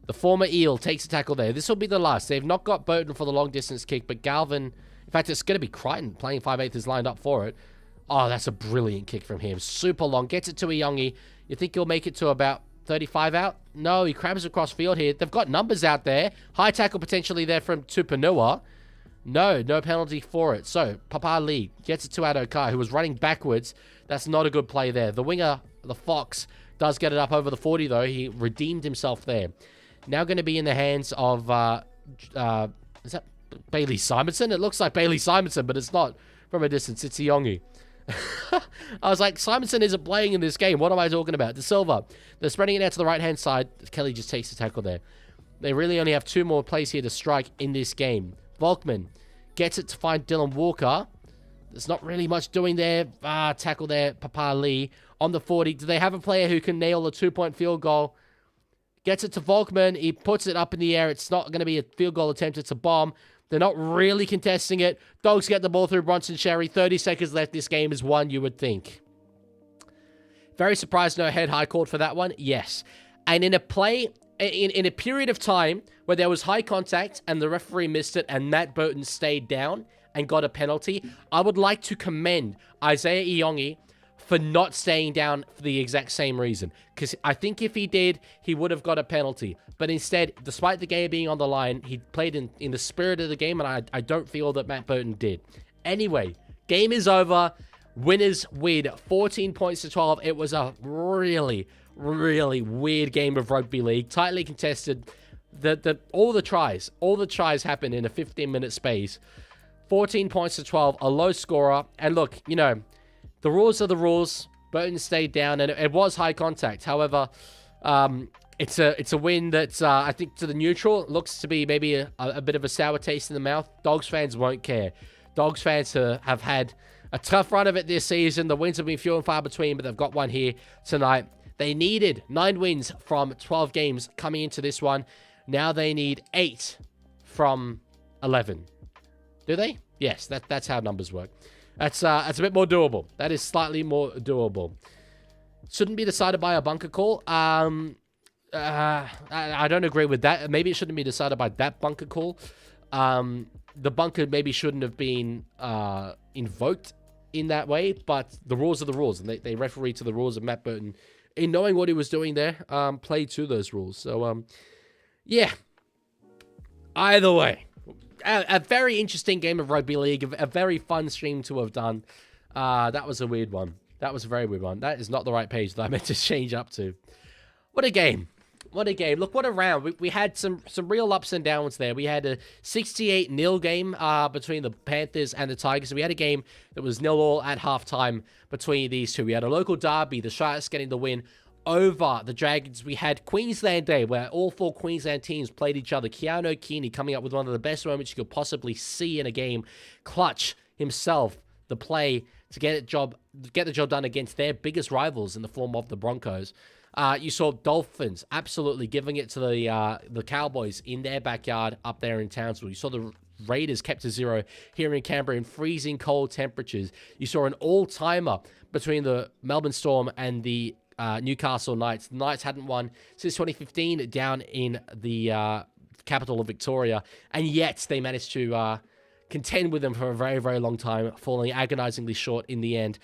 The former Eel takes a tackle there. This will be the last. They've not got Burton for the long-distance kick, but Galvin... In fact, it's going to be Crichton playing 5/8 is lined up for it. Oh, that's a brilliant kick from him. Super long. Gets it to Iongi. You think he'll make it to about 35 out? No, he crabs across field here. They've got numbers out there. High tackle potentially there from Tupanua. No penalty for it. So, Papa Lee gets it to Adokai, who was running backwards. That's not a good play there. The winger, the Fox, does get it up over the 40, though. He redeemed himself there. Now going to be in the hands of, is that Bailey Simonson? It looks like Bailey Simonson, but it's not from a distance. It's Iongi. I was like, Simonson isn't playing in this game. What am I talking about? De Silva. They're spreading it out to the right-hand side. Kelly just takes the tackle there. They really only have 2 more plays here to strike in this game. Volkman gets it to find Dylan Walker. There's not really much doing there. Tackle there, Papa Lee. On the 40, do they have a player who can nail a 2-point field goal? Gets it to Volkman. He puts it up in the air. It's not going to be a field goal attempt. It's a bomb. They're not really contesting it. Dogs get the ball through Bronson Sherry. 30 seconds left. This game is won, you would think. Very surprised no head high called for that one. Yes. And in a play, in a period of time where there was high contact and the referee missed it and Matt Burton stayed down and got a penalty, I would like to commend Isaiah Iongi for not staying down for the exact same reason. Because I think if he did, he would have got a penalty. But instead, despite the game being on the line, he played in the spirit of the game, and I don't feel that Matt Burton did. Anyway, game is over. Winners win 14 points to 12. It was a really, really weird game of rugby league. Tightly contested. All the tries happened in a 15-minute space. 14 points to 12, a low scorer. And look, you know, the rules are the rules. Burton stayed down, and it was high contact. However, it's a win that I think to the neutral looks to be maybe a bit of a sour taste in the mouth. Dogs fans won't care. Dogs fans have had a tough run of it this season. The wins have been few and far between, but they've got one here tonight. They needed 9 wins from 12 games coming into this one. Now they need 8 from 11. Do they? Yes, that's how numbers work. That's a bit more doable. That is slightly more doable. Shouldn't be decided by a bunker call. I don't agree with that. Maybe it shouldn't be decided by that bunker call. The bunker maybe shouldn't have been invoked in that way, but the rules are the rules, and they referee to the rules, of Matt Burton, in knowing what he was doing there, played to those rules. So, yeah. Either way, a very interesting game of rugby league, a very fun stream to have done. That was a weird one. That was a very weird one. That is not the right page that I meant to change up to. What a game. What a game. Look, what a round. We had some real ups and downs there. We had a 68-0 game between the Panthers and the Tigers. We had a game that was 0-0 at halftime between these two. We had a local derby, the Sharks getting the win over the Dragons. We had Queensland Day, where all 4 Queensland teams played each other. Keanu Keeney coming up with one of the best moments you could possibly see in a game. Clutch himself, the play to get the job done against their biggest rivals in the form of the Broncos. You saw Dolphins absolutely giving it to the Cowboys in their backyard up there in Townsville. You saw the Raiders kept to 0 here in Canberra in freezing cold temperatures. You saw an all-timer between the Melbourne Storm and the Newcastle Knights. The Knights hadn't won since 2015 down in the capital of Victoria, and yet they managed to contend with them for a very, very long time, falling agonizingly short in the end.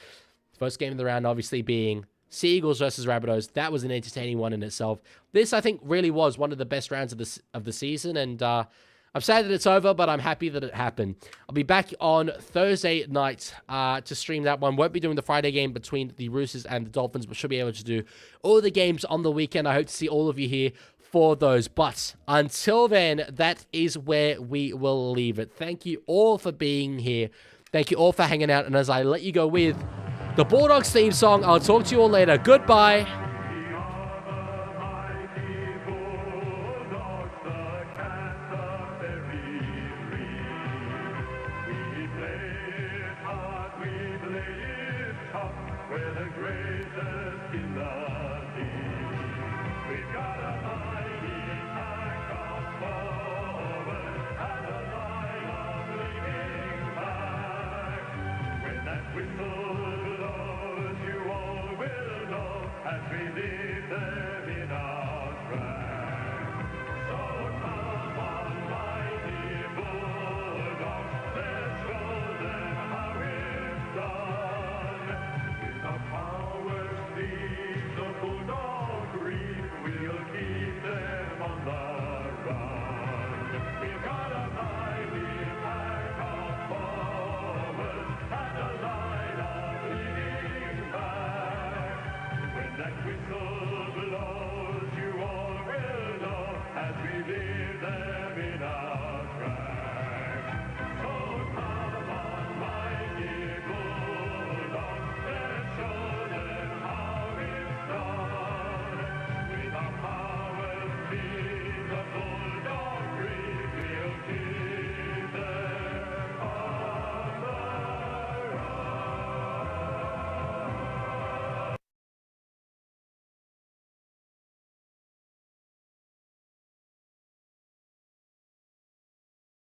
First game of the round obviously being Seagulls versus Rabbitohs. That was an entertaining one in itself. This, I think, really was one of the best rounds of the season, and I'm sad that it's over, but I'm happy that it happened. I'll be back on Thursday night to stream that one. Won't be doing the Friday game between the Roosters and the Dolphins, but should be able to do all the games on the weekend. I hope to see all of you here for those. But until then, that is where we will leave it. Thank you all for being here. Thank you all for hanging out. And as I let you go with the Bulldogs theme song, I'll talk to you all later. Goodbye. Whistle blows, you all will know as we leave there.